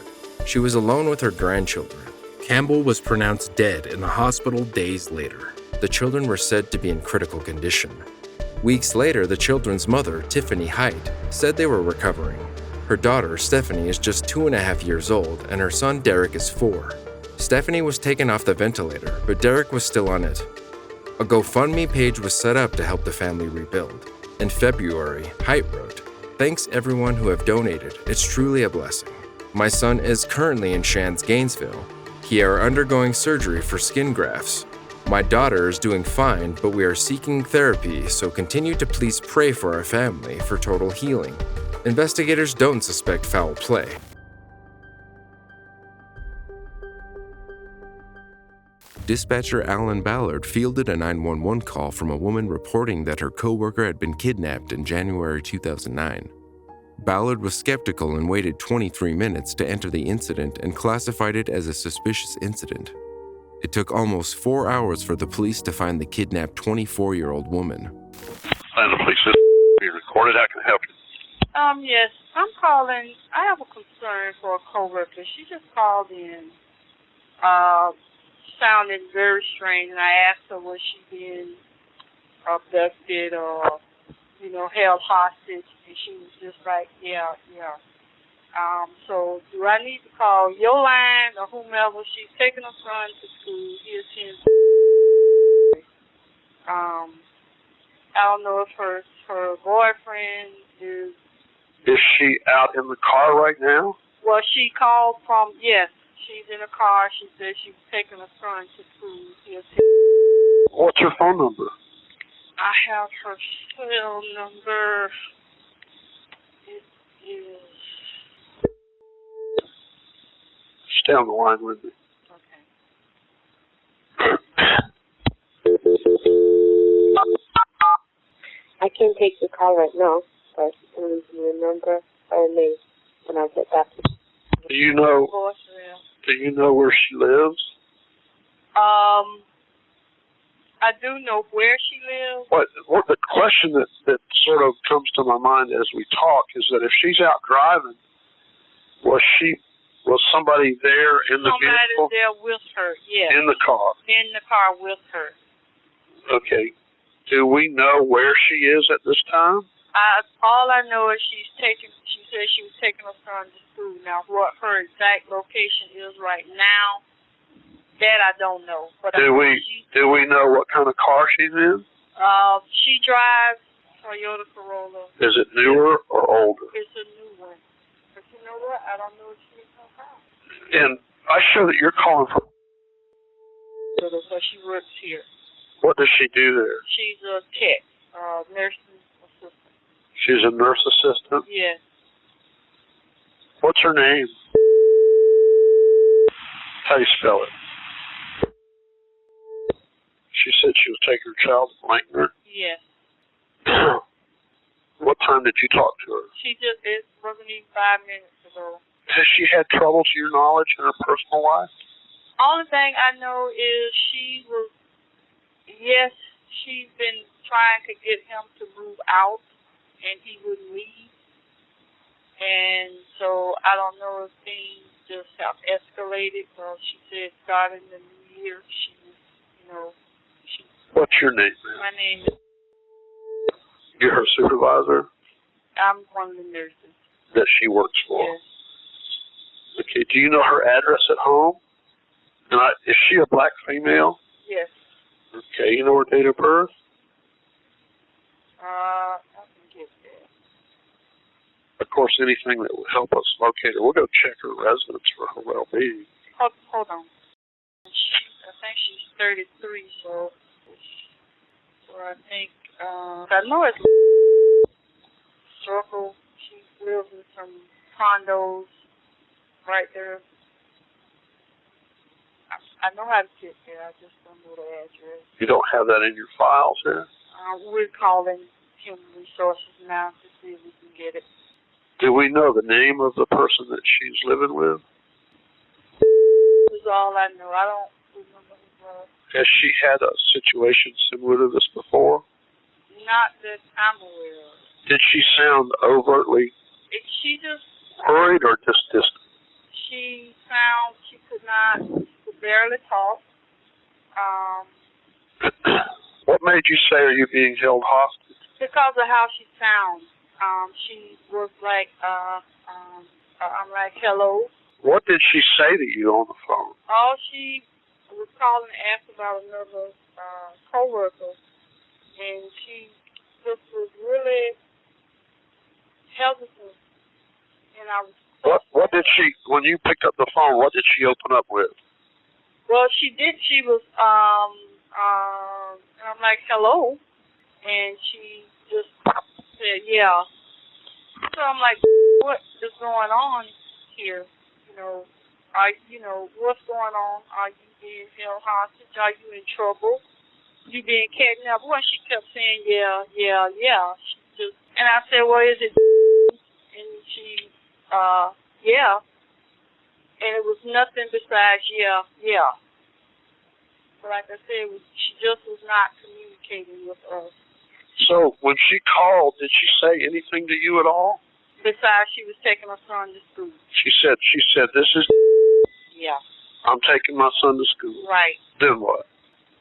She was alone with her grandchildren. Campbell was pronounced dead in the hospital days later. The children were said to be in critical condition. Weeks later, the children's mother, Tiffany Height, said they were recovering. Her daughter, Stephanie, is just 2.5 years old, and her son, Derek, is 4. Stephanie was taken off the ventilator, but Derek was still on it. A GoFundMe page was set up to help the family rebuild. In February, Height wrote, "Thanks everyone who have donated. It's truly a blessing. My son is currently in Shands, Gainesville. He are undergoing surgery for skin grafts. My daughter is doing fine, but we are seeking therapy, so continue to please pray for our family for total healing. Investigators don't suspect foul play." Dispatcher Alan Ballard fielded a 911 call from a woman reporting that her coworker had been kidnapped in January 2009. Ballard was skeptical and waited 23 minutes to enter the incident and classified it as a suspicious incident. It took almost 4 hours for the police to find the kidnapped 24-year-old woman. And the police is being recorded. How can I help you? Yes, I'm calling. I have a concern for a coworker. She just called in, sounded very strange, and I asked her was she being abducted or, held hostage, and she was just like, yeah. So do I need to call your line or whomever? She's taking her son to school. He attends. I don't know if her boyfriend is. Is she out in the car right now? Well, she called from, yes, she's in a car. She said she was taking her son to school. He attends. What's her phone number? I have her cell number. It is. Stay on the line with me. I can take the call right now, but you can leave me a number or a name, and I'll get back to you. Do you know where she lives? I do know where she lives. What the question that sort of comes to my mind as we talk is that if she's out driving, was somebody there in the vehicle? Somebody there with her, yes. In the car? In the car with her. Okay. Do we know where she is at this time? All I know is she said she was taking her son to school. Now, what her exact location is right now, that I don't know. But do we know what kind of car she's in? She drives Toyota Corolla. Is it newer or older? It's a new one. But you know what? I don't know if she's in her car. And I show that you're calling from. So she works here. What does she do there? She's a tech, nursing assistant. She's a nurse assistant? Yes. What's her name? How do you spell it? She said she was taking her child to Blankner. Yes. What time did you talk to her? It wasn't even 5 minutes ago. Has she had trouble, to your knowledge, in her personal life? Only thing I know is she's been trying to get him to move out, and he wouldn't leave. And so I don't know if things just have escalated. Well, she said starting the new year, What's your name, ma'am? my name is, You're her supervisor I'm one of the nurses. that she works for? Yes. Okay, do you know her address at home? And is she a black female? Yes. Okay, you know her date of birth? I can get that. Of course, anything that would help us locate her. We'll go check her residence for her well-being. Hold on. I think she's 33, so I think, I know it's Circle. She lives in some condos right there. I know how to get there. I just don't know the address. You don't have that in your files here? We're calling Human Resources now to see if we can get it. Do we know the name of the person that she's living with? This is all I know. I don't remember who it was. Has she had a situation similar to this before? Not that I'm aware of. Did she sound overtly She just, worried or just distant? she could barely talk. What made you say, are you being held hostage? Because of how she sounds. She was like, I'm like, hello. What did she say to you on the phone? She was calling to ask about another coworker, and she just was really hesitant. And I was. What did she, when you picked up the phone, what did she open up with? Well, she did. She was, and I'm like, hello, and she just said, yeah. So I'm like, what is going on here? What's going on? Are you being held hostage? Are you in trouble? You being kidnapped? Well, she kept saying, yeah. And I said, well, is it? And she, yeah. And it was nothing besides, yeah. But like I said, she just was not communicating with us. So when she called, did she say anything to you at all? Besides, she was taking her son to school. She said, this is, Yeah. I'm taking my son to school. Right. Then what?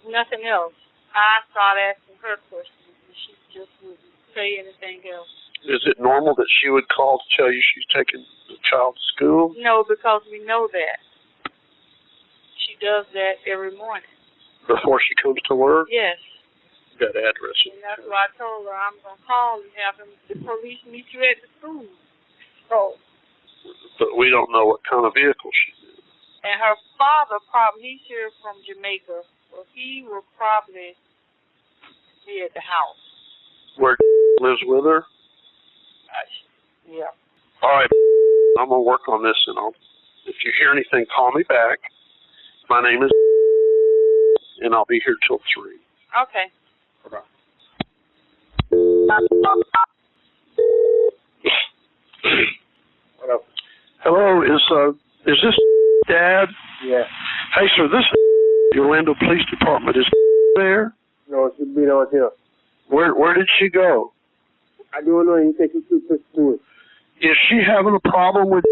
Nothing else. I started asking her questions, and she just wouldn't say anything else. Is it normal that she would call to tell you she's taking the child to school? No, because we know that. She does that every morning. Before she comes to work? Yes. That address. And that's why I told her I'm going to call and have the police meet you at the school. So. But we don't know what kind of vehicle she's in. And her father he's here from Jamaica, so he will probably be at the house. Where lives with her? Yeah. All right. I'm going to work on this, and if you hear anything, call me back. My name is, and I'll be here till 3. Okay. Bye-bye. Hello, is this Dad? Yeah. Hey, sir, this the Orlando Police Department. Is there? No, she's been out here. Where did she go? I don't know. You take her to school. Is she having a problem with?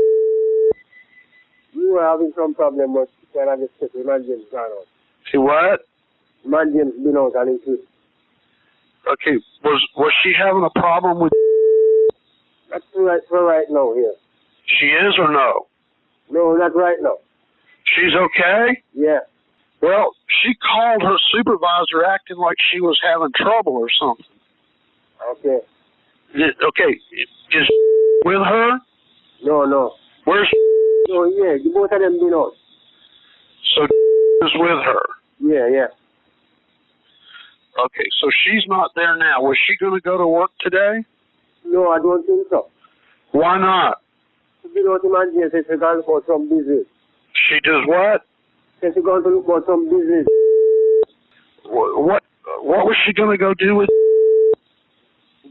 We were having some problem, but she cannot just take the man James gone out. See what? Man James been out and into. Okay, was she having a problem with? That's right now here. She is or no? No, not right now. She's okay? Yeah. Well, she called her supervisor acting like she was having trouble or something. Okay. Okay, is with her? No. Where's? No, yeah, both of them been out. So is with her? Yeah. Okay, so she's not there now. Was she going to go to work today? No, I don't think so. Why not? You know, imagine says she's going for some business. She does what? Says she's going to look for some business. What was she going to go do with?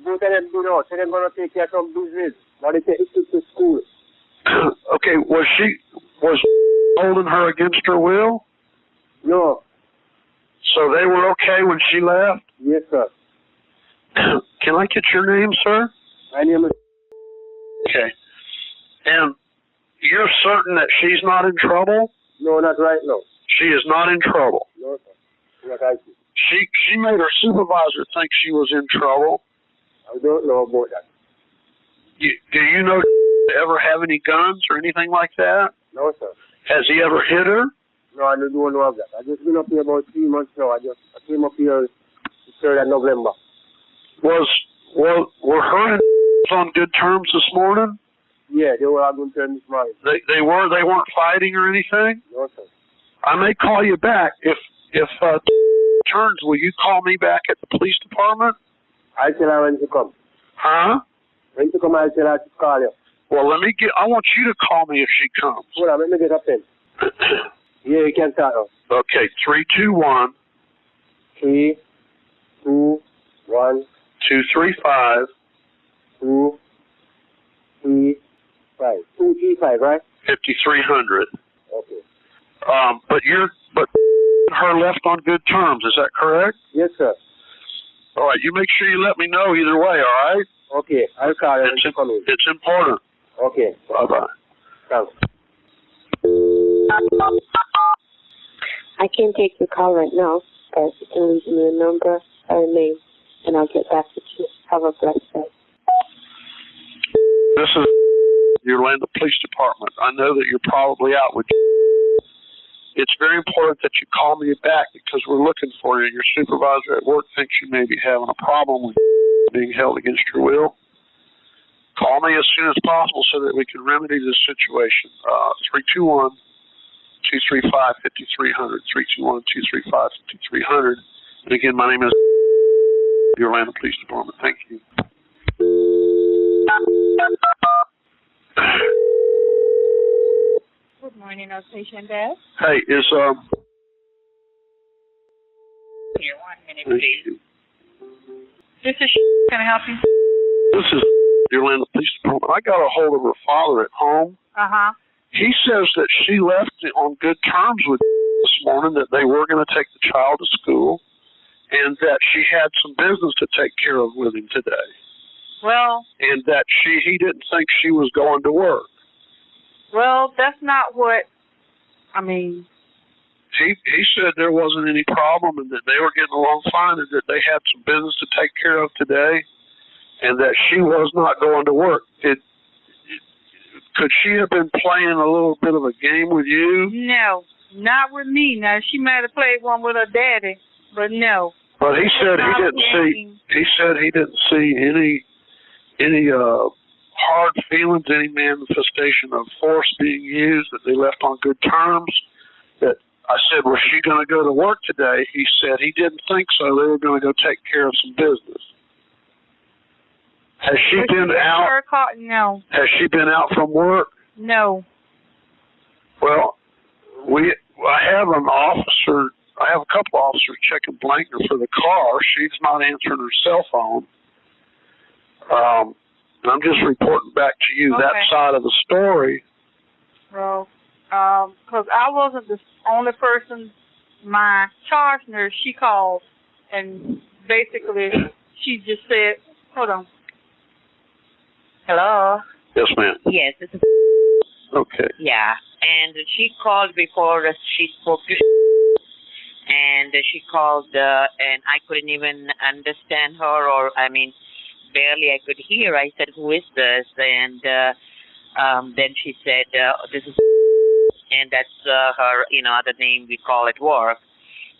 Both of them do not. They're going to take care of some business. Now they take it to school. Okay, was holding her against her will? No. So they were okay when she left? Yes, sir. Can I get your name, sir? My name is... Okay. And you're certain that she's not in trouble? No, not right now. She is not in trouble? No, sir. Not I see. She made her supervisor think she was in trouble. I don't know about that. Do you know ever have any guns or anything like that? No, sir. Has he ever hit her? No, I don't know of that. I just been up here about 3 months now. I came up here the 3rd of November. Were her and on good terms this morning? Yeah, they were on good terms this morning. They weren't fighting or anything? No, sir. I may call you back. If turns, will you call me back at the police department? I'll tell her when to come. Huh? When to come, I'll tell her to call you. Well, I want you to call me if she comes. Hold on, let me get a pen. Yeah, you can start now. Okay, 321. 3, 2, 1. 235. 2, 3, 5. 235, right? 5300. Okay. But her left on good terms, is that correct? Yes, sir. All right, you make sure you let me know either way, all right? Okay, I'll call you when you come in. It's important. Okay. Bye-bye. Thanks. I can't take your call right now, but you can leave me a number or a name, and I'll get back with you. Have a blessed day. This is the Orlando Police Department. I know that you're probably out with. It's very important that you call me back because we're looking for you. Your supervisor at work thinks you may be having a problem with being held against your will. Call me as soon as possible so that we can remedy this situation. 321-235-5300, 321-235-5300. And again, my name is the Orlando Police Department. Thank you. Good morning, Outpatient Desk. Hey, is Here, 1 minute, please. This is can I help you? This is the Orlando Police Department. I got a hold of her father at home. Uh-huh. He says that she left on good terms with this morning, that they were going to take the child to school, and that she had some business to take care of with him today. Well, And that he didn't think she was going to work. that's not what, I mean. He said there wasn't any problem and that they were getting along fine and that they had some business to take care of today and that she was not going to work. Could she have been playing a little bit of a game with you? No, not with me. Now, she might have played one with her daddy, but no. But he said he didn't see any hard feelings, any manifestation of force being used, that they left on good terms. That I said, was she going to go to work today? He said he didn't think so. They were going to go take care of some business. Has she been out? No. Has she been out from work? No. Well, I have a couple officers checking blanket for the car. She's not answering her cell phone. I'm just reporting back to you that side of the story. Well, because I wasn't the only person. My charge nurse, she called, and basically she just said, hold on. Hello? Yes, ma'am. Yes, this is. Okay. Yeah, and she called before she spoke to, and she called, and I couldn't even understand her, or barely I could hear. I said, "Who is this?" And then she said, "This is," and that's her, other name we call at work.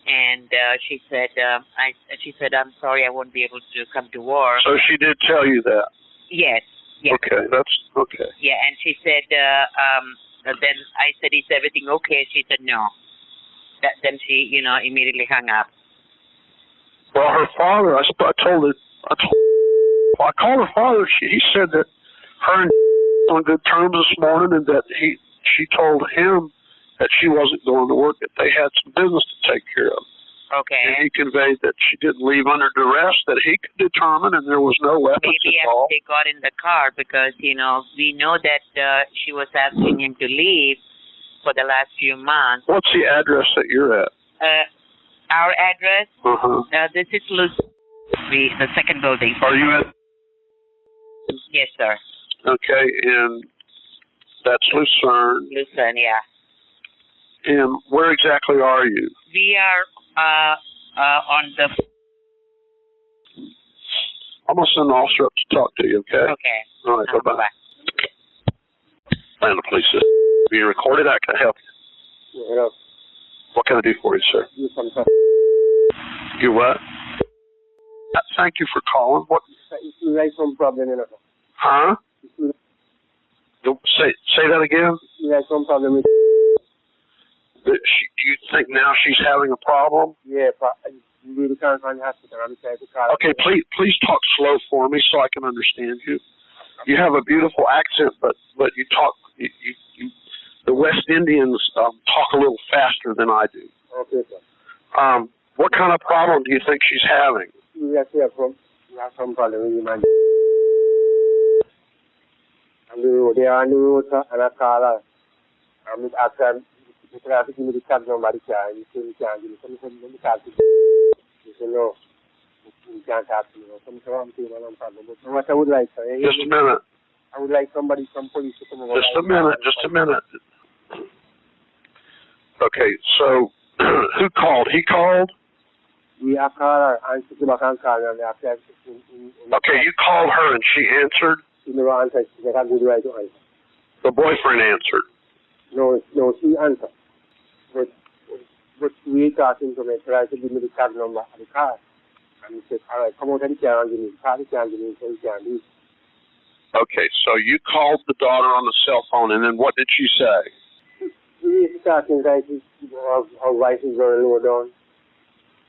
And she said, "I'm sorry, I won't be able to come to work." So she did tell you that. Yes. Yes. Okay, that's okay. Yeah, and she said, then I said, "Is everything okay?" She said, "No." Then she, immediately hung up. Well, her father, I told Well, I called her father. He said that her and on good terms this morning, and that she told him that she wasn't going to work, that they had some business to take care of. Okay. And he conveyed that she didn't leave under duress, that he could determine, and there was no weapons involved. Maybe they got in the car because, we know that she was asking him to leave for the last few months. What's the address that you're at? Our address? Uh-huh. This is the second building. Are you at? Yes, sir. Okay, and that's Lucerne. Lucerne, yeah. And where exactly are you? We are on the... I'm going to send an officer up to talk to you, okay? Okay. All right, bye-bye. Atlanta Police is being recorded. I can help you. Hello. What can I do for you, sir? You what? Thank you for calling. What? Like some problem, Huh? Say that again? Like some problem with... You think now she's having a problem? Yeah, but you really can't find the hospital. I'm trying to call. Okay, please talk slow for me so I can understand you. You have a beautiful accent, but you talk... the West Indians talk a little faster than I do. Okay, sir. What kind of problem do you think she's having? We have some problem with you, man. They are on the road, sir, and I call her. I'm after you try to give me the cab number of the car, and you say you can't give me something. Let me talk to you. You say no, you can't talk to me. Something wrong with you, man. But what I would like, sir. Just a minute. I would like somebody from police to come over. Just a minute. Okay, so who called? He called? We have called her, and she came back and called her, and after... Okay, you called her and she answered? She never answered. She had a good right to answer. The boyfriend answered? No, she answered. But we talking to me, try to give me the card number of the car. And he said, all right, come out of the car and give me the car. He can't give me, so he can't do it. Okay, so you called the daughter on the cell phone, and then what did she say? We starting like her wife is very low down.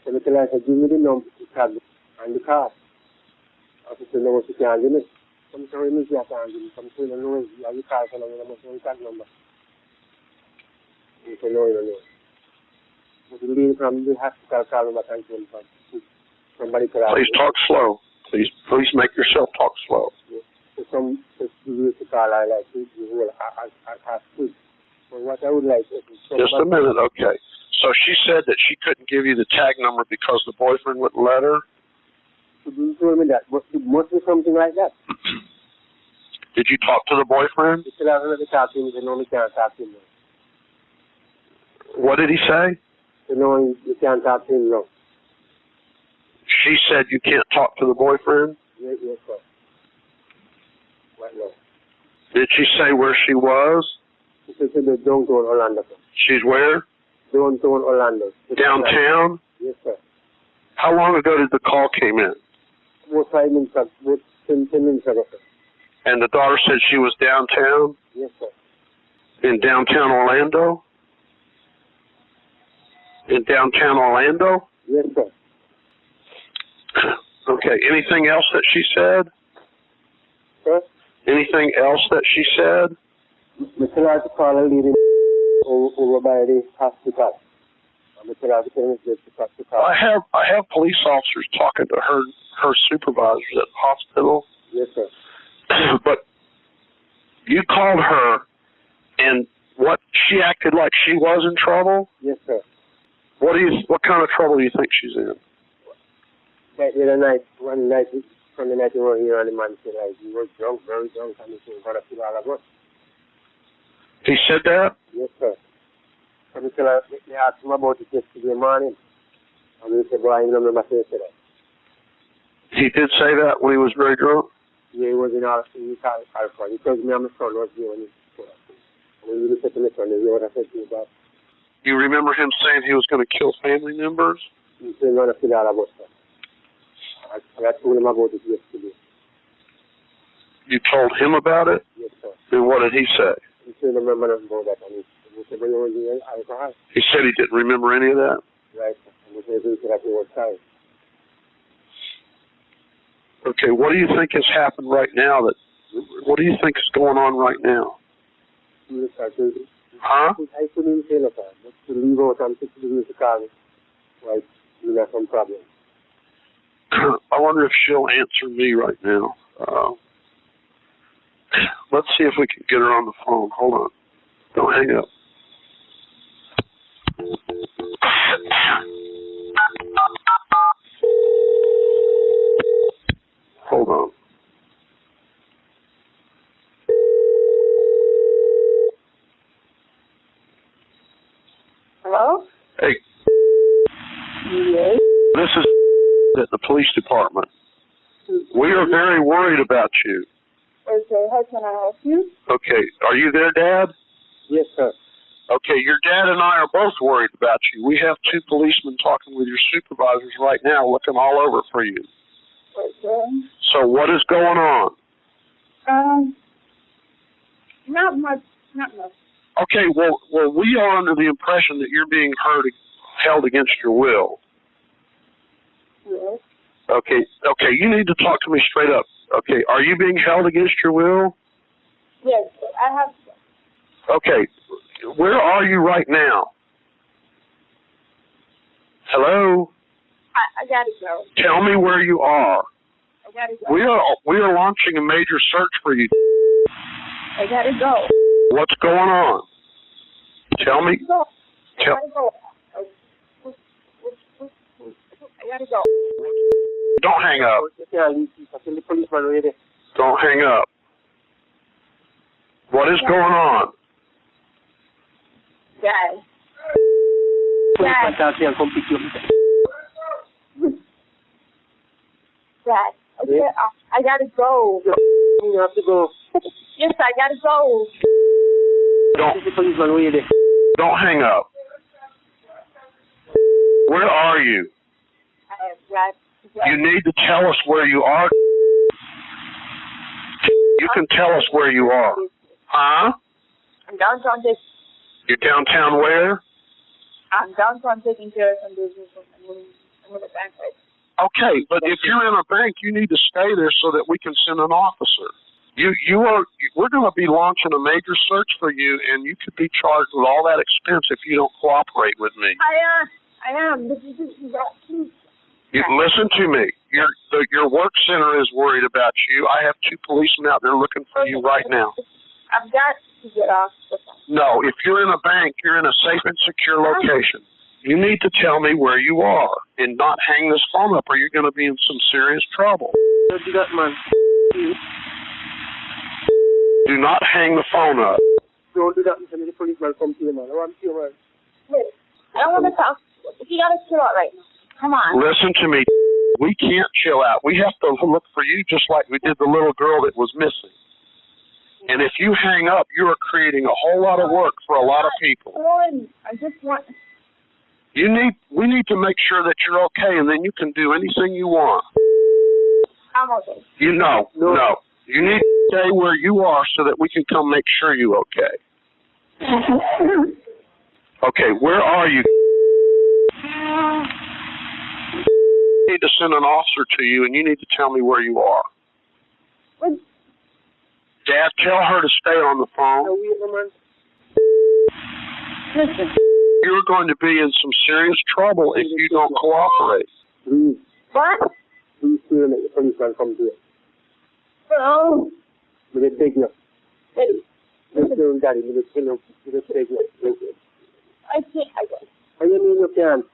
So I tell her, give me the number of the card and the car. I said, no, she can't give me. Some say, me she can't give me. Some say, no, you have the car, so I must know the card number. He said, no, you don't know. But the lady from the hospital called me back and told me somebody could have... Please talk slow. Please make yourself talk slow. So some used to call her like the whole hospital. So what I would like is... Just a minute, okay. So she said that she couldn't give you the tag number because the boyfriend wouldn't let her? She told me that, but it must be something like that. Did you talk to the boyfriend? He said, I've already talked to him. He said, no, we can't talk to him. What did he say? He said, no, you can't talk to him, no. She said you can't talk to the boyfriend? Yes, sir. What, no. Did she say where she was? She said downtown Orlando, sir. She's where? Downtown Orlando. Downtown? Yes, sir. How long ago did the call came in? About 5 minutes, about 10 minutes ago, sir. And the daughter said she was downtown? Yes, sir. In downtown Orlando? In downtown Orlando? Yes, sir. Okay, anything else that she said? Sir? Anything else that she said? I tell her to call a lady over by the hospital. I have police officers talking to her supervisors at the hospital. Yes, sir. But you called her, and what, she acted like she was in trouble? Yes, sir. What kind of trouble do you think she's in? The other night, one night, from the night we were here, and the man said, like, he was drunk, very drunk, and he said, "What a kill all of us." He said that? Yes, sir. So they asked him about it yesterday morning, and he said, "Boy, I don't remember saying that." He did say that when he was very drunk? Yeah, he was in Alpha. He told me my son was there when he said that. And he really said to my son, "This is what I said to you about." You remember him saying he was going to kill family members? He said, "What a kill all of us, sir." I told him about it yesterday. You told him about it? Yes, sir. And what did he say? He said, "I remember nothing about that." And he said, "But you were doing alcohol." He said he didn't remember any of that? Right. And he said that he was sorry. Okay, what do you think has happened right now? What do you think is going on right now? Huh? I couldn't say nothing. Just to leave out and fix the car. Right, we have some problem. I wonder if she'll answer me right now. Let's see if we can get her on the phone. Hold on. Don't hang up. Hold on. Hello? Hey. Yes. This is at the police department. We are very worried about you. Okay, how can I help you? Okay, are you there, Dad? Yes, sir. Okay, your dad and I are both worried about you. We have 2 policemen talking with your supervisors right now, looking all over for you. Okay. So what is going on? Not much. Okay, well, we are under the impression that you're being held against your will. Yes. Okay, you need to talk to me straight up. Okay, are you being held against your will? Yes, I have. Okay, where are you right now? Hello? I gotta go. Tell me where you are. I gotta go. We are launching a major search for you. I gotta go. What's going on? Tell me. I gotta go. I gotta go. Don't hang up. Don't hang up. What is going on? Dad. Okay, I gotta go. You have to go. Yes, I gotta go. Don't hang up. Where are you? You need to tell us where you are. You can tell us where you are. Huh? I'm downtown. You're downtown where? I'm downtown taking care of some business. I'm in the bank right now. Okay, but if you're in a bank, you need to stay there so that we can send an officer. We're going to be launching a major search for you, and you could be charged with all that expense if you don't cooperate with me. I am. Listen to me. Your work center is worried about you. I have 2 policemen out there looking for you right now. I've got to get off the phone. No, if you're in a bank, you're in a safe and secure location. You need to tell me where you are and not hang this phone up or you're going to be in some serious trouble. Don't do that, man. Do not hang the phone up. Don't do that, man. The policeman come to you, man. I want you, man. Wait, I don't want to talk. You gotta chill out right now. Come on. Listen to me. We can't chill out. We have to look for you just like we did the little girl that was missing. And if you hang up, you are creating a whole lot of work for a lot of people. I just want. We need to make sure that you're okay, and then you can do anything you want. I'm okay. No. You need to stay where you are so that we can come make sure you're okay. Okay, where are you? I need to send an officer to you, and you need to tell me where you are. What? Dad, tell her to stay on the phone. Listen. You're going to be in some serious trouble if you don't cooperate. What? Please let the policeman come to you. Oh. Will they take you? Hey. Listen, Daddy, will they take you? I can't. What do you mean you can't?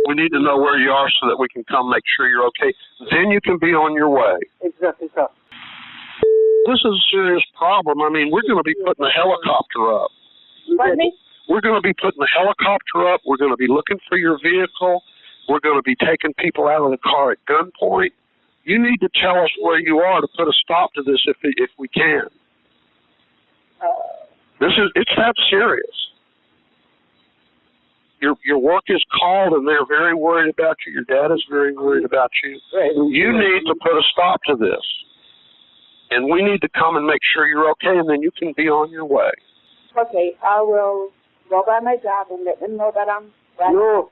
We need to know where you are so that we can come make sure you're okay. Then you can be on your way. Exactly, sir. This is a serious problem. I mean, we're going to be putting a helicopter up. Pardon me? We're going to be putting a helicopter up. We're going to be looking for your vehicle. We're going to be taking people out of the car at gunpoint. You need to tell us where you are to put a stop to this if we can. It's that serious. Your work is called, and they're very worried about you. Your dad is very worried about you. You need to put a stop to this. And we need to come and make sure you're okay, and then you can be on your way. Okay, I will go by my job and let them know that I'm back. No,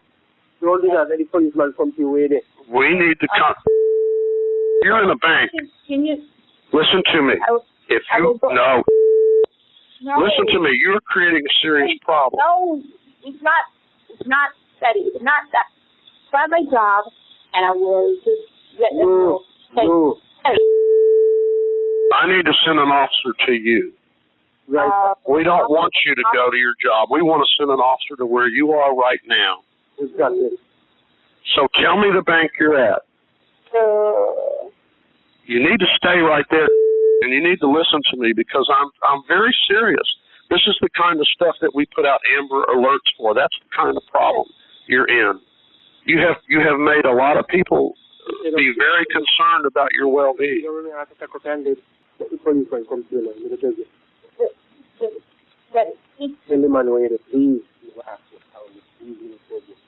Don't do that. Let the policeman come to you with it. We need to come. You're in a bank. Can you? Listen to me. If you no. No. Listen to me. You're creating a serious problem. No, it's not. It's not steady. It's not that. Try my job, and I will just let them know. No. I need to send an officer to you. Right. We don't want you to go to your job. We want to send an officer to where you are right now. Exactly. So tell me the bank you're at. You need to stay right there, and you need to listen to me because I'm very serious. This is the kind of stuff that we put out Amber Alerts for. That's the kind of problem you're in. You have made a lot of people be very concerned about your well-being. If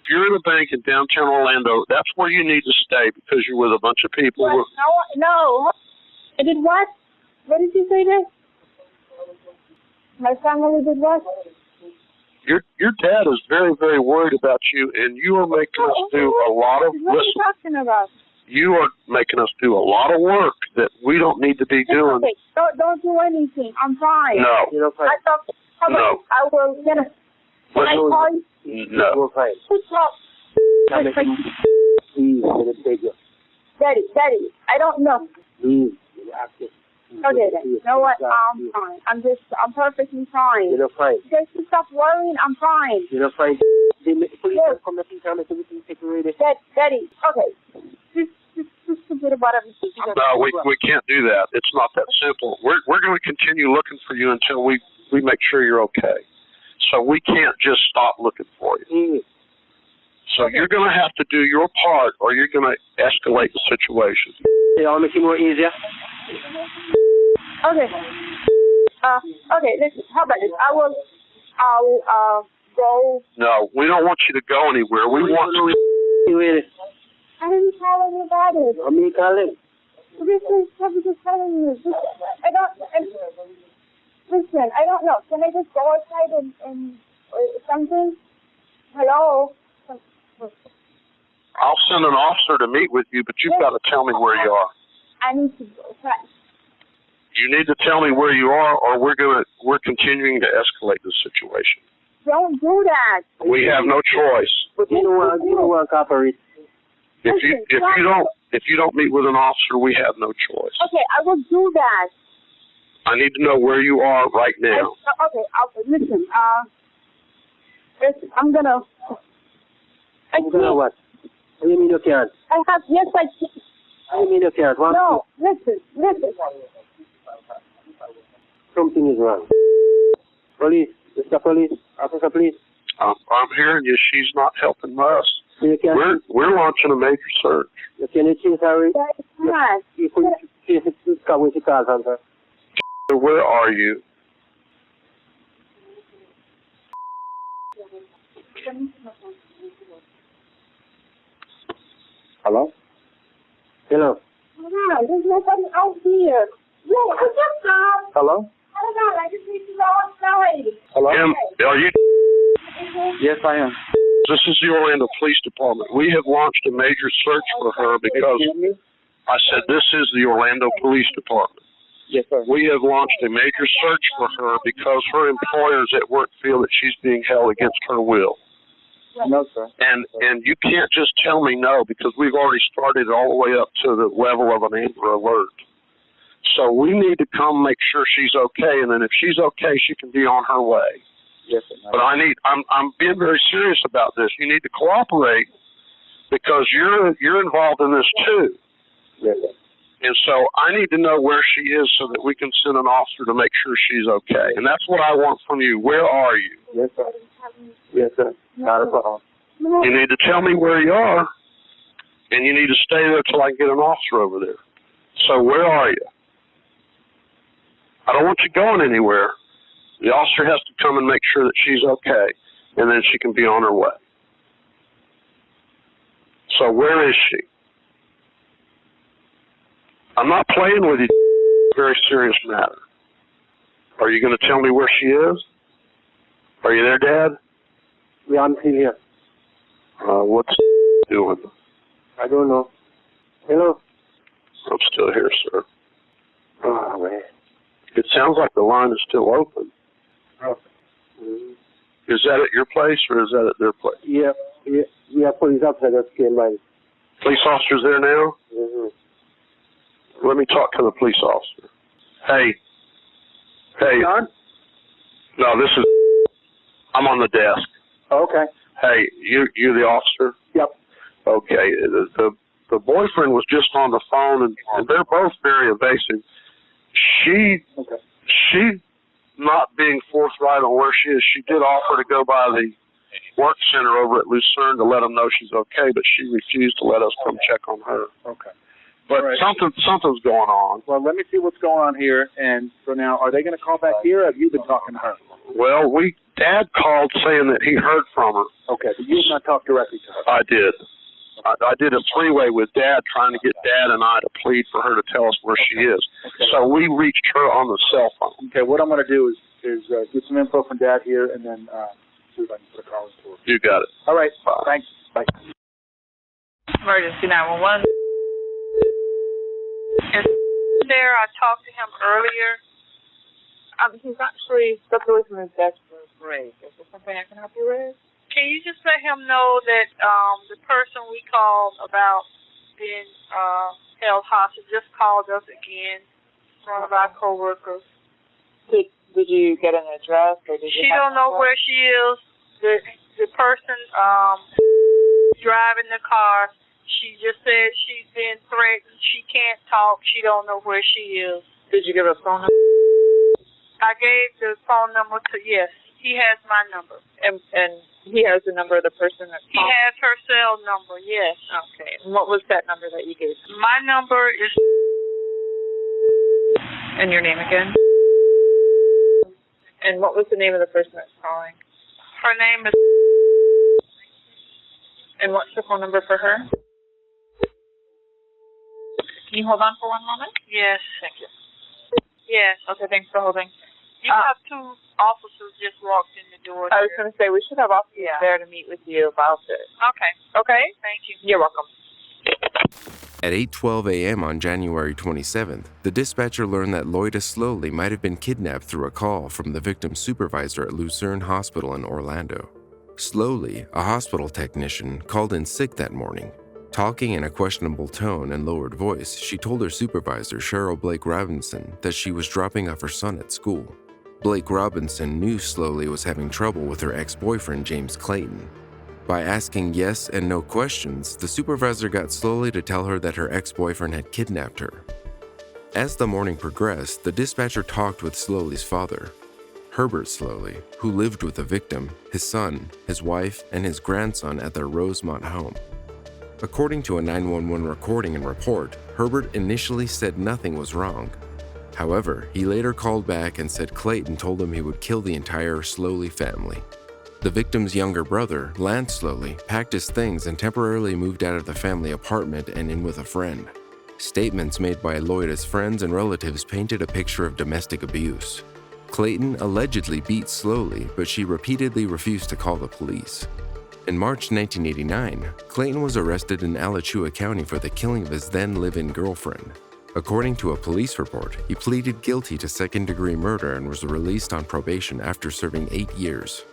you're in a bank in downtown Orlando, that's where you need to stay because you're with a bunch of people. What? No. I did what? What did you say there? My family did what? Your dad is very, very worried about you, and you are making us do a lot of. What are you talking about? You are making us do a lot of work that we don't need to be doing. Okay. Don't do anything. I'm fine. No. I thought. No. I will get a. Can I call you? No. Who's up? Daddy, I don't know. Okay then. You know what? I'm fine. I'm perfectly fine. You're fine. Just stop worrying. I'm fine. You're fine. Daddy, okay. Just forget about everything. No, we can't do that. It's not that simple. We're going to continue looking for you until we make sure you're okay. So we can't just stop looking for you. So you're going to have to do your part, or you're going to escalate the situation. Yeah, I'll make it more easier. Okay. Okay. Listen. How about this? I'll go. No, we don't want you to go anywhere. We want you. I didn't tell anybody. I'm me calling. I'm just telling you. Listen, I don't know. Can I just go outside and something? Hello? I'll send an officer to meet with you, but you've got to tell me where you are. I need to go. You need to tell me where you are, or we're continuing to escalate the situation. Don't do that. We have no choice. But you don't want to cooperate. If you don't meet with an officer, we have no choice. Okay, I will do that. I need to know where you are right now. Listen. I'm gonna. What? What do you mean you can't? Yes, I can. What do you mean you can't? No, listen. Something is wrong. Police, Mr. Police, Officer Police. I'm hearing you. She's not helping us. We're launching a major search. Can you change her? Where are you? Hello? Hello? There's nobody out here. Look, I just stopped. Hello? Hold on, I just need to go outside. Hello? Are you? Yes, I am. This is the Orlando Police Department. We have launched a major search for her because I said this is the Orlando Police Department. Yes, sir. We have launched a major search for her because her employers at work feel that she's being held against her will. No, sir. And you can't just tell me no because we've already started all the way up to the level of an Amber Alert. So we need to come make sure she's okay, and then if she's okay, she can be on her way. Yes, sir. But I'm being very serious about this. You need to cooperate because you're involved in this too. Yes, sir. And so I need to know where she is so that we can send an officer to make sure she's okay. And that's what I want from you. Where are you? Yes, sir. Yes, sir. Not a problem. You need to tell me where you are, and you need to stay there till I can get an officer over there. So where are you? I don't want you going anywhere. The officer has to come and make sure that she's okay, and then she can be on her way. So where is she? I'm not playing with you. It's a very serious matter. Are you going to tell me where she is? Are you there, Dad? Yeah, I'm still here. What's doing? I don't know. Hello? I'm still here, sir. Oh, man. It sounds like the line is still open. Oh. Is that at your place or is that at their place? Yeah, police officer just came by. Police officer's there now? Mm-hmm. Let me talk to the police officer. Hey. John? No, this is... I'm on the desk. Okay. Hey, you're the officer? Yep. Okay. The boyfriend was just on the phone, and they're both very evasive. She not being forthright on where she is, she did offer to go by the work center over at Lucerne to let them know she's okay, but she refused to let us come check on her. Okay. But Right. something's going on. Well, let me see what's going on here. And so now, are they going to call back here, or have you been talking to her? Well, Dad called saying that he heard from her. Okay, but you have not talked directly to her. I did. I did a three-way with Dad, trying to get Dad and I to plead for her to tell us where she is. Okay. So we reached her on the cell phone. Okay, what I'm going to do is get some info from Dad here, and then see if I can put a call into her. You got it. All right, thanks. Bye. Emergency 911. Is there? I talked to him earlier. He's actually stepped away from his desk for a break. Is there something I can help you with? Can you just let him know that the person we called about being held hostage just called us again, one of our coworkers. Did you get an address, or did you? She don't know where she is. The person driving the car, she just said she's been threatened. She can't talk. She don't know where she is. Did you give a phone number? I gave the phone number to, yes, he has my number. And he has the number of the person that He has her cell number, yes. Okay. And what was that number that you gave? My number is... And your name again? And what was the name of the person that's calling? Her name is... And what's the phone number for her? Can you hold on for one moment? Yes. Thank you. Yes. Okay, thanks for holding. You have two officers just walked in the door. I was going to say, we should have officers there to meet with you about this. Okay. Okay? Thank you. You're welcome. At 8:12 a.m. on January 27th, the dispatcher learned that Loida Slowly might have been kidnapped through a call from the victim's supervisor at Lucerne Hospital in Orlando. Slowly, a hospital technician, called in sick that morning. Talking in a questionable tone and lowered voice, she told her supervisor, Cheryl Blake Robinson, that she was dropping off her son at school. Blake Robinson knew Slowly was having trouble with her ex-boyfriend, James Clayton. By asking yes and no questions, the supervisor got Slowly to tell her that her ex-boyfriend had kidnapped her. As the morning progressed, the dispatcher talked with Slowly's father, Herbert Slowly, who lived with the victim, his son, his wife, and his grandson at their Rosemont home. According to a 911 recording and report, Herbert initially said nothing was wrong. However, he later called back and said Clayton told him he would kill the entire Slowly family. The victim's younger brother, Lance Slowly, packed his things and temporarily moved out of the family apartment and in with a friend. Statements made by Loida's friends and relatives painted a picture of domestic abuse. Clayton allegedly beat Slowly, but she repeatedly refused to call the police. In March 1989, Clayton was arrested in Alachua County for the killing of his then live-in girlfriend. According to a police report, he pleaded guilty to second-degree murder and was released on probation after serving 8 years.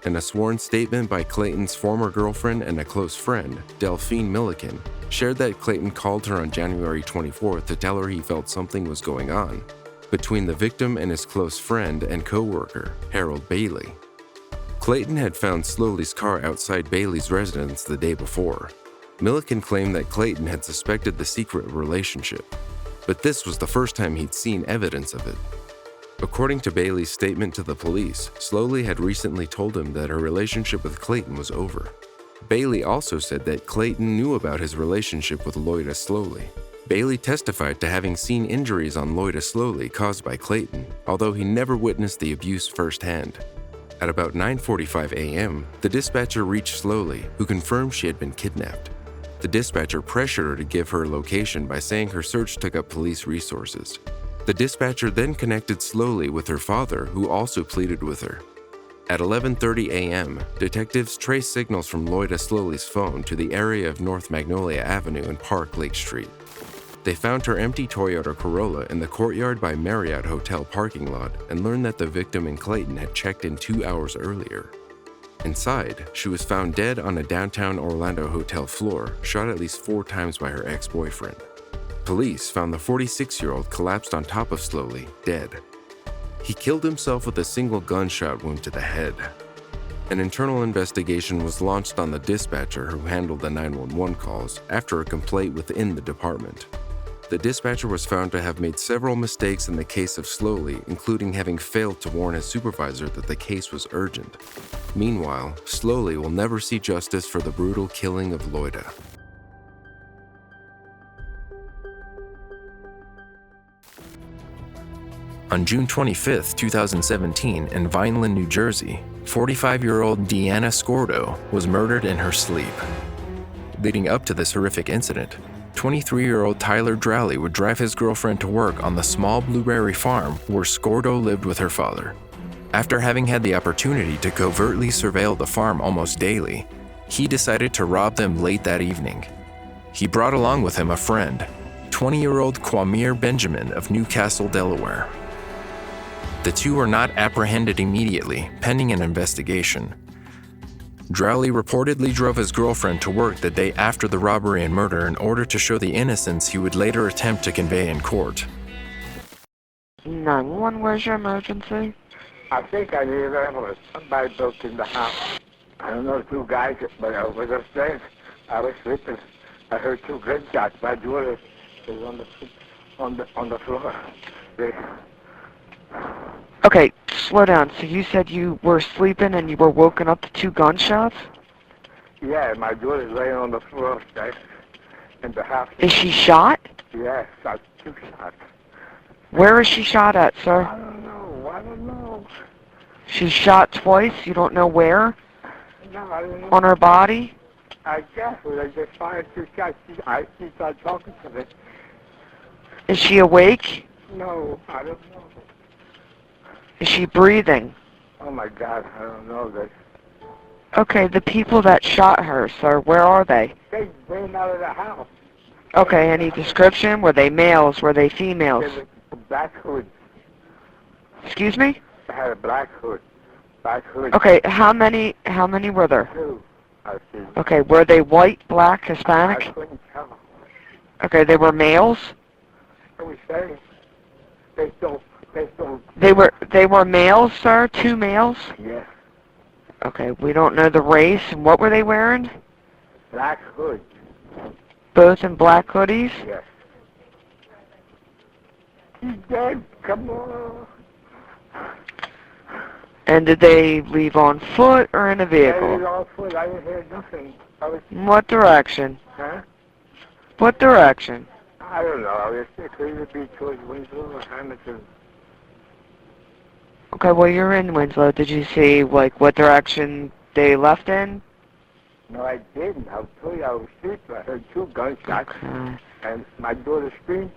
In a sworn statement by Clayton's former girlfriend and a close friend, Delphine Milliken, shared that Clayton called her on January 24th to tell her he felt something was going on between the victim and his close friend and co-worker, Harold Bailey. Clayton had found Slowly's car outside Bailey's residence the day before. Milliken claimed that Clayton had suspected the secret relationship, but this was the first time he'd seen evidence of it. According to Bailey's statement to the police, Slowly had recently told him that her relationship with Clayton was over. Bailey also said that Clayton knew about his relationship with Loida Slowly. Bailey testified to having seen injuries on Loida Slowly caused by Clayton, although he never witnessed the abuse firsthand. At about 9:45 a.m., the dispatcher reached Slowly, who confirmed she had been kidnapped. The dispatcher pressured her to give her location by saying her search took up police resources. The dispatcher then connected Slowly with her father, who also pleaded with her. At 11:30 a.m., detectives traced signals from Loida Slowly's phone to the area of North Magnolia Avenue and Park Lake Street. They found her empty Toyota Corolla in the courtyard by Marriott Hotel parking lot and learned that the victim in Clayton had checked in 2 hours earlier. Inside, she was found dead on a downtown Orlando hotel floor, shot at least 4 times by her ex-boyfriend. Police found the 46-year-old collapsed on top of Slowly, dead. He killed himself with a single gunshot wound to the head. An internal investigation was launched on the dispatcher who handled the 911 calls after a complaint within the department. The dispatcher was found to have made several mistakes in the case of Slowly, including having failed to warn his supervisor that the case was urgent. Meanwhile, Slowly will never see justice for the brutal killing of Loida. On June 25, 2017, in Vineland, New Jersey, 45-year-old Deanna Scordo was murdered in her sleep. Leading up to this horrific incident, 23-year-old Tyler Drowley would drive his girlfriend to work on the small blueberry farm where Scordo lived with her father. After having had the opportunity to covertly surveil the farm almost daily, he decided to rob them late that evening. He brought along with him a friend, 20-year-old Quamir Benjamin of Newcastle, Delaware. The two were not apprehended immediately, pending an investigation. Drowley reportedly drove his girlfriend to work the day after the robbery and murder in order to show the innocence he would later attempt to convey in court. 911, where's your emergency? I think I need an ambulance. Somebody broke in the house. I don't know, 2 guys, but I was upstairs. I was sleeping. I heard 2 gunshots. My daughter is on the floor. Okay, slow down. So you said you were sleeping and you were woken up to 2 gunshots? Yeah, my daughter's laying on the floor upstairs in the house. Is she shot? Yes, 2 shots. Where is she shot at, sir? I don't know. She's shot twice? You don't know where? No, I don't know. On her body? I guess when I just fired 2 shots, she started talking to me. Is she awake? No, I don't know. Is she breathing? Oh my God, I don't know this. Okay, the people that shot her, sir, where are they? They ran out of the house. Okay, any description? Were they males? Were they females? They had a black hood. Excuse me? They had a black hood. Okay, how many were there? 2, I see. Okay, were they white, black, Hispanic? I couldn't tell. Okay, they were males? What we say? They still. They were males, sir? 2 males? Yes. Okay, we don't know the race. And what were they wearing? Black hood. Both in black hoodies? Yes. He's dead. Come on. And did they leave on foot or in a vehicle? They leave on foot. I didn't hear nothing. What direction? Huh? What direction? I don't know. It could either be towards Winslow or Hamilton. Okay, well, you're in Winslow. Did you see, like, what direction they left in? No, I didn't. I'll tell you, I was sleeping. I heard 2 gunshots. Okay. And my daughter screamed.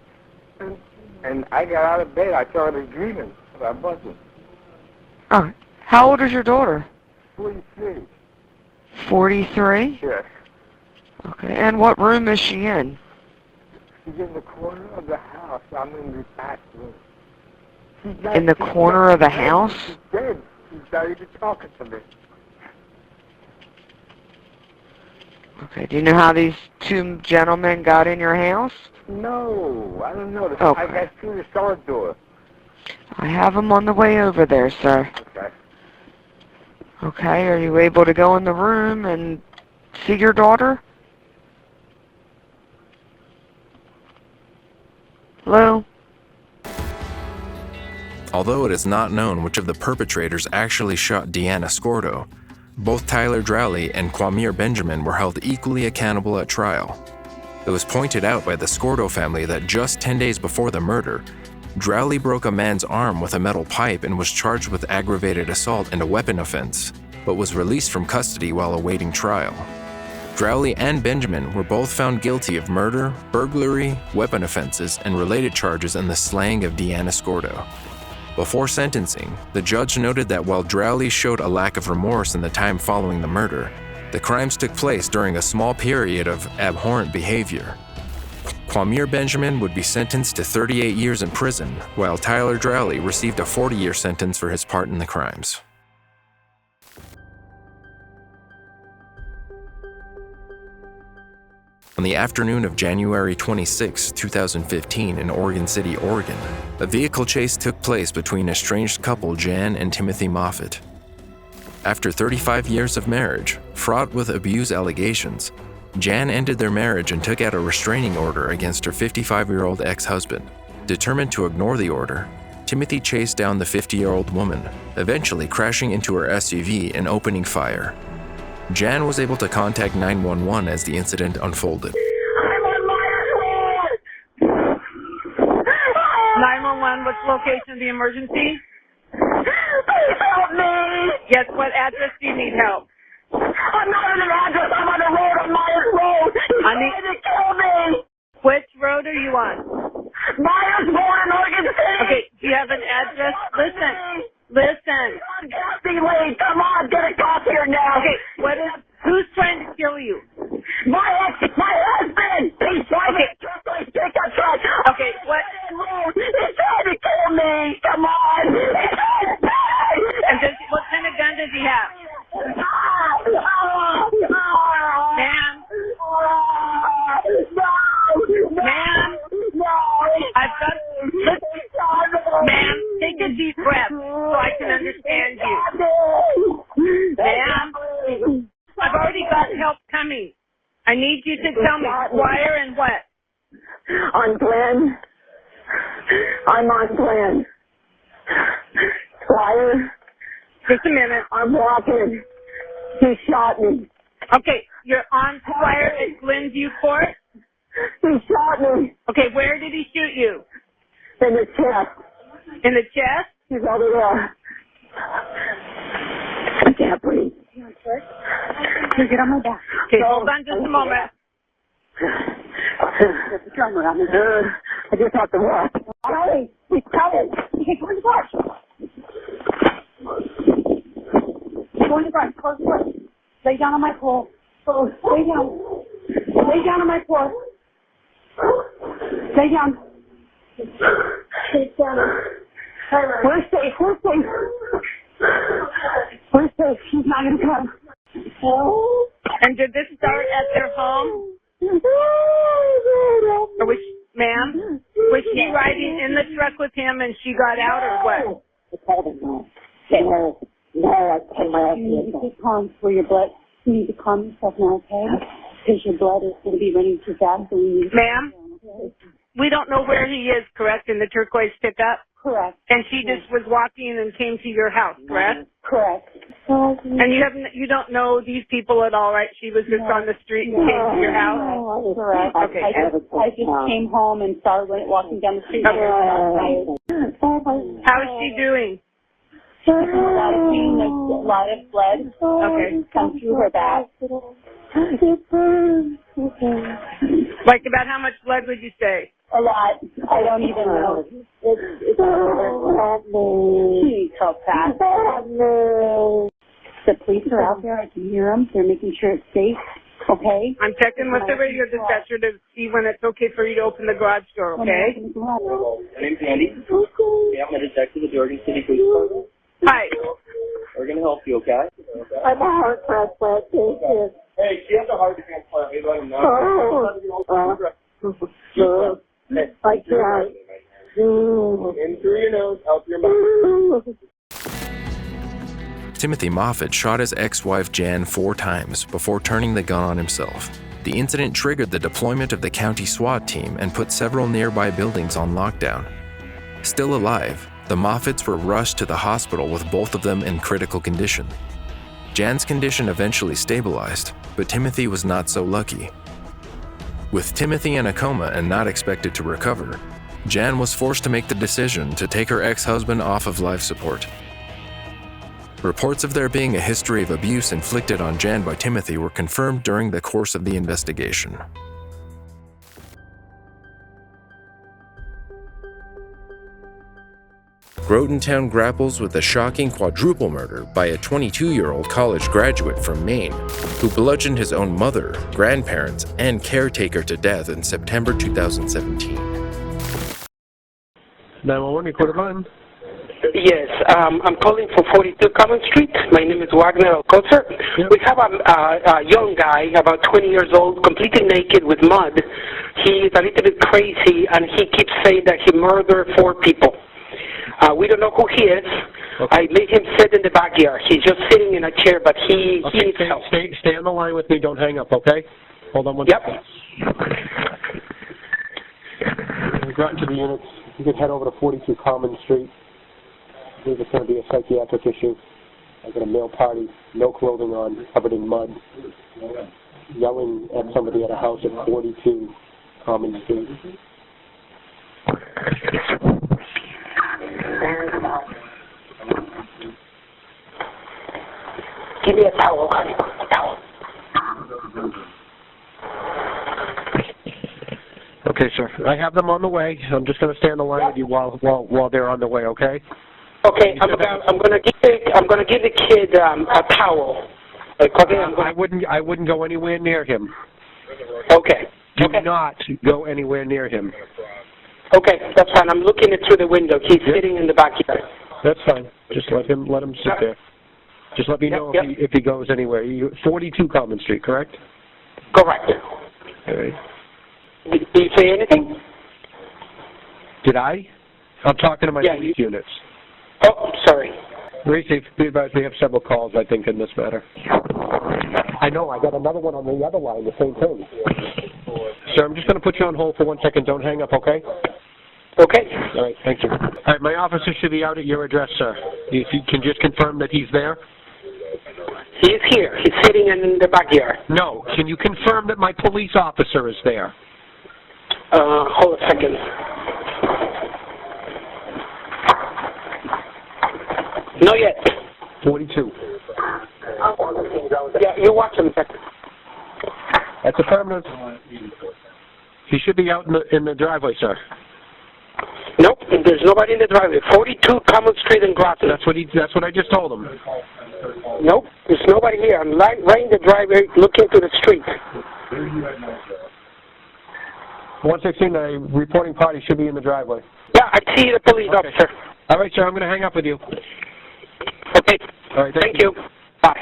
And I got out of bed. I thought I was dreaming. But I wasn't. Oh, how old is your daughter? 43. 43? Yes. Okay, and what room is she in? She's in the corner of the house. I'm in the bathroom. In the corner of the house? She's dead. She's not even talking to me. Okay, do you know how these 2 gentlemen got in your house? No, I don't know. Okay. I got through the cellar door. I have them on the way over there, sir. Okay. Okay, are you able to go in the room and see your daughter? Hello? Although it is not known which of the perpetrators actually shot Deanna Scordo, both Tyler Drowley and Quamir Benjamin were held equally accountable at trial. It was pointed out by the Scordo family that just 10 days before the murder, Drowley broke a man's arm with a metal pipe and was charged with aggravated assault and a weapon offense, but was released from custody while awaiting trial. Drowley and Benjamin were both found guilty of murder, burglary, weapon offenses, and related charges in the slaying of Deanna Scordo. Before sentencing, the judge noted that while Drowley showed a lack of remorse in the time following the murder, the crimes took place during a small period of abhorrent behavior. Quamir Benjamin would be sentenced to 38 years in prison, while Tyler Drowley received a 40-year sentence for his part in the crimes. On the afternoon of January 26, 2015 in Oregon City, Oregon, a vehicle chase took place between estranged couple Jan and Timothy Moffitt. After 35 years of marriage, fraught with abuse allegations, Jan ended their marriage and took out a restraining order against her 55-year-old ex-husband. Determined to ignore the order, Timothy chased down the 50-year-old woman, eventually crashing into her SUV and opening fire. Jan was able to contact 911 as the incident unfolded. 911, what's the location of the emergency? Help me! Yes, what address do you need help? I'm not on an address, I'm on the road on Myers Road! He's trying to kill me! Which road are you on? Myers Road in Oregon City! Okay, do you have an address? Listen. Coffee lane, come on, get a coffee here now! Okay, who's trying to kill you? My husband! He's trying to take a truck! Okay, what? He's trying to kill me! Come on! And what kind of gun does he have? Ma'am? Ma'am? I've got... Ma'am, take a deep breath so I can understand you. Ma'am? I've already got help coming. I need you to tell me wire and what? On Glenn. I'm on Glenn. Wire. Just a minute. I'm walking. He shot me. Okay, you're on fire at Glenview Court? He shot me. Okay, where did he shoot you? In the chest. In the chest? He's over there. I can't breathe. You get on my back. Okay, hold on just a moment. There's a drummer on the hood. I just have to walk. Hurry, he's coming. Okay, go in the bar. Go in the bar. Close the door. Lay down on my floor. Lay down. Lay down on my floor. Lay down. Lay down. We're safe. We're safe. We're safe. She's not going to come. And did this start at their home? Or was she riding in the truck with him and she got out or what? No, I can't. You need to get calm for your blood. You need to calm yourself now, okay? Because your blood is going to be running too fast. Ma'am, we don't know where he is, correct, in the turquoise pickup? Correct. And she just was walking and came to your house, correct? Correct. And you don't know these people at all, right? She was just on the street and came to your house? Correct. Okay. I just came home and started walking down the street. Okay. How is she doing? A lot of pain, there's a lot of blood. Okay. Come through her back. Like about how much blood would you say? A lot. I don't even know. It's so fast. The police are out there. I can hear them. They're making sure it's safe. Okay? I'm checking with the radio dispatcher to see when it's okay for you to open the garage door, okay? My name's Andy. I'm a detective at the Oregon City Police Department. Hi. We're going to help you, okay? I'm a heart transplant patient. Hey, she has a heart transplant. Maybe let him know. I can't. In through your nose, out through your mouth. Timothy Moffitt shot his ex-wife Jan 4 times before turning the gun on himself. The incident triggered the deployment of the county SWAT team and put several nearby buildings on lockdown. Still alive, the Moffitts were rushed to the hospital with both of them in critical condition. Jan's condition eventually stabilized, but Timothy was not so lucky. With Timothy in a coma and not expected to recover, Jan was forced to make the decision to take her ex-husband off of life support. Reports of there being a history of abuse inflicted on Jan by Timothy were confirmed during the course of the investigation. Groton Town grapples with a shocking quadruple murder by a 22-year-old college graduate from Maine who bludgeoned his own mother, grandparents, and caretaker to death in September 2017. 911, recorded line. Yes, I'm calling for 42 Common Street. My name is Wagner Alcocer. Yep. We have a young guy, about 20 years old, completely naked with mud. He's a little bit crazy, and he keeps saying that he murdered 4 people. We don't know who he is. Okay. I made him sit in the backyard. He's just sitting in a chair, but he needs help. Stay on the line with me. Don't hang up, okay? Hold on one second. We got into the units. You can head over to 42 Common Street. I believe it's going to be a psychiatric issue. I got a male party, no clothing on, covered in mud, yelling at somebody at a house at 42 Common Street. Give me a towel, honey. A towel. Okay, sir. I have them on the way. I'm just going to stay on the line with you while they're on the way. Okay. Okay. I'm going to give the kid a towel. I wouldn't go anywhere near him. Okay. Do not go anywhere near him. Okay, that's fine. I'm looking it through the window. He's sitting in the backyard. That's fine. Just let him sit there. Just let me know if he goes anywhere. 42 Common Street, correct? Correct. All right. Did you say anything? Did I? I'm talking to my police units. Oh, sorry. Receive. Be advised, we have several calls, I think, in this matter. I know. I got another one on the other line, the same thing. Sir, I'm just going to put you on hold for 1 second. Don't hang up, okay? Okay. All right, thank you. All right, my officer should be out at your address, sir. If you can just confirm that he's there. He is here. He's sitting in the backyard. No. Can you confirm that my police officer is there? Hold a second. Not yet. 42. Yeah, you watch him a second. That's affirmative. He should be out in the driveway, sir. Nope, there's nobody in the driveway. 42 Common Street in Groton. That's what I just told him. Nope, there's nobody here. I'm right in the driveway looking to the street. 116, a reporting party should be in the driveway. Yeah, I see the police officer. All right, sir, I'm going to hang up with you. Okay. All right, thank you. Bye.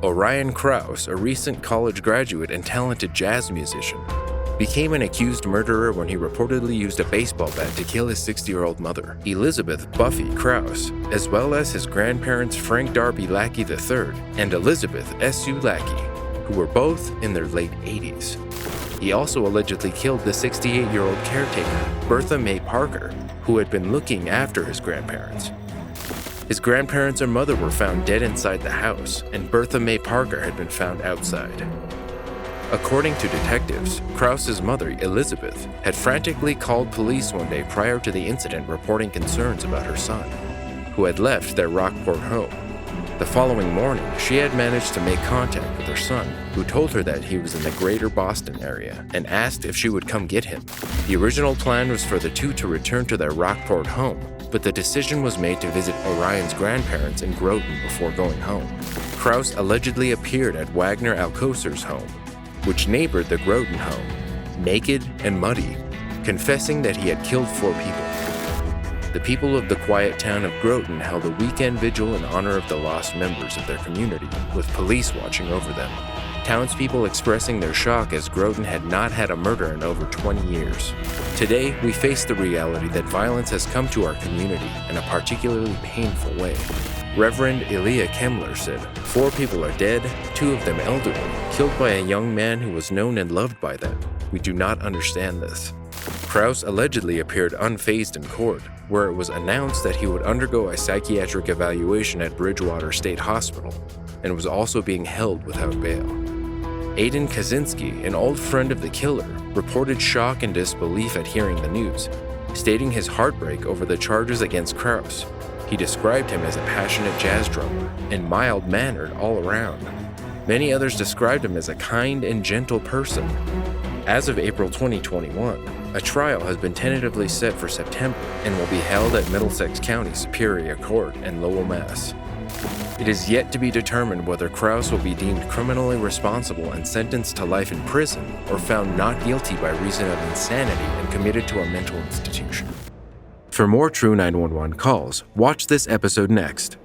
Orion Krause, a recent college graduate and talented jazz musician, became an accused murderer when he reportedly used a baseball bat to kill his 60-year-old mother, Elizabeth Buffy Krause, as well as his grandparents Frank Darby Lackey III and Elizabeth S.U. Lackey, who were both in their late 80s. He also allegedly killed the 68-year-old caretaker, Bertha Mae Parker, who had been looking after his grandparents. His grandparents and mother were found dead inside the house, and Bertha Mae Parker had been found outside. According to detectives, Krause's mother, Elizabeth, had frantically called police one day prior to the incident reporting concerns about her son, who had left their Rockport home. The following morning, she had managed to make contact with her son, who told her that he was in the greater Boston area and asked if she would come get him. The original plan was for the two to return to their Rockport home, but the decision was made to visit Orion's grandparents in Groton before going home. Krause allegedly appeared at Wagner Alcocer's home, which neighbored the Groton home, naked and muddy, confessing that he had killed 4 people. The people of the quiet town of Groton held a weekend vigil in honor of the lost members of their community, with police watching over them. Townspeople expressing their shock as Groton had not had a murder in over 20 years. Today, we face the reality that violence has come to our community in a particularly painful way. Reverend Elia Kemmler said, 4 people are dead, 2 of them elderly, killed by a young man who was known and loved by them. We do not understand this. Krause allegedly appeared unfazed in court, where it was announced that he would undergo a psychiatric evaluation at Bridgewater State Hospital, and was also being held without bail. Aidan Kaczynski, an old friend of the killer, reported shock and disbelief at hearing the news, stating his heartbreak over the charges against Krause. He described him as a passionate jazz drummer and mild-mannered all around. Many others described him as a kind and gentle person. As of April 2021, A trial has been tentatively set for September and will be held at Middlesex County Superior Court in Lowell, Mass. It is yet to be determined whether Krause will be deemed criminally responsible and sentenced to life in prison or found not guilty by reason of insanity and committed to a mental institution. For more True 911 calls, watch this episode next.